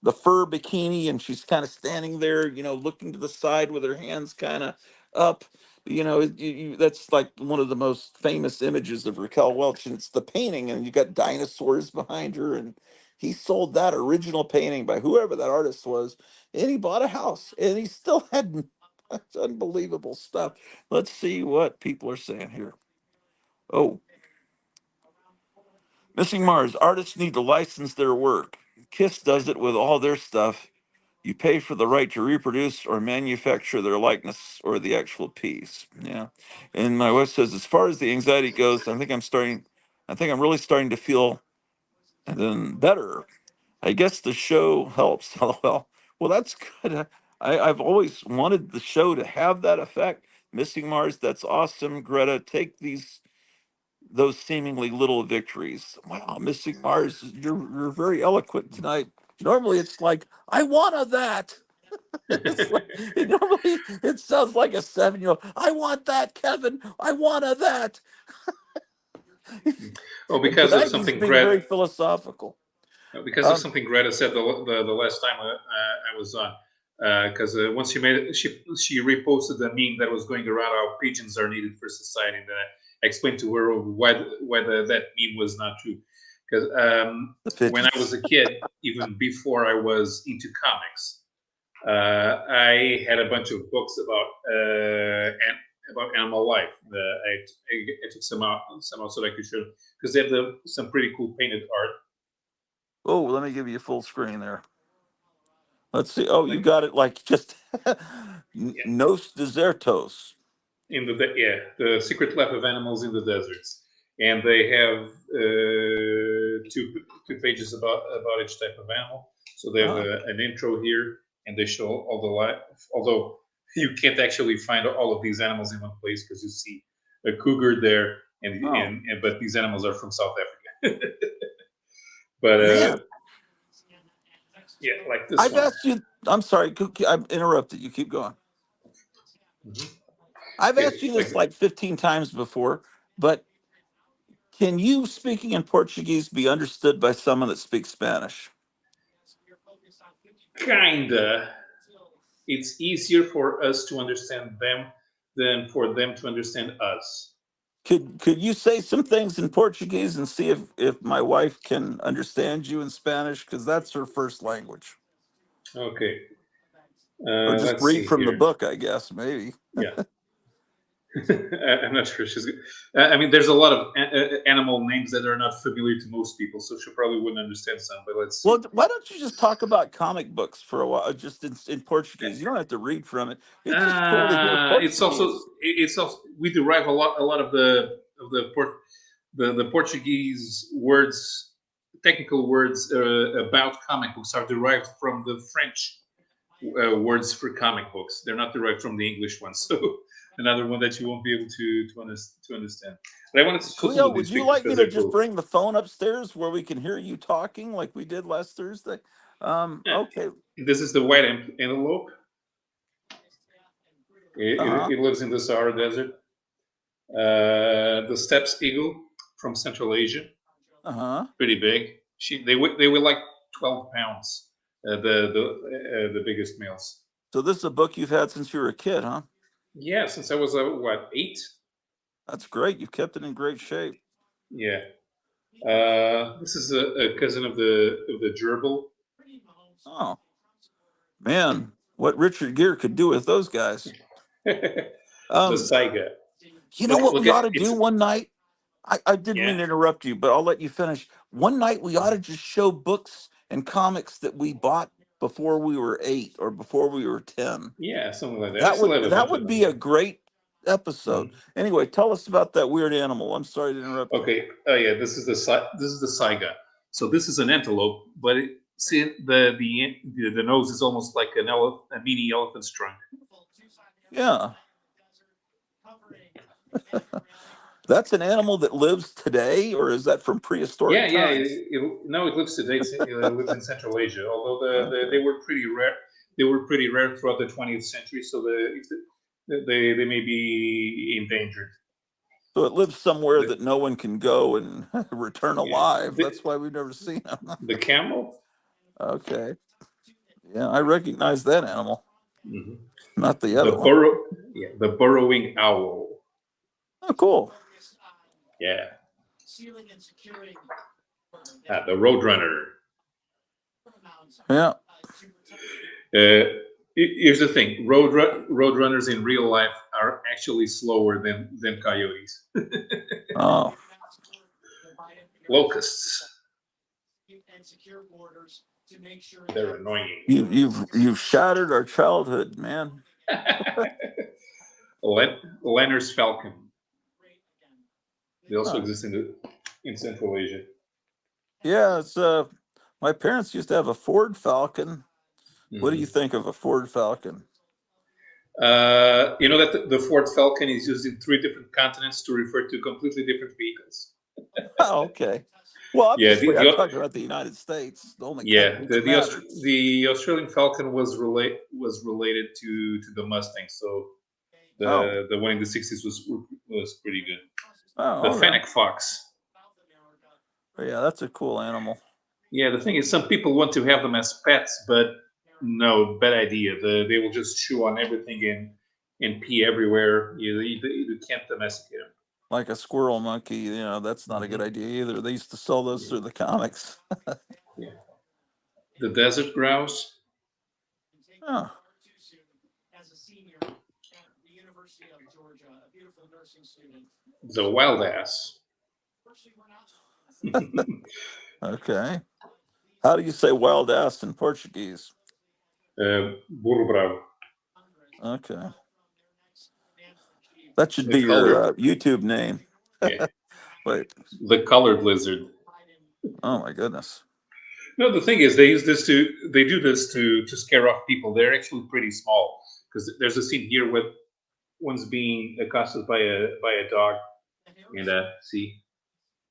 the fur bikini, and she's kind of standing there, looking to the side with her hands kind of up. That's like one of the most famous images of Raquel Welch, and it's the painting, and you got dinosaurs behind her. And he sold that original painting by whoever that artist was, and he bought a house, and he still had. That's unbelievable stuff. Let's see what people are saying here. Oh, Missing Mars artists need to license their work. Kiss does it with all their stuff. You pay for the right to reproduce or manufacture their likeness or the actual piece. Yeah. And my wife says, as far as the anxiety goes, I think I'm really starting to feel better. I guess the show helps. LOL. Well, that's good. I've always wanted the show to have that effect. Missing Mars, that's awesome. Greta, take those seemingly little victories. Wow, Missing Mars, you're very eloquent tonight. Normally it's like, I wanna that. It's like, normally it sounds like a 7-year-old. I want that, Kevin. I wanna that. Oh, And because of tonight he's something being very Greta, philosophical. Um, said the last time I was on. Because once she reposted the meme that was going around how pigeons are needed for society, and then I explained to her why that meme was not true. Because the when I was pigeons. a kid, even before I was into comics, I had a bunch of books about animal life. I took some out so I could show, because they have some pretty cool painted art. Oh, let me give you full screen there. Let's see. Oh, you Like, got it like just yeah, Nos Desertos. the secret life of animals in the deserts. and they have two pages about each type of animal. So they have an intro here, and they show all the life. Although you can't actually find all of these animals in one place because you see a cougar there, and but these animals are from South Africa. But yeah, like this I've one. asked you. I'm sorry, I've interrupted you. Keep going. I've Yeah, asked you this like 15 times before, but can you, speaking in Portuguese, be understood by someone that speaks Spanish? kinda. It's easier for us to understand them than for them to understand us. Could you say some things in Portuguese and see if my wife can understand you in Spanish, because that's her first language, Okay. or just Let's read see from the here. book, I guess, maybe. Yeah. I'm not sure she's good. I mean, there's a lot of animal names that are not familiar to most people, so she probably wouldn't understand some. But let's see. Well, why don't you just talk about comic books for a while, just in Portuguese? You don't have to read from it. It's just cool to hear Portuguese. It's also we derive a lot of the Portuguese words, technical words about comic books are derived from the French words for comic books. They're not derived from the English ones. So another one that you won't be able to understand. But I wanted to show some Cleo, of these would you pictures like me because to they're just cool. bring the phone upstairs where we can hear you talking like we did last Thursday? Yeah. Okay. This is the white antelope. Uh-huh. It lives in the Sahara Desert. The steppes eagle from Central Asia, Uh-huh. pretty big. They weigh like 12 pounds. The biggest males. So this is a book you've had since you were a kid, huh? Yeah, since I was what 8. That's great. You've kept it in great shape. Yeah. This is a cousin of the gerbil. Oh, man. What Richard Gere could do with those guys. The Um, saiga. you know what Look we at ought to do it's one night? I didn't mean yeah to interrupt you, but I'll let you finish. One night we ought to just show books and comics that we bought before we were 8 or before we were 10. yeah something like that. I That still would have a that bunch of would them. be a great episode. Mhm. Anyway, tell us about that weird animal. I'm sorry to interrupt you. Okay. Oh yeah, this is the saiga. So this is an antelope, but see the nose is almost like a mini elephant's trunk. Yeah. That's an animal that lives today, or is that from Yeah, prehistoric yeah. times? No, it lives today. It lives in Central Asia. Although they Okay. were pretty rare. They were pretty rare throughout the 20th century. So they may be endangered. So it lives somewhere The, that no one can go and return yeah, alive. That's why we've never seen them. the camel. Okay. Yeah, I recognize that animal, Mhm. not the The other one. the burrowing owl. Oh, cool. Yeah, the roadrunner. Yeah. Here's the thing: roadrunners in real life are actually slower than coyotes. Oh, Locusts. They're annoying. you've shattered our childhood, man. Lanner's falcon. They also Huh. exist in Central Asia. Yeah, it's my parents used to have a Ford Falcon. What do you Mhm. think of a Ford Falcon? You know that the Ford Falcon is used in 3 different continents to refer to completely different vehicles. Oh, okay. Well, Yeah, obviously, I'm talking about the United States, the only country that matters. the Australian Falcon was related to the Mustang, so Oh, the one in the 60s was pretty good. The oh, okay. Fennec Fox. Yeah, that's a cool animal. Yeah, the thing is, some people want to have them as pets, but no, bad idea. They will just chew on everything and pee everywhere. You can't domesticate them. Like a squirrel monkey, that's not a good Hmm. idea either. They used to sell those Yeah, through the comics. yeah. The desert grouse, Oh, the wild ass, okay. How do you say wild ass in Portuguese? burro bravo. Okay. That should The be your color, YouTube name. yeah. Wait. The colored lizard. Oh my goodness. No, the thing is, they do this to scare off people. They're actually pretty small because there's a scene here where one's being accosted by a dog, and see,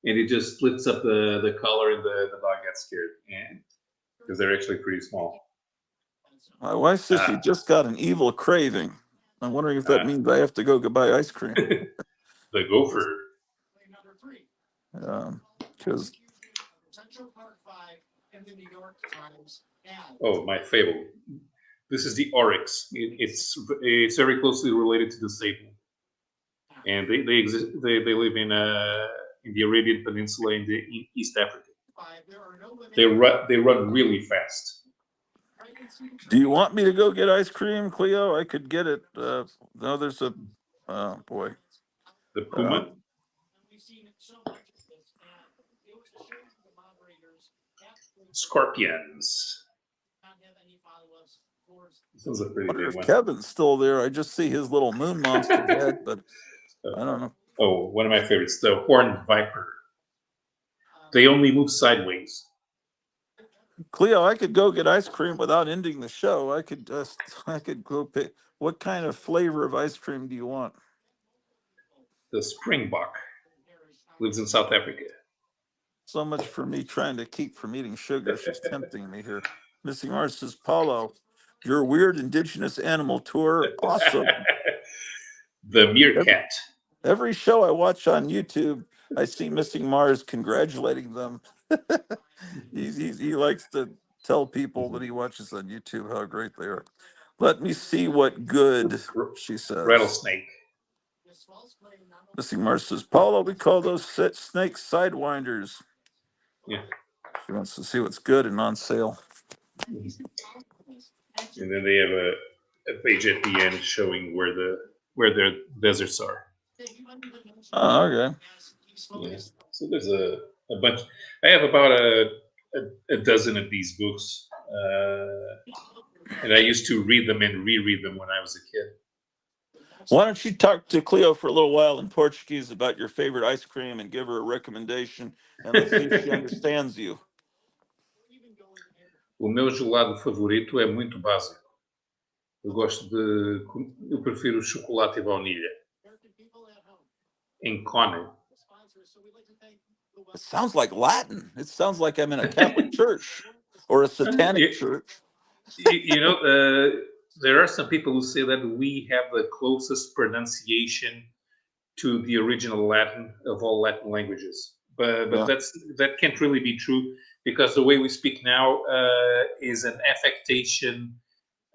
and it just lifts up the collar, and the dog gets scared, and because they're actually pretty small. My wife says she just got an evil craving. I'm wondering if that means I have to go buy ice cream. The gopher. Because oh, my favorite. This is the oryx. It's very closely related to the sable, and they exist. They live in the Arabian Peninsula in East Africa. They run really fast. do you want me to go get ice cream, Cleo? I could get it. No, there's a boy. The puma. Scorpions. This is a pretty Wonder big if one. Kevin's still there. I just see his little moon monster head, but I don't know. Oh, one of my favorites, the horned viper. They only move sideways. Cleo, I could go get ice cream without ending the show. I could go pick. What kind of flavor of ice cream do you want? The springbok lives in South Africa. So much for me trying to keep from eating sugar. She's tempting me here. Missing Mars says, Paulo, your weird indigenous animal tour, awesome. The meerkat. Every show I watch on YouTube, I see Missing Mars congratulating them. He likes to tell people that he watches on YouTube how great they are. Let me see what good, she says. Rattlesnake. Missing Mars says, Paulo, we call those snakes sidewinders. Yeah. She wants to see what's good and on sale. And then they have a page at the end showing where their deserts are. Oh, okay. Yeah. So there's a bunch. I have about a dozen of these books, and I used to read them and reread them when I was a kid. Why don't you talk to Cleo for a little while in Portuguese about your favorite ice cream and give her a recommendation, and let's see if she understands you. O meu gelado favorito é muito básico. Eu prefiro chocolate e baunilha. Em cone. It sounds like Latin. It sounds like I'm in a Catholic church or a satanic church. You know, there are some people who say that we have the closest pronunciation to the original Latin of all Latin languages, but that can't really be true because the way we speak now is an affectation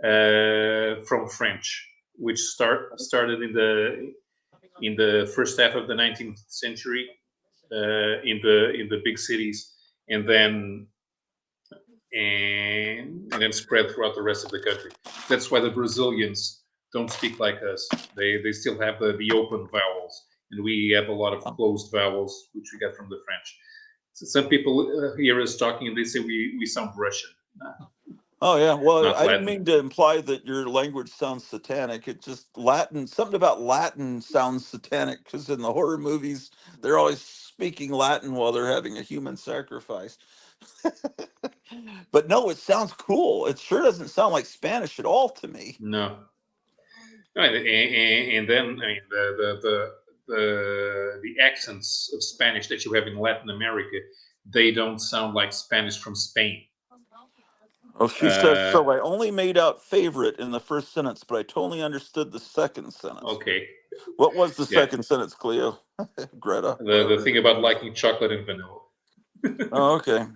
from French, which started in the first half of the 19th century in the big cities, and then spread throughout the rest of the country. That's why the Brazilians don't speak like us. They still have the open vowels, and we have a lot of closed vowels, which we got from the French. So some people hear us talking and they say we sound Russian. Oh yeah, well, I didn't Latin. mean to imply that your language sounds satanic. It just Latin. Something about Latin sounds satanic because in the horror movies they're always speaking Latin while they're having a human sacrifice. But no, it sounds cool. It sure doesn't sound like Spanish at all to me. No. And then I mean the accents of Spanish that you have in Latin America, they don't sound like Spanish from Spain. Oh, she says, so I only made out favorite in the first sentence, but I totally understood the second sentence. Okay. What was the second sentence, Cleo? Greta? The thing about liking chocolate and vanilla. Oh, okay.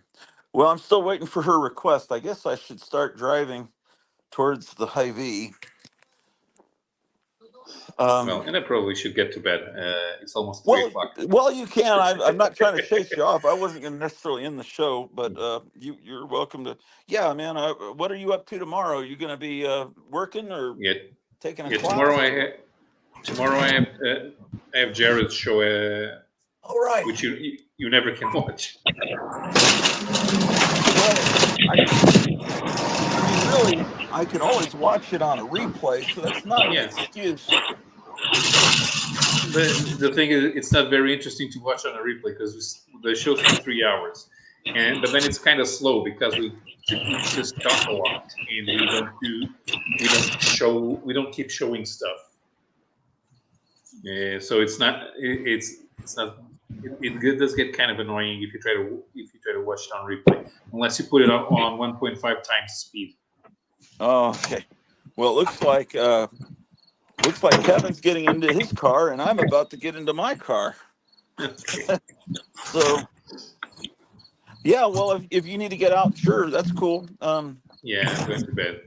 Well, I'm still waiting for her request. I guess I should start driving towards the Hy-Vee. And I probably should get to bed. It's almost 3 o'clock. Well, you can. I'm not trying to chase you off. I wasn't going to necessarily end the show, but you're welcome to. Yeah, man. What are you up to tomorrow? Are you going to be working or taking a class? Tomorrow I have Jared's show. All right. Which you never can watch. Well, really, I can always watch it on a replay, so that's not an excuse. the thing is, it's not very interesting to watch on a replay because the show's for 3 hours, but then it's kind of slow because we just talk a lot and we don't keep showing stuff. So it's not does get kind of annoying if you try to watch it on replay unless you put it up on 1.5 times speed. Oh, okay. Well, it looks like Kevin's getting into his car, and I'm about to get into my car. Okay. So, yeah. Well, if you need to get out, sure, that's cool. Yeah, I'm going to bed.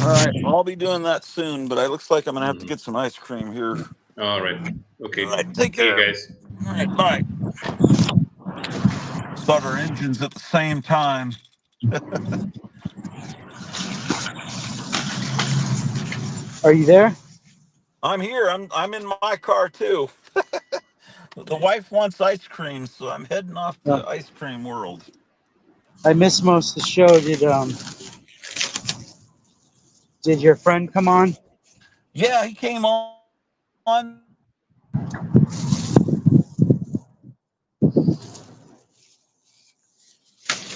All right, I'll be doing that soon. But it looks like I'm gonna have to Mhm. get some ice cream here. All right. All Okay. right, take See you care. guys. All right, bye. Start our engines at the same time. Are you there? I'm here. I'm in my car too. The wife wants ice cream, so I'm heading off No. to ice cream world. I missed most of the show. Did your friend come on? Yeah, he came on. I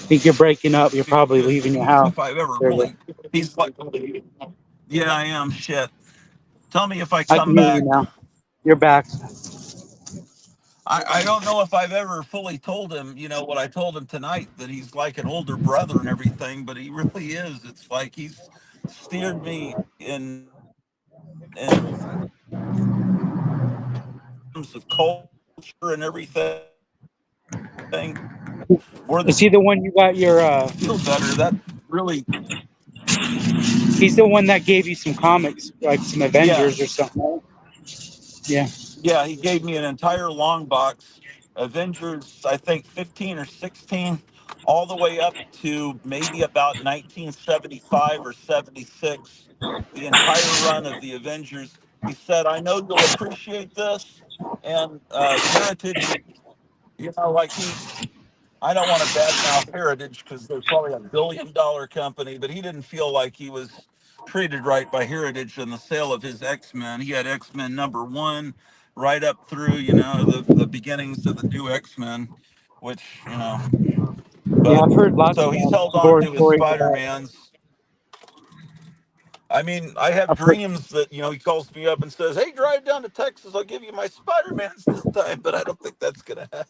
think you're breaking up. You're probably Because leaving your he's, house. if I've ever There you go. really, he's like, yeah, I am. Shit. Tell me if I I come can hear you back. now. You're back. I don't know if I've ever fully told him, what I told him tonight, that he's like an older brother and everything, but he really is. It's like he's steered me in terms of culture and everything. More than Is he the one you got your? feel better. That really, He's the one that gave you some comics, like some Avengers or yes. something. Yeah. Yeah, he gave me an entire long box, Avengers, I think 15 or 16, all the way up to maybe about 1975 or 76, the entire run of the Avengers. He said, I know you'll appreciate this. And Heritage, like I don't want to badmouth Heritage because they're probably $1 billion company, but he didn't feel like he was treated right by Heritage in the sale of his X-Men. He had X-Men #1 right up through, the beginnings of the new X-Men, which, Yeah, but I've heard lots so of he's held on horror to his stories about. Spider-Mans. I mean, I have I've heard, dreams that, he calls me up and says, hey, drive down to Texas. I'll give you my Spider-Mans this time, but I don't think that's going to happen.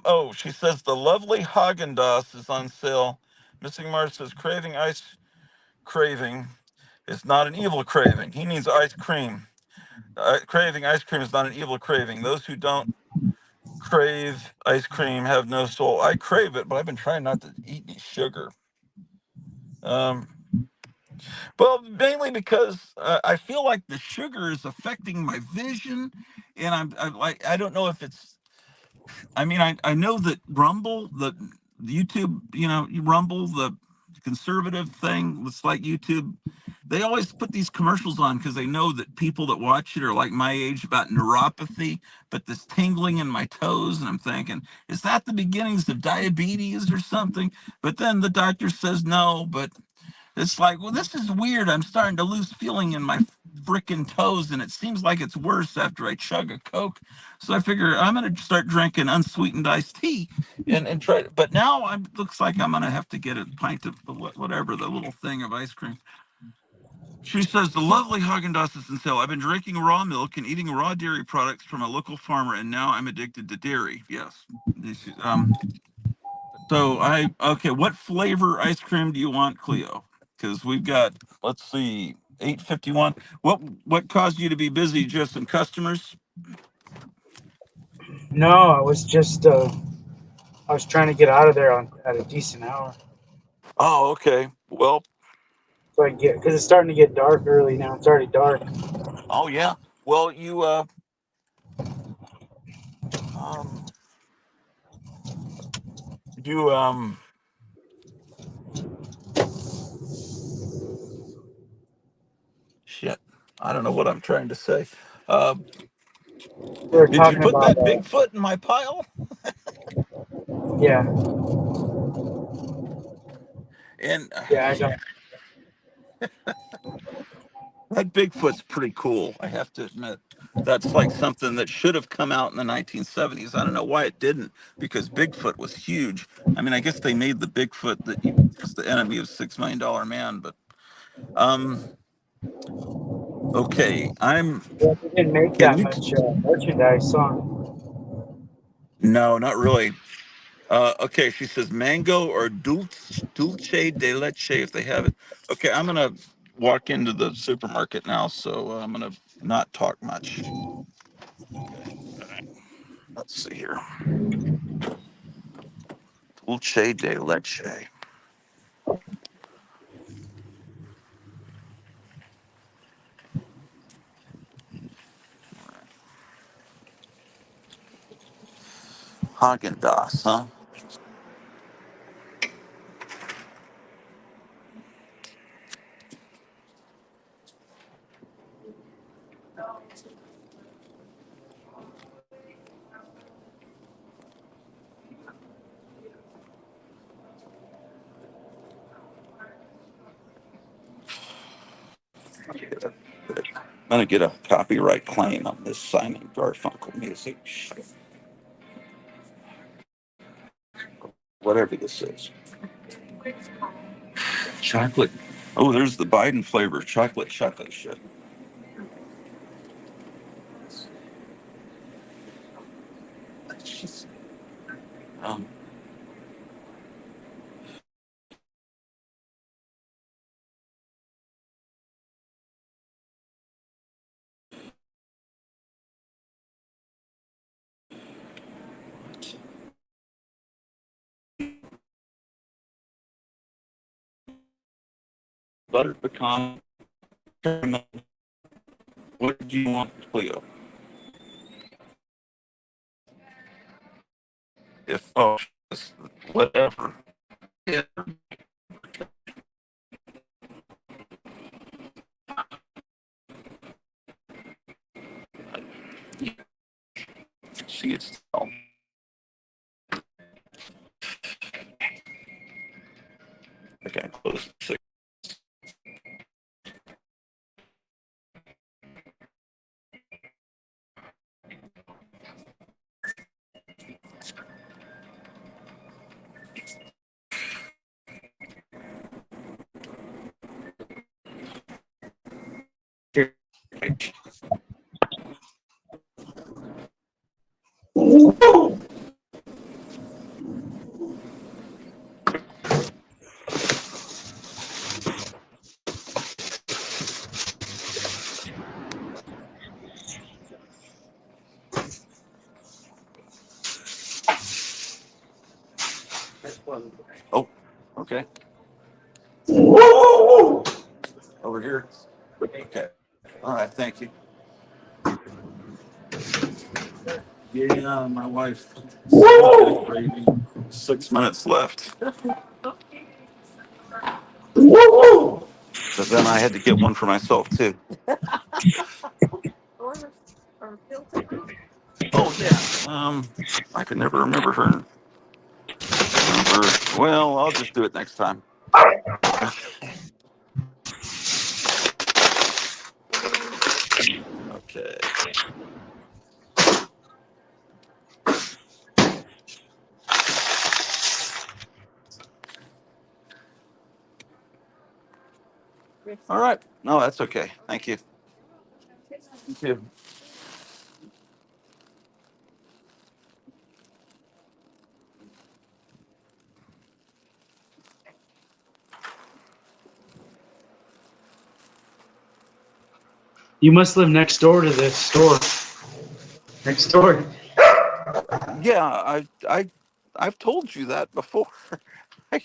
Oh, she says the lovely Haagen-Dazs is on sale. Missing Mars says craving is not an evil craving. He needs ice cream. Craving ice cream is not an evil craving. Those who don't crave ice cream have no soul. I crave it, but I've been trying not to eat any sugar. Um, well, mainly because I feel like the sugar is affecting my vision, and I'm like, I don't know if it's. I mean, I know that Rumble, the YouTube, Rumble, the conservative thing, it's like YouTube. They always put these commercials on because they know that people that watch it are like my age about neuropathy, but this tingling in my toes. And I'm thinking, is that the beginnings of diabetes or something? But then the doctor says no, but it's like, well, this is weird. I'm starting to lose feeling in my freaking toes, and it seems like it's worse after I chug a Coke. So I figure I'm going to start drinking unsweetened iced tea and try. But now it looks like I'm going to have to get a pint of whatever, the little thing of ice cream. She says the lovely Haagen-Dazs is in sale. I've been drinking raw milk and eating raw dairy products from a local farmer, and now I'm addicted to dairy. Yes. So okay, what flavor ice cream do you want, Cleo? Because we've got, let's see, 8:51. What caused you to be busy? Just some customers? no, I was trying to get out of there at a decent hour, Oh, okay. Well, so I can get because it's starting to get dark early now. It's already dark. oh yeah. Well, um you shit. I don't know what I'm trying to say. Um, We were did you talking put about that Bigfoot in my pile? yeah, And yeah. I got That Bigfoot's pretty cool, I have to admit. That's like something that should have come out in the 1970s. I don't know why it didn't, because Bigfoot was huge. I mean, I guess they made the Bigfoot that was the enemy of $6 Million Man, but um, okay, Well, they didn't make can that you, much merchandise, huh? no, not really. Okay, she says mango or dulce de leche if they have it. Okay, I'm gonna walk into the supermarket now, so I'm gonna not talk much. Okay, all right. Let's see here. Dulce de leche. Haagen Dazs, huh? I'm gonna get a copyright claim on this Simon Garfunkel music. Whatever this is. Chocolate. Oh, there's the Biden flavor. Chocolate shit. Um, Butter pecan. Caramel. What do you want, Cleo? If oh, whatever. Yeah. See, it's okay. Close. Oh, okay. Over here. Okay. All right. Thank you. Yeah, my wife. Gravy. 6 minutes left. But then I had to get one for myself too. Oh yeah. I could never remember her. Remember? Well, I'll just do it next time. Okay. All right. No, that's okay. Thank you. Thank you. You must live next door to the store. Next door. Yeah, I've told you that before. I,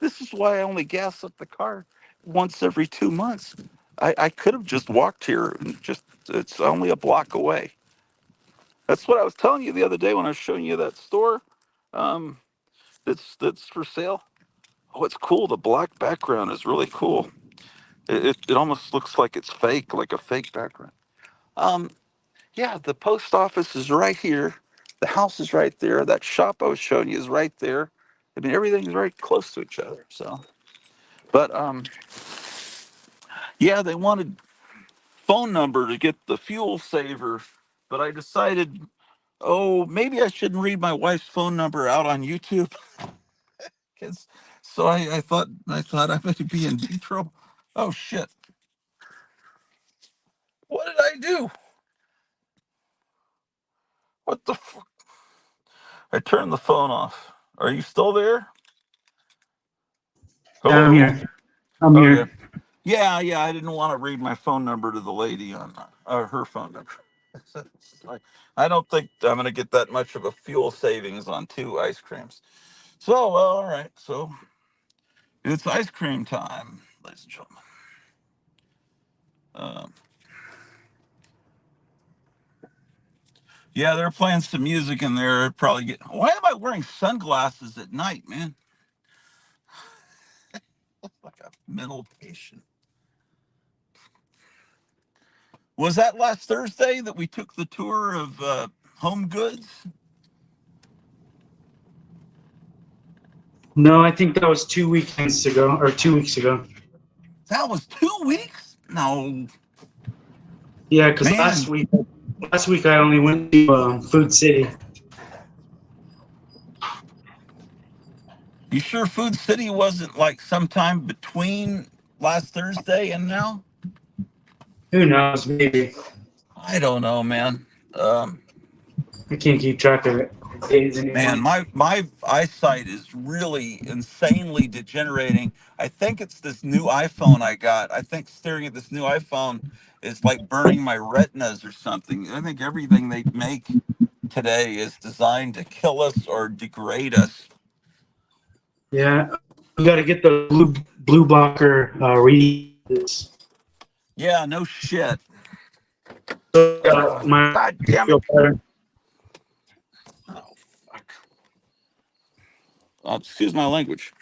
this is why I only gas up the car once every 2 months. I could have just walked here and just it's only a block away. That's what I was telling you the other day when I was showing you that store. Um, that's for sale. Oh, it's cool. The black background is really cool. It almost looks like it's fake, like a fake background. Um, yeah, the post office is right here. The house is right there. That shop I was showing you is right there. I mean, everything's very close to each other. So, but yeah, they wanted. phone number to get the fuel saver, but I decided, oh, maybe I shouldn't read my wife's phone number out on YouTube. So I thought I might be in deep trouble. Oh shit! What did I do? What the fuck? I turned the phone off. Are you still there? Yeah, I'm Hello? here. I'm Okay. here. Yeah, I didn't want to read my phone number to the lady on her phone number. I don't think I'm going to get that much of a fuel savings on 2 ice creams. So, well, all right. So it's ice cream time, ladies and gentlemen. Um, yeah, they're playing some music in there. Probably get. Why am I wearing sunglasses at night, man? Like a mental patient. Was that last Thursday that we took the tour of Home Goods? No, I think that was 2 weekends ago or 2 weeks ago. That was 2 weeks? No, Yeah, because man. last week I only went to Food City. You sure Food City wasn't like sometime between last Thursday and now? Who knows? Maybe I don't know, man. Um, I can't keep track of it days Man, anymore. my eyesight is really insanely degenerating. I think it's this new iPhone I got. I think staring at this new iPhone is like burning my retinas or something. I think everything they make today is designed to kill us or degrade us. Yeah, we got to get the blue blocker readers. Yeah, no shit. My God damn feel it. better. Oh, fuck. Excuse my language.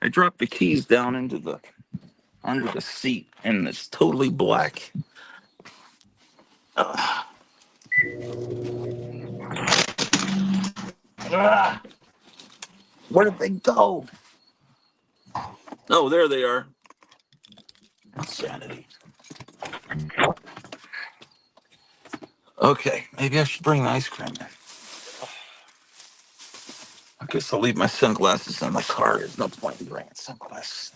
I dropped the keys down into the under the seat and it's totally black. Ugh. Ah, where did they go? Oh, there they are. Sanity. Okay, maybe I should bring the ice cream in. I guess I'll leave my sunglasses in the car. There's no point in bringing sunglasses.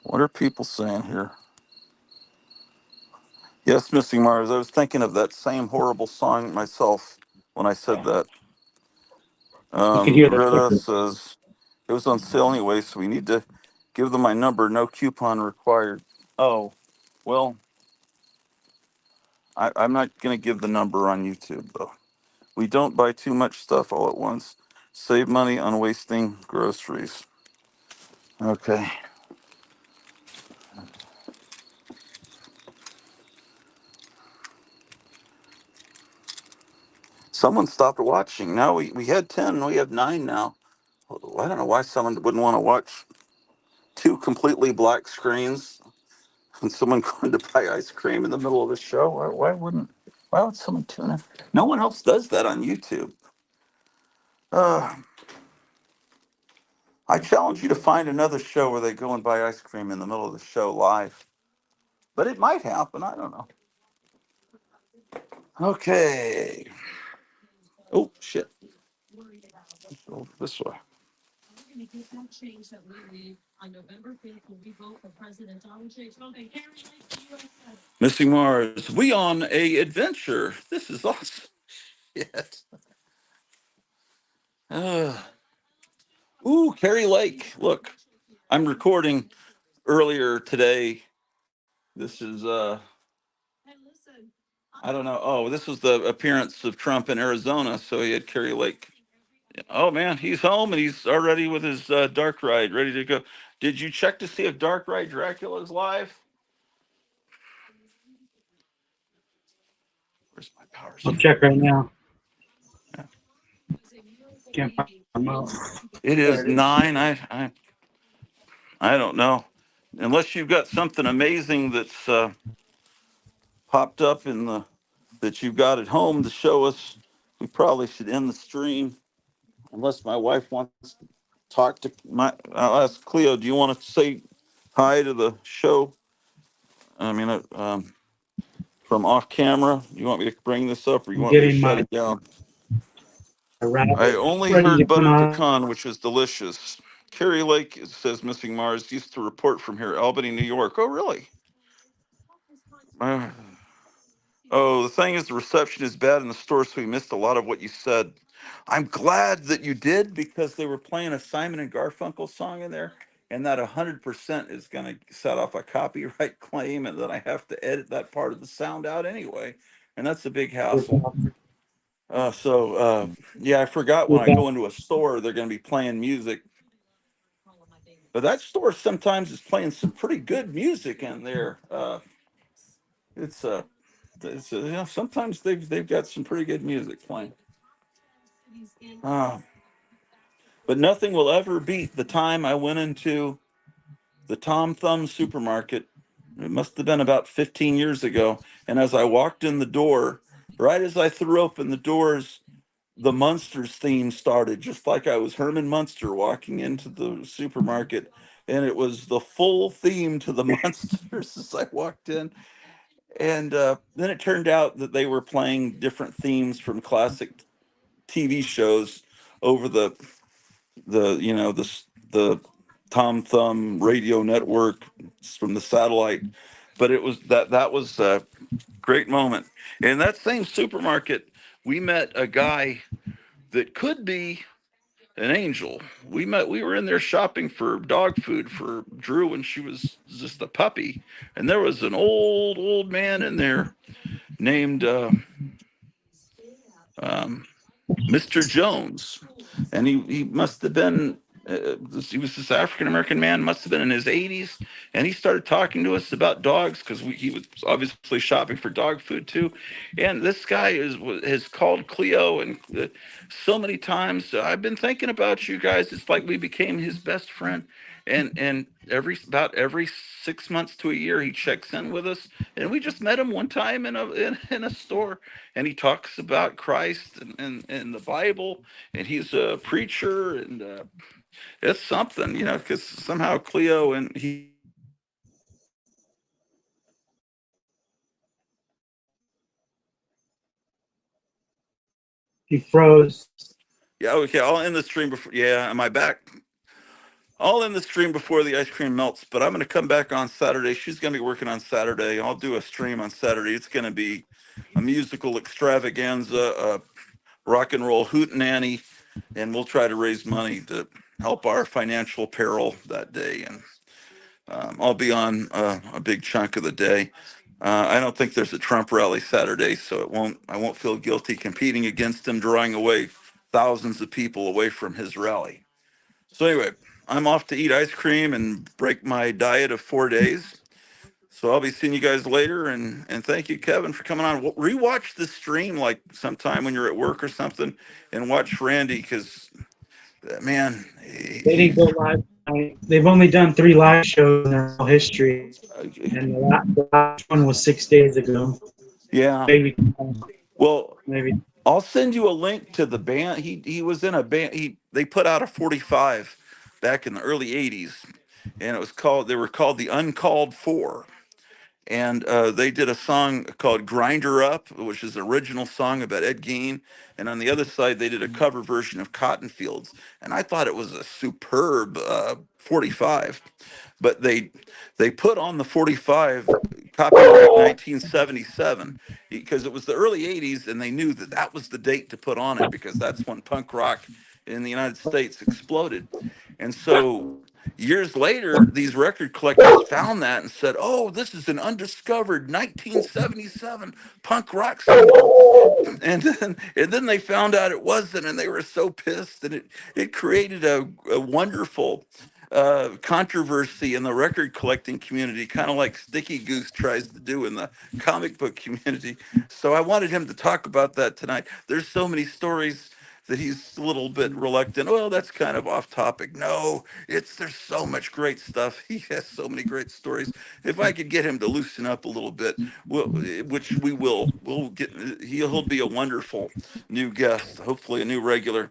What are people saying here? Yes, Missing Mars. I was thinking of that same horrible song myself when I said that. You can hear Greta the says it was on sale anyway, so we need to give them my number. No coupon required. Oh, well, I'm not going to give the number on YouTube, though. We don't buy too much stuff all at once. Save money on wasting groceries. Okay. Someone stopped watching. Now we had 10, we have 9 now. I don't know why someone wouldn't want to watch 2 completely black screens and someone going to buy ice cream in the middle of the show. Why would someone tune in? No one else does that on YouTube. Uh, I challenge you to find another show where they go and buy ice cream in the middle of the show live. But it might happen. I don't know. Okay. Oh, shit. Go this way. Missing Mars, we on a adventure. This is awesome. Shit. Uh, ooh, Carrie Lake. Look, I'm recording earlier today. This is I don't know. Oh, this was the appearance of Trump in Arizona, so he had Carrie Lake. Oh man, he's home and he's already with his dark ride ready to go. Did you check to see if Dark Ride Dracula is live? Where's my power I'll supply? check right now. Can't find them out. It There is it is. 9. I don't know. unless you've got something amazing that's popped up in the that you've got at home to show us, we probably should end the stream. Unless my wife wants to talk to my, I'll ask Cleo. Do you want to say hi to the show? I mean, from off camera. You want me to bring this up, or you I'm want me to getting shut my it down? I rabbit only ready to heard come butter out. pecan, which is delicious. Carrie Lake says Missing Mars used to report from here, Albany, New York. Oh, really? Uh, oh, the thing is, the reception is bad in the store, so we missed a lot of what you said. I'm glad that you did because they were playing a Simon and Garfunkel song in there, and that 100% is going to set off a copyright claim, and then I have to edit that part of the sound out anyway, and that's a big hassle. Yeah, I forgot when I go into a store, they're going to be playing music. But that store sometimes is playing some pretty good music in there. It's sometimes they've got some pretty good music playing. Uh, but nothing will ever beat the time I went into the Tom Thumb supermarket. It must have been about 15 years ago. And as I walked in the door, right as I threw open the doors, the Munsters theme started, just like I was Herman Munster walking into the supermarket. And it was the full theme to the Munsters as I walked in. And then it turned out that they were playing different themes from classic TV shows over the Tom Thumb radio network from the satellite. But it was that was a great moment. In that same supermarket, we met a guy that could be an angel. We were in there shopping for dog food for Drew when she was just a puppy, and there was an old man in there named um, Mr. Jones, and he must have been he was this African American man, must have been in his 80s, and he started talking to us about dogs because he was obviously shopping for dog food too. And this guy has called Cleo and so many times. I've been thinking about you guys. It's like we became his best friend, and every 6 months to a year he checks in with us. And we just met him one time in a store, and he talks about Christ and the Bible, and he's a preacher, and it's something, because somehow Cleo and he. He froze. Yeah, okay, I'll end the stream before. Yeah, am I back? I'll end the stream before the ice cream melts, but I'm going to come back on Saturday. She's going to be working on Saturday. I'll do a stream on Saturday. It's going to be a musical extravaganza, rock and roll hootenanny, and we'll try to raise money to help our financial peril that day. And I'll be on a big chunk of the day. I don't think there's a Trump rally Saturday, so I won't feel guilty competing against him, drawing away thousands of people away from his rally. So anyway, I'm off to eat ice cream and break my diet of 4 days. So I'll be seeing you guys later, and thank you, Kevin, for coming on. Rewatch the stream like sometime when you're at work or something, and watch Randy because man, They didn't go live tonight. They've only done 3 live shows in their whole history, and the last one was 6 days ago. yeah. Maybe, Well, maybe. I'll send you a link to the band. He was in a band. They put out a 45 back in the early 80s, and they were called the Uncalled For. And they did a song called "Grinder Up," which is the original song about Ed Gein. And on the other side, they did a cover version of "Cotton Fields," and I thought it was a superb 45. But they put on the 45 copyright 1977 because it was the early 80s, and they knew that that was the date to put on it because that's when punk rock in the United States exploded. And so years later, these record collectors found that and said, "Oh, this is an undiscovered 1977 punk rock single." And then they found out it wasn't, and they were so pissed, and it created a wonderful controversy in the record collecting community, kind of like Sticky Goose tries to do in the comic book community. So I wanted him to talk about that tonight. There's so many stories that he's a little bit reluctant. Well, that's kind of off topic. No, there's so much great stuff. He has so many great stories. If I could get him to loosen up a little bit, which we will, we'll get. He'll be a wonderful new guest. Hopefully, a new regular.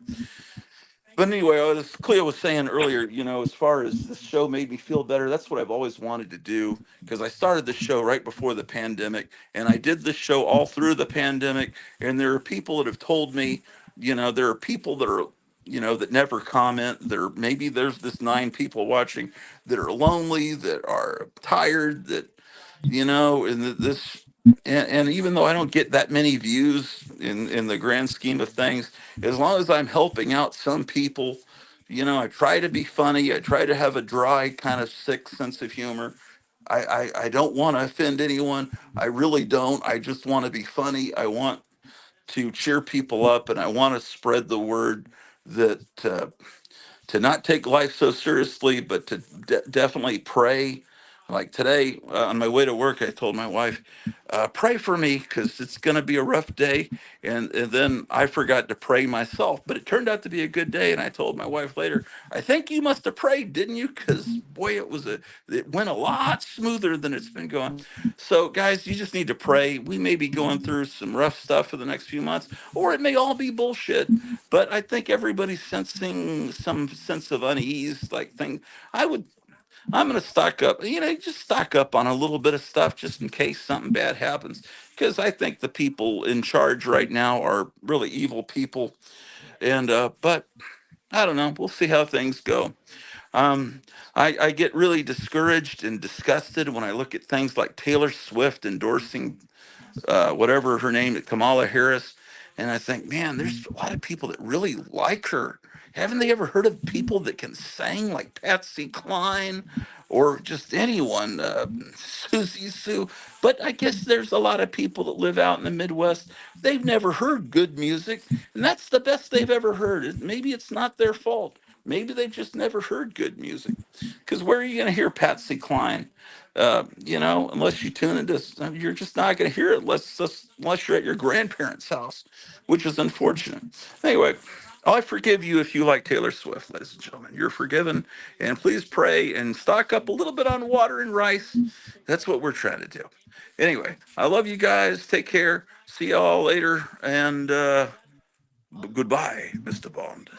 But anyway, as Cleo was saying earlier, as far as this show made me feel better, that's what I've always wanted to do, because I started the show right before the pandemic, and I did this show all through the pandemic. And there are people that have told me, there are people that are, that never comment. Maybe there's this 9 people watching that are lonely, that are tired, that, and this. And even though I don't get that many views in the grand scheme of things, as long as I'm helping out some people, I try to be funny. I try to have a dry, kind of sick sense of humor. I don't want to offend anyone. I really don't. I just want to be funny. I want to cheer people up, and I want to spread the word that to not take life so seriously, but to definitely pray. Like today, on my way to work, I told my wife, pray for me because it's going to be a rough day. And then I forgot to pray myself, but it turned out to be a good day. And I told my wife later, I think you must have prayed, didn't you? Because boy, it went a lot smoother than it's been going. So guys, you just need to pray. We may be going through some rough stuff for the next few months, or it may all be bullshit. But I think everybody's sensing some sense of unease, like thing. I'm going to stock up, just stock up on a little bit of stuff just in case something bad happens. Because I think the people in charge right now are really evil people. But I don't know. We'll see how things go. Um, I get really discouraged and disgusted when I look at things like Taylor Swift endorsing whatever her name, Kamala Harris. And I think, man, there's a lot of people that really like her. Haven't they ever heard of people that can sing like Patsy Cline or just anyone, Susie Sue? But I guess there's a lot of people that live out in the Midwest. They've never heard good music, and that's the best they've ever heard. Maybe it's not their fault. Maybe they just never heard good music. Because where are you going to hear Patsy Cline? Unless you tune into, you're just not going to hear it unless you're at your grandparents' house, which is unfortunate. Anyway, I forgive you if you like Taylor Swift, ladies and gentlemen. You're forgiven, and please pray and stock up a little bit on water and rice. That's what we're trying to do. Anyway, I love you guys. Take care. See y'all later, and goodbye, Mr. Bond.